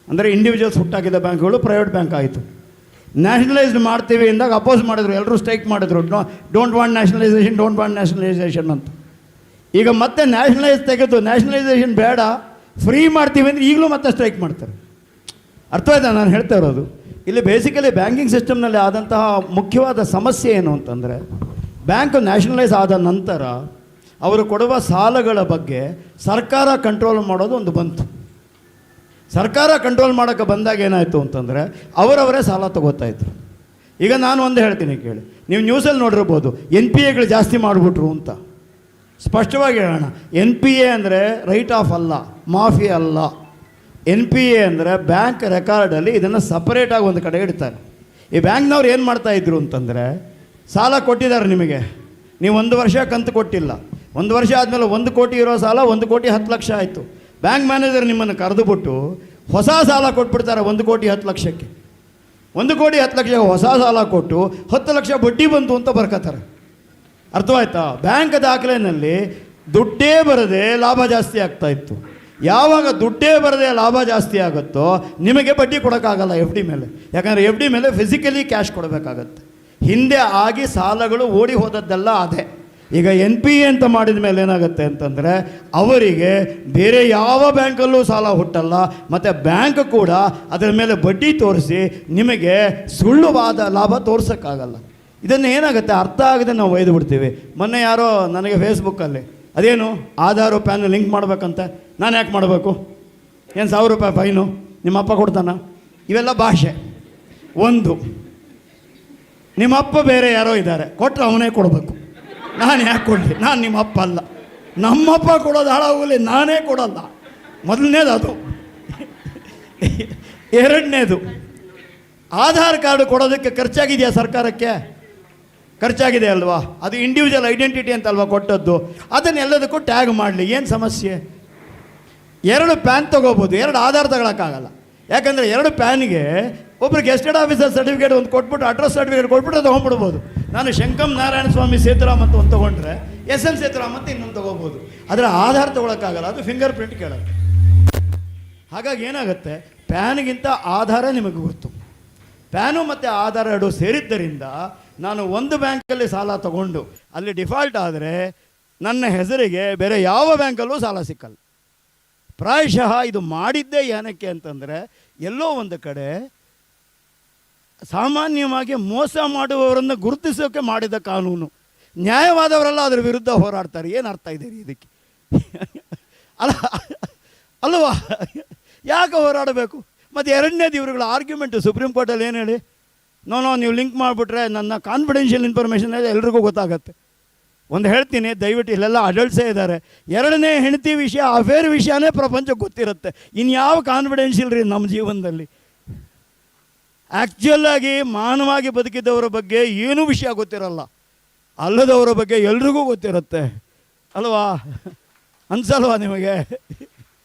ಅಂದರೆ ಇಂಡಿವಿಜುವಲ್ಸ್ ಹುಟ್ಟಾಕಿದ ಬ್ಯಾಂಕ್ಗಳು ಪ್ರೈವೇಟ್ ಬ್ಯಾಂಕ್ ಆಯಿತು. ನ್ಯಾಷನಲೈಸ್ಡ್ ಮಾಡ್ತೀವಿ ಅಂದಾಗ ಅಪೋಸ್ ಮಾಡಿದ್ರು, ಎಲ್ಲರೂ ಸ್ಟ್ರೈಕ್ ಮಾಡಿದ್ರು, ಡೋಂಟ್ ವಾಂಟ್ ನ್ಯಾಷನಲೈಸೇಷನ್ ಅಂತ. ಈಗ ಮತ್ತೆ ನ್ಯಾಷನಲೈಸ್ ತೆಗೆದು ನ್ಯಾಷನಲೈಸೇಷನ್ ಬೇಡ, ಫ್ರೀ ಮಾಡ್ತೀವಿ ಅಂದರೆ ಈಗಲೂ ಮತ್ತೆ ಸ್ಟ್ರೈಕ್ ಮಾಡ್ತಾರೆ. ಅರ್ಥವಾಯ್ತಾ ನಾನು ಹೇಳ್ತಾ ಇರೋದು? ಇಲ್ಲಿ ಬೇಸಿಕಲಿ ಬ್ಯಾಂಕಿಂಗ್ ಸಿಸ್ಟಮ್ನಲ್ಲಿ ಆದಂತಹ ಮುಖ್ಯವಾದ ಸಮಸ್ಯೆ ಏನು ಅಂತಂದರೆ, ಬ್ಯಾಂಕು ನ್ಯಾಷನಲೈಸ್ ಆದ ನಂತರ ಅವರು ಕೊಡುವ ಸಾಲಗಳ ಬಗ್ಗೆ ಸರ್ಕಾರ ಕಂಟ್ರೋಲ್ ಮಾಡೋದು ಒಂದು ಬಂತು. ಸರ್ಕಾರ ಕಂಟ್ರೋಲ್ ಮಾಡೋಕ್ಕೆ ಬಂದಾಗ ಏನಾಯಿತು ಅಂತಂದರೆ ಅವರವರೇ ಸಾಲ ತೊಗೋತಾಯಿದ್ರು. ಈಗ ನಾನು ಒಂದು ಹೇಳ್ತೀನಿ ಕೇಳಿ, ನೀವು ನ್ಯೂಸಲ್ಲಿ ನೋಡಿರ್ಬೋದು, NPAಗಳು ಜಾಸ್ತಿ ಮಾಡಿಬಿಟ್ರು ಅಂತ. ಸ್ಪಷ್ಟವಾಗಿ ಹೇಳೋಣ, NPA ಅಂದರೆ ರೈಟ್ ಆಫ್ ಅಲ್ಲ, ಮಾಫಿ ಅಲ್ಲ. NPA ಅಂದರೆ ಬ್ಯಾಂಕ್ ರೆಕಾರ್ಡಲ್ಲಿ ಇದನ್ನು ಸಪರೇಟಾಗಿ ಒಂದು ಕಡೆ ಇಡ್ತಾರೆ. ಈ ಬ್ಯಾಂಕ್ನವ್ರು ಏನು ಮಾಡ್ತಾಯಿದ್ರು ಅಂತಂದರೆ, ಸಾಲ ಕೊಟ್ಟಿದ್ದಾರೆ ನಿಮಗೆ, ನೀವು 1 ವರ್ಷ ಕಂತು ಕೊಟ್ಟಿಲ್ಲ, 1 ವರ್ಷ ಆದಮೇಲೆ 1 ಕೋಟಿ ಇರೋ ಸಾಲ 1,10,00,000 ಆಯಿತು. ಬ್ಯಾಂಕ್ ಮ್ಯಾನೇಜರ್ ನಿಮ್ಮನ್ನು ಕರೆದುಬಿಟ್ಟು ಹೊಸ ಸಾಲ ಕೊಟ್ಬಿಡ್ತಾರೆ 1,10,00,000. 1,10,00,000 ಹೊಸ ಸಾಲ ಕೊಟ್ಟು 10 ಲಕ್ಷ ಬಡ್ಡಿ ಬಂತು ಅಂತ ಬರ್ಕೋತಾರೆ. ಅರ್ಥವಾಯ್ತಾ? ಬ್ಯಾಂಕ್ ದಾಖಲೆಯಲ್ಲಿ ದುಡ್ಡೇ ಬರದೆ ಲಾಭ ಜಾಸ್ತಿ ಆಗ್ತಾಯಿತ್ತು. ಯಾವಾಗ ದುಡ್ಡೇ ಬರದೆ ಲಾಭ ಜಾಸ್ತಿ ಆಗುತ್ತೋ ನಿಮಗೆ ಬಡ್ಡಿ ಕೊಡೋಕ್ಕಾಗಲ್ಲ ಎಫ್ ಡಿ ಮೇಲೆ. ಯಾಕಂದರೆ ಎಫ್ ಡಿ ಮೇಲೆ ಫಿಸಿಕಲಿ ಕ್ಯಾಶ್ ಕೊಡಬೇಕಾಗತ್ತೆ. ಹಿಂದೆ ಆಗಿ ಸಾಲಗಳು ಓಡಿ ಹೋದದ್ದೆಲ್ಲ ಅದೇ. ಈಗ ಎನ್ ಪಿ ಎ ಅಂತ ಮಾಡಿದ ಮೇಲೆ ಏನಾಗುತ್ತೆ ಅಂತಂದರೆ ಅವರಿಗೆ ಬೇರೆ ಯಾವ ಬ್ಯಾಂಕಲ್ಲೂ ಸಾಲ ಹುಟ್ಟಲ್ಲ, ಮತ್ತು ಬ್ಯಾಂಕ್ ಕೂಡ ಅದರ ಮೇಲೆ ಬಡ್ಡಿ ತೋರಿಸಿ ನಿಮಗೆ ಸುಳ್ಳುವಾದ ಲಾಭ ತೋರ್ಸೋಕ್ಕಾಗಲ್ಲ. ಇದನ್ನು ಏನಾಗುತ್ತೆ ಅರ್ಥ ಆಗದೆ ನಾವು ಒಯ್ದು ಬಿಡ್ತೀವಿ. ಮೊನ್ನೆ ಯಾರೋ ನನಗೆ ಫೇಸ್ಬುಕ್ಕಲ್ಲಿ ಅದೇನು ಆಧಾರು ಪ್ಯಾನ್ ಲಿಂಕ್ ಮಾಡಬೇಕಂತ, ನಾನು ಯಾಕೆ ಮಾಡಬೇಕು, ಏನು 1000 ರೂಪಾಯಿ ಫೈನು ನಿಮ್ಮಪ್ಪ ಕೊಡ್ತಾನ? ಇವೆಲ್ಲ ಭಾಷೆ. ಒಂದು, ನಿಮ್ಮಪ್ಪ ಬೇರೆ ಯಾರೋ ಇದ್ದಾರೆ, ಕೊಟ್ಟರೆ ಅವನೇ ಕೊಡಬೇಕು, ನಾನು ಯಾಕೆ ಕೊಡಲಿ, ನಾನು ನಿಮ್ಮಪ್ಪ ಅಲ್ಲ. ನಮ್ಮಪ್ಪ ಕೊಡೋದು ಹಾಳಾಗಲಿ, ನಾನೇ ಕೊಡಲ್ಲ. ಮೊದಲನೇದು ಅದು. ಎರಡನೇದು, ಆಧಾರ್ ಕಾರ್ಡ್ ಕೊಡೋದಕ್ಕೆ ಖರ್ಚಾಗಿದೆಯಾ ಸರ್ಕಾರಕ್ಕೆ? ಖರ್ಚಾಗಿದೆ ಅಲ್ವಾ? ಅದು ಇಂಡಿವಿಜುವಲ್ ಐಡೆಂಟಿಟಿ ಅಂತಲ್ವಾ ಕೊಟ್ಟದ್ದು. ಅದನ್ನೆಲ್ಲದಕ್ಕೂ ಟ್ಯಾಗ್ ಮಾಡಲಿ, ಏನು ಸಮಸ್ಯೆ? 2 ಪ್ಯಾನ್ ತೊಗೋಬೋದು, 2 ಆಧಾರ್ ತಗೊಳಕ್ಕಾಗಲ್ಲ. ಯಾಕಂದರೆ 2 ಪ್ಯಾನ್ಗೆ ಒಬ್ರು ಗೆಸ್ಟೆಡ್ ಆಫೀಸರ್ ಸರ್ಟಿಫಿಕೇಟ್ ಒಂದು ಕೊಟ್ಬಿಟ್ಟು ಅಡ್ರೆಸ್ ಸರ್ಟಿಫಿಕೇಟ್ ಕೊಟ್ಬಿಟ್ಟು ತೊಗೊಂಡ್ಬಿಡ್ಬೋದು. ನಾನು ಶಂಕಂ ನಾರಾಯಣ ಸ್ವಾಮಿ ಸೇತುರಾಮ್ ಅಂತ ಒಂದು ತೊಗೊಂಡ್ರೆ SM ಸೇತುರಾಮ್ ಅಂತ ಇನ್ನೊಂದು ತೊಗೋಬೋದು. ಆದರೆ ಆಧಾರ್ ತೊಗೊಳಕ್ಕಾಗಲ್ಲ, ಅದು ಫಿಂಗರ್ ಪ್ರಿಂಟ್ ಕೇಳೋದು. ಹಾಗಾಗಿ ಏನಾಗುತ್ತೆ, ಪ್ಯಾನ್ಗಿಂತ ಆಧಾರ ನಿಮಗೆ ಗೊತ್ತು. ಪ್ಯಾನು ಮತ್ತು ಆಧಾರ್ 2 ಸೇರಿದ್ದರಿಂದ ನಾನು ಒಂದು ಬ್ಯಾಂಕಲ್ಲಿ ಸಾಲ ತಗೊಂಡು ಅಲ್ಲಿ ಡಿಫಾಲ್ಟ್ ಆದರೆ ನನ್ನ ಹೆಸರಿಗೆ ಬೇರೆ ಯಾವ ಬ್ಯಾಂಕಲ್ಲೂ ಸಾಲ ಸಿಕ್ಕಲ್ಲ. ಪ್ರಾಯಶಃ ಇದು ಮಾಡಿದ್ದೇ ಏನಕ್ಕೆ ಅಂತಂದರೆ ಎಲ್ಲೋ ಒಂದು ಕಡೆ ಸಾಮಾನ್ಯವಾಗಿ ಮೋಸ ಮಾಡುವವರನ್ನು ಗುರುತಿಸೋಕೆ ಮಾಡಿದ ಕಾನೂನು. ನ್ಯಾಯವಾದವರೆಲ್ಲ ಅದರ ವಿರುದ್ಧ ಹೋರಾಡ್ತಾರೆ. ಏನು ಅರ್ಥ ಇದೆ ಇದಕ್ಕೆ? ಅಲ್ವಾ? ಯಾಕೆ ಹೋರಾಡಬೇಕು? ಮತ್ತು ಎರಡನೇದು ಇವ್ರುಗಳ ಆರ್ಗ್ಯುಮೆಂಟು ಸುಪ್ರೀಂ ಕೋರ್ಟಲ್ಲಿ ಏನು ಹೇಳಿ, ನೋ ನೀವು ಲಿಂಕ್ ಮಾಡಿಬಿಟ್ರೆ ನನ್ನ ಕಾನ್ಫಿಡೆನ್ಷಿಯಲ್ ಇನ್ಫಾರ್ಮೇಷನ್ ಎಲ್ರಿಗೂ ಗೊತ್ತಾಗತ್ತೆ. ಒಂದು ಹೇಳ್ತೀನಿ, ದಯವಿಟ್ಟು ಇಲ್ಲೆಲ್ಲ ಅಡಲ್ಟ್ಸೇ ಇದ್ದಾರೆ. 2ನೇ ಹೆಂಡತಿ ವಿಷಯ, ಅಫೇರ್ ವಿಷಯನೇ ಪ್ರಪಂಚಕ್ಕೆ ಗೊತ್ತಿರುತ್ತೆ. ಇನ್ಯಾವ ಕಾನ್ಫಿಡೆನ್ಷಿಯಲ್ ರೀ ನಮ್ಮ ಜೀವನದಲ್ಲಿ? ಆ್ಯಕ್ಚುಲಾಗಿ ಮಾನವಾಗಿ ಬದುಕಿದ್ದವರ ಬಗ್ಗೆ ಏನೂ ವಿಷಯ ಗೊತ್ತಿರಲ್ಲ, ಅಲ್ಲದವರ ಬಗ್ಗೆ ಎಲ್ರಿಗೂ ಗೊತ್ತಿರುತ್ತೆ ಅಲ್ವಾ? ಅನ್ಸಲ್ವಾ ನಿಮಗೆ?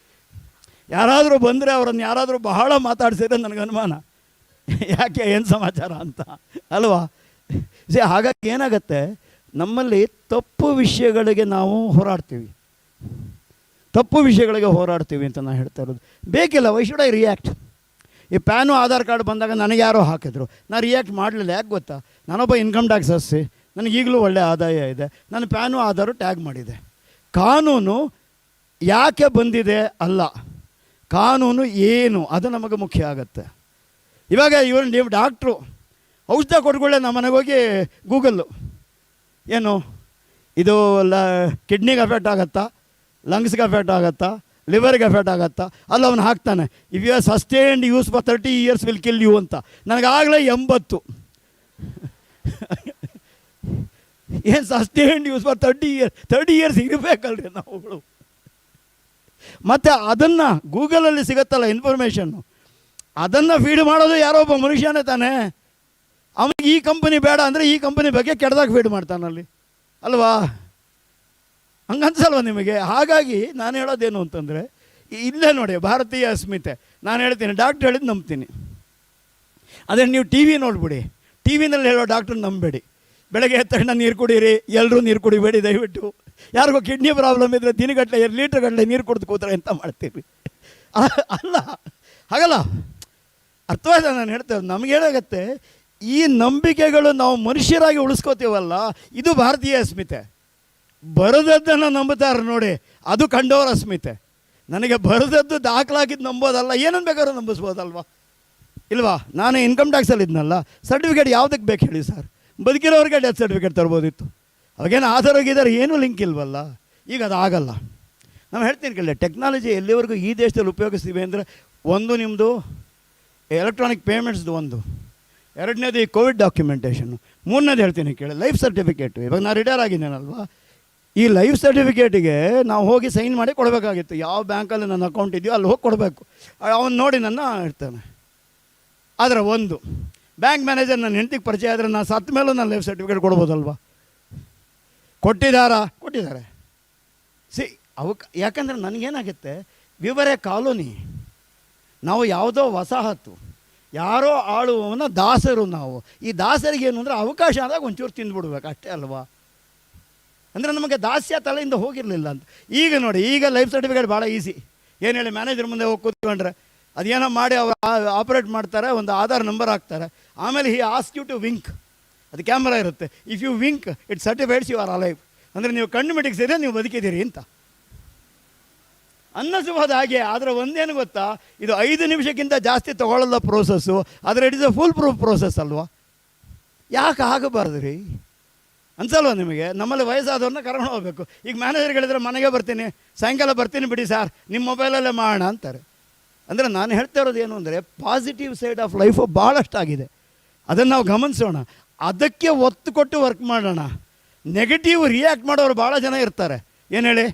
ಯಾರಾದರೂ ಬಂದರೆ ಅವರನ್ನು ಯಾರಾದರೂ ಬಹಳ ಮಾತಾಡ್ಸಿದ್ರೆ ನನಗೆ ಅನುಮಾನ, ಯಾಕೆ ಏನು ಸಮಾಚಾರ ಅಂತ ಅಲ್ವಾ? ಹಾಗಾಗಿ ಏನಾಗತ್ತೆ, ನಮ್ಮಲ್ಲಿ ತಪ್ಪು ವಿಷಯಗಳಿಗೆ ನಾವು ಹೋರಾಡ್ತೀವಿ, ತಪ್ಪು ವಿಷಯಗಳಿಗೆ ಹೋರಾಡ್ತೀವಿ ಅಂತ ನಾನು ಹೇಳ್ತಾ ಇರೋದು. ಬೇಕಿಲ್ಲ, ವೈ ಶುಡ್ ಐ ರಿಯಾಕ್ಟ್? ಈ ಪ್ಯಾನು ಆಧಾರ್ ಕಾರ್ಡ್ ಬಂದಾಗ ನನಗೆ ಯಾರೋ ಹಾಕಿದ್ರು, ನಾನು ರಿಯಾಕ್ಟ್ ಮಾಡಲಿಲ್ಲ. ಯಾಕೆ ಗೊತ್ತಾ? ನಾನೊಬ್ಬ ಇನ್ಕಮ್ ಟ್ಯಾಕ್ಸ್ ಹಸ್ಸಿ, ನನಗೀಗಲೂ ಒಳ್ಳೆಯ ಆದಾಯ ಇದೆ, ನಾನು ಪ್ಯಾನು ಆಧಾರು ಟ್ಯಾಗ್ ಮಾಡಿದೆ. ಕಾನೂನು ಯಾಕೆ ಬಂದಿದೆ ಅಲ್ಲ, ಕಾನೂನು ಏನು ಅದು ನಮಗೆ ಮುಖ್ಯ ಆಗುತ್ತೆ. ಇವಾಗ ನೀವು ಡಾಕ್ಟ್ರು ಔಷಧ ಕೊಟ್ಕೊಳ್ಳೆ ನಮ್ಮ ಮನೆಗೆ ಹೋಗಿ ಗೂಗಲ್ಲು, ಏನು ಇದು ಕಿಡ್ನಿಗೆ ಅಫೆಕ್ಟ್ ಆಗುತ್ತಾ, ಲಂಗ್ಸ್ಗೆ ಅಫೆಕ್ಟ್ ಆಗುತ್ತಾ, ಲಿವರ್ಗೆ ಅಫೆಕ್ಟ್ ಆಗುತ್ತಾ? ಅಲ್ಲ ಅವನು ಹಾಕ್ತಾನೆ, if you are sustained use for 30 years will kill you ಅಂತ. ನನಗಾಗಲೇ 80. ಏನು ಸಸ್ಟೈನ್ಡ್ ಯೂಸ್ ಫಾರ್ 30 years ಇರಬೇಕಲ್ರಿ ನಾವುಗಳು. ಮತ್ತು ಅದನ್ನು ಗೂಗಲಲ್ಲಿ ಸಿಗುತ್ತಲ್ಲ ಇನ್ಫಾರ್ಮೇಷನ್ನು, ಅದನ್ನು ಫೀಡ್ ಮಾಡೋದು ಯಾರೋ ಒಬ್ಬ ಮನುಷ್ಯನೇ ತಾನೇ. ಅವನಿಗೆ ಈ ಕಂಪನಿ ಬೇಡ ಅಂದರೆ ಈ ಕಂಪನಿ ಬಗ್ಗೆ ಕೆಟ್ಟದಾಗ ಫೀಡ್ ಮಾಡ್ತಾನಲ್ಲಿ ಅಲ್ವಾ? ಹಂಗನ್ಸಲ್ವ ನಿಮಗೆ? ಹಾಗಾಗಿ ನಾನು ಹೇಳೋದೇನು ಅಂತಂದರೆ, ಇಲ್ಲೇ ನೋಡಿ ಭಾರತೀಯ ಅಸ್ಮಿತೆ. ನಾನು ಹೇಳ್ತೀನಿ, ಡಾಕ್ಟ್ರ್ ಹೇಳಿದ್ದು ನಂಬ್ತೀನಿ. ಅದೇ ನೀವು ಟಿ ವಿ ನೋಡ್ಬಿಡಿ, ಟಿ ವಿನಲ್ಲಿ ಹೇಳೋ ಡಾಕ್ಟ್ರನ್ನ ನಂಬಬೇಡಿ. ಬೆಳಗ್ಗೆ ಎದ್ದ ತಕ್ಷಣ ನೀರು ಕುಡೀರಿ, ಎಲ್ಲರೂ ನೀರು ಕುಡಿಬೇಡಿ ದಯವಿಟ್ಟು. ಯಾರಿಗೋ ಕಿಡ್ನಿ ಪ್ರಾಬ್ಲಮ್ ಇದ್ದರೆ ದಿನಗಟ್ಟಲೆ 2 ಲೀಟ್ರ್ಗಟ್ಟಲೆ ನೀರು ಕುಡಿದು ಕೂತ್ರೆ ಎಂತ ಮಾಡ್ತೀವಿ? ಅಲ್ಲ, ಹಾಗಲ್ಲ. ಅರ್ಥವಾಯ್ತಾ ನಾನು ಹೇಳ್ತೇವೆ? ನಮಗೆ ಹೇಳಾಗತ್ತೆ, ಈ ನಂಬಿಕೆಗಳು ನಾವು ಮನುಷ್ಯರಾಗಿ ಉಳಿಸ್ಕೋತೀವಲ್ಲ, ಇದು ಭಾರತೀಯ ಅಸ್ಮಿತೆ. ಬರದದ್ದನ್ನು ನಂಬುತ್ತಾರೆ ನೋಡಿ, ಅದು ಕಂಡವರ ಅಸ್ಮಿತೆ. ನನಗೆ ಬರದದ್ದು ದಾಖಲಾಗಿದ್ದು ನಂಬೋದಲ್ಲ, ಏನನ್ನು ಬೇಕಾದ್ರೂ ನಂಬಿಸ್ಬೋದಲ್ವ ಇಲ್ವಾ? ನಾನು ಇನ್ಕಮ್ ಟ್ಯಾಕ್ಸಲ್ಲಿ ಇದ್ನಲ್ಲ, ಸರ್ಟಿಫಿಕೇಟ್ ಯಾವುದಕ್ಕೆ ಬೇಕು ಹೇಳಿ ಸರ್? ಬದುಕಿರೋರಿಗೆ ಡೆತ್ ಸರ್ಟಿಫಿಕೇಟ್ ತರ್ಬೋದಿತ್ತು. ಅವಾಗೇನು ಆಧಾರೋಗಿದ್ದಾರೆ, ಏನೂ ಲಿಂಕ್ ಇಲ್ವಲ್ಲ. ಈಗ ಅದು ಆಗಲ್ಲ. ನಾವು ಹೇಳ್ತೀನಿ ಕೇಳಿ, ಟೆಕ್ನಾಲಜಿ ಎಲ್ಲಿವರೆಗೂ ಈ ದೇಶದಲ್ಲಿ ಉಪಯೋಗಿಸ್ತೀವಿ ಅಂದರೆ, ಒಂದು ನಿಮ್ಮದು ಎಲೆಕ್ಟ್ರಾನಿಕ್ ಪೇಮೆಂಟ್ಸ್ದು, ಒಂದು ಎರಡನೇದು ಈ ಕೋವಿಡ್ ಡಾಕ್ಯುಮೆಂಟೇಷನ್ನು, ಮೂರನೇದು ಹೇಳ್ತೀನಿ ಕೇಳಿ ಲೈಫ್ ಸರ್ಟಿಫಿಕೇಟು. ಇವಾಗ ನಾನು ರಿಟೈರ್ ಆಗಿದ್ದೇನಲ್ವಾ, ಈ ಲೈಫ್ ಸರ್ಟಿಫಿಕೇಟಿಗೆ ನಾವು ಹೋಗಿ ಸೈನ್ ಮಾಡಿ ಕೊಡಬೇಕಾಗಿತ್ತು. ಯಾವ ಬ್ಯಾಂಕಲ್ಲಿ ನನ್ನ ಅಕೌಂಟ್ ಇದೆಯೋ ಅಲ್ಲಿ ಹೋಗಿ ಕೊಡಬೇಕು. ಅವನು ನೋಡಿ ನನ್ನ ಇರ್ತಾನೆ. ಆದರೆ ಒಂದು ಬ್ಯಾಂಕ್ ಮ್ಯಾನೇಜರ್ ನನ್ನ ಹೆಂಡತಿಗೆ ಪರಿಚಯ ಆದರೆ ನಾನು ಸತ್ತ ಮೇಲೂ ನಾನು ಲೈಫ್ ಸರ್ಟಿಫಿಕೇಟ್ ಕೊಡ್ಬೋದಲ್ವಾ? ಕೊಟ್ಟಿದ್ದಾರೆ. ಯಾಕಂದರೆ ನನಗೇನಾಗುತ್ತೆ, ವಿವರೇ ಕಾಲೋನಿ, ನಾವು ಯಾವುದೋ ವಸಾಹತು, ಯಾರೋ ಆಳುವವನ ದಾಸರು ನಾವು. ಈ ದಾಸರಿಗೆ ಏನು ಅಂದರೆ ಅವಕಾಶ ಆದಾಗ ಒಂಚೂರು ತಿಂದುಬಿಡ್ಬೇಕು ಅಷ್ಟೇ ಅಲ್ವಾ? ಅಂದರೆ ನಮಗೆ ದಾಸ್ಯ ತಲೆಯಿಂದ ಹೋಗಿರಲಿಲ್ಲ ಅಂತ. ಈಗ ನೋಡಿ, ಈಗ ಲೈಫ್ ಸರ್ಟಿಫಿಕೇಟ್ ಭಾಳ ಈಸಿ. ಏನು ಹೇಳಿ, ಮ್ಯಾನೇಜರ್ ಮುಂದೆ ಹೋಗಿ ಕೂತ್ಕೊಂಡ್ರೆ ಅದೇನೋ ಮಾಡಿ ಅವ್ರು ಆಪ್ರೇಟ್ ಮಾಡ್ತಾರೆ, ಒಂದು ಆಧಾರ್ ನಂಬರ್ ಹಾಕ್ತಾರೆ, ಆಮೇಲೆ he ask you to wink. ಅದು ಕ್ಯಾಮ್ರಾ ಇರುತ್ತೆ. If you wink it certifies you are alive. ಅಂದರೆ ನೀವು ಕಣ್ಣು ಮಿಟಿಕ್ಸಿದ್ರೆ ನೀವು ಬದುಕಿದ್ದೀರಿ ಅಂತ ಅನ್ನಿಸಬಹುದು. ಹಾಗೆ ಆದರೆ ಒಂದೇನು ಗೊತ್ತಾ, ಇದು 5 ನಿಮಿಷಕ್ಕಿಂತ ಜಾಸ್ತಿ ತೊಗೊಳ್ಳಲ್ಲ ಪ್ರೋಸೆಸ್ಸು, ಆದರೆ it is a full proof process ಅಲ್ವಾ? ಯಾಕೆ ಆಗಬಾರ್ದು ರೀ ಅನ್ಸಲ್ವ ನಿಮಗೆ? ನಮ್ಮಲ್ಲಿ ವಯಸ್ಸಾದವ್ರನ್ನ ಕರ್ಕೊಂಡು ಹೋಗಬೇಕು. ಈಗ ಮ್ಯಾನೇಜರ್ ಹೇಳಿದ್ರೆ ಮನೆಗೆ ಬರ್ತೀನಿ, ಸಾಯಂಕಾಲ ಬರ್ತೀನಿ ಬಿಡಿ ಸರ್, ನಿಮ್ಮ ಮೊಬೈಲಲ್ಲೇ ಮಾಡೋಣ ಅಂತಾರೆ. ಅಂದರೆ ನಾನು ಹೇಳ್ತಾ ಇರೋದು ಏನು ಅಂದರೆ, ಪಾಸಿಟಿವ್ ಸೈಡ್ ಆಫ್ ಲೈಫು ಭಾಳಷ್ಟಾಗಿದೆ, ಅದನ್ನು ನಾವು ಗಮನಿಸೋಣ, ಅದಕ್ಕೆ ಒತ್ತು ಕೊಟ್ಟು ವರ್ಕ್ ಮಾಡೋಣ. ನೆಗೆಟಿವ್ ರಿಯಾಕ್ಟ್ ಮಾಡೋರು ಭಾಳ ಜನ ಇರ್ತಾರೆ. ಏನು ಹೇಳಿ,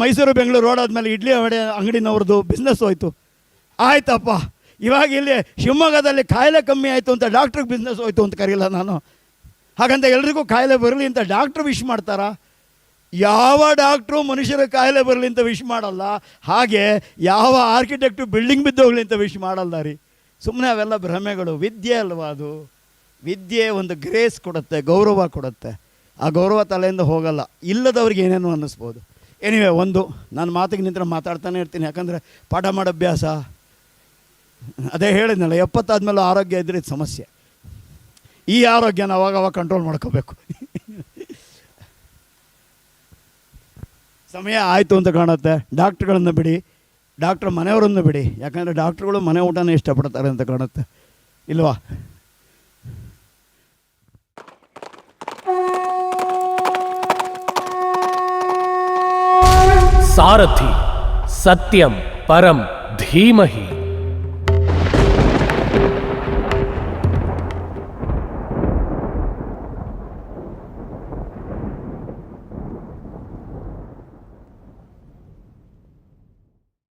ಮೈಸೂರು ಬೆಂಗಳೂರು ರೋಡ್ ಆದಮೇಲೆ ಇಡ್ಲಿ ವಡೆ ಅಂಗಡಿನವ್ರದ್ದು ಬಿಸ್ನೆಸ್ ಹೋಯ್ತು, ಆಯ್ತಪ್ಪ. ಇವಾಗ ಇಲ್ಲಿ ಶಿವಮೊಗ್ಗದಲ್ಲಿ ಕಾಯಿಲೆ ಕಮ್ಮಿ ಆಯಿತು ಅಂತ ಡಾಕ್ಟ್ರಿಗೆ ಬಿಸ್ನೆಸ್ ಹೋಯ್ತು ಅಂತ ಕರೀಲ್ಲ ನಾನು. ಹಾಗಂತ ಎಲ್ರಿಗೂ ಕಾಯಿಲೆ ಬರಲಿ ಅಂತ ಡಾಕ್ಟ್ರು ವಿಶ್ ಮಾಡ್ತಾರಾ? ಯಾವ ಡಾಕ್ಟ್ರು ಮನುಷ್ಯರ ಕಾಯಿಲೆ ಬರಲಿ ಅಂತ ವಿಶ್ ಮಾಡಲ್ಲ. ಹಾಗೆ ಯಾವ ಆರ್ಕಿಟೆಕ್ಟು ಬಿಲ್ಡಿಂಗ್ ಬಿದ್ದೋಗ್ಲಿ ಅಂತ ವಿಶ್ ಮಾಡಲ್ಲ ರೀ. ಸುಮ್ಮನೆ ಅವೆಲ್ಲ ಭ್ರಮೆಗಳು. ವಿದ್ಯೆ ಅಲ್ವಾ ಅದು? ವಿದ್ಯೆ ಒಂದು ಗ್ರೇಸ್ ಕೊಡುತ್ತೆ, ಗೌರವ ಕೊಡುತ್ತೆ. ಆ ಗೌರವ ತಲೆಯಿಂದ ಹೋಗಲ್ಲ. ಇಲ್ಲದವ್ರಿಗೆ ಏನೇನು ಅನ್ನಿಸ್ಬೋದು. ಎನಿವೆ, ಒಂದು ನಾನು ಮಾತಿಗೆ ನಿಂತರ ಮಾತಾಡ್ತಾನೆ ಇರ್ತೀನಿ, ಯಾಕಂದರೆ ಪಾಠ ಮಾಡೋ ಅಭ್ಯಾಸ. ಅದೇ ಹೇಳಿದ್ನಲ್ಲ, 70 ಆದಮೇಲೆ ಆರೋಗ್ಯ ಇದ್ದರೆ ಇದು ಸಮಸ್ಯೆ. ಈ ಆರೋಗ್ಯನ ಅವಾಗ ಕಂಟ್ರೋಲ್ ಮಾಡ್ಕೋಬೇಕು. ಸಮಯ ಆಯಿತು ಅಂತ ಕಾಣುತ್ತೆ. ಡಾಕ್ಟ್ರುಗಳನ್ನು ಬಿಡಿ, ಡಾಕ್ಟ್ರ್ ಮನೆಯವರನ್ನು ಬಿಡಿ, ಯಾಕಂದರೆ ಡಾಕ್ಟ್ರುಗಳು ಮನೆ ಊಟನೇ ಇಷ್ಟಪಡ್ತಾರೆ ಅಂತ ಕಾಣುತ್ತೆ, ಇಲ್ವಾ? ಸಾರಥಿ ಸತ್ಯಂ ಪರಂ ಧೀಮಹಿ.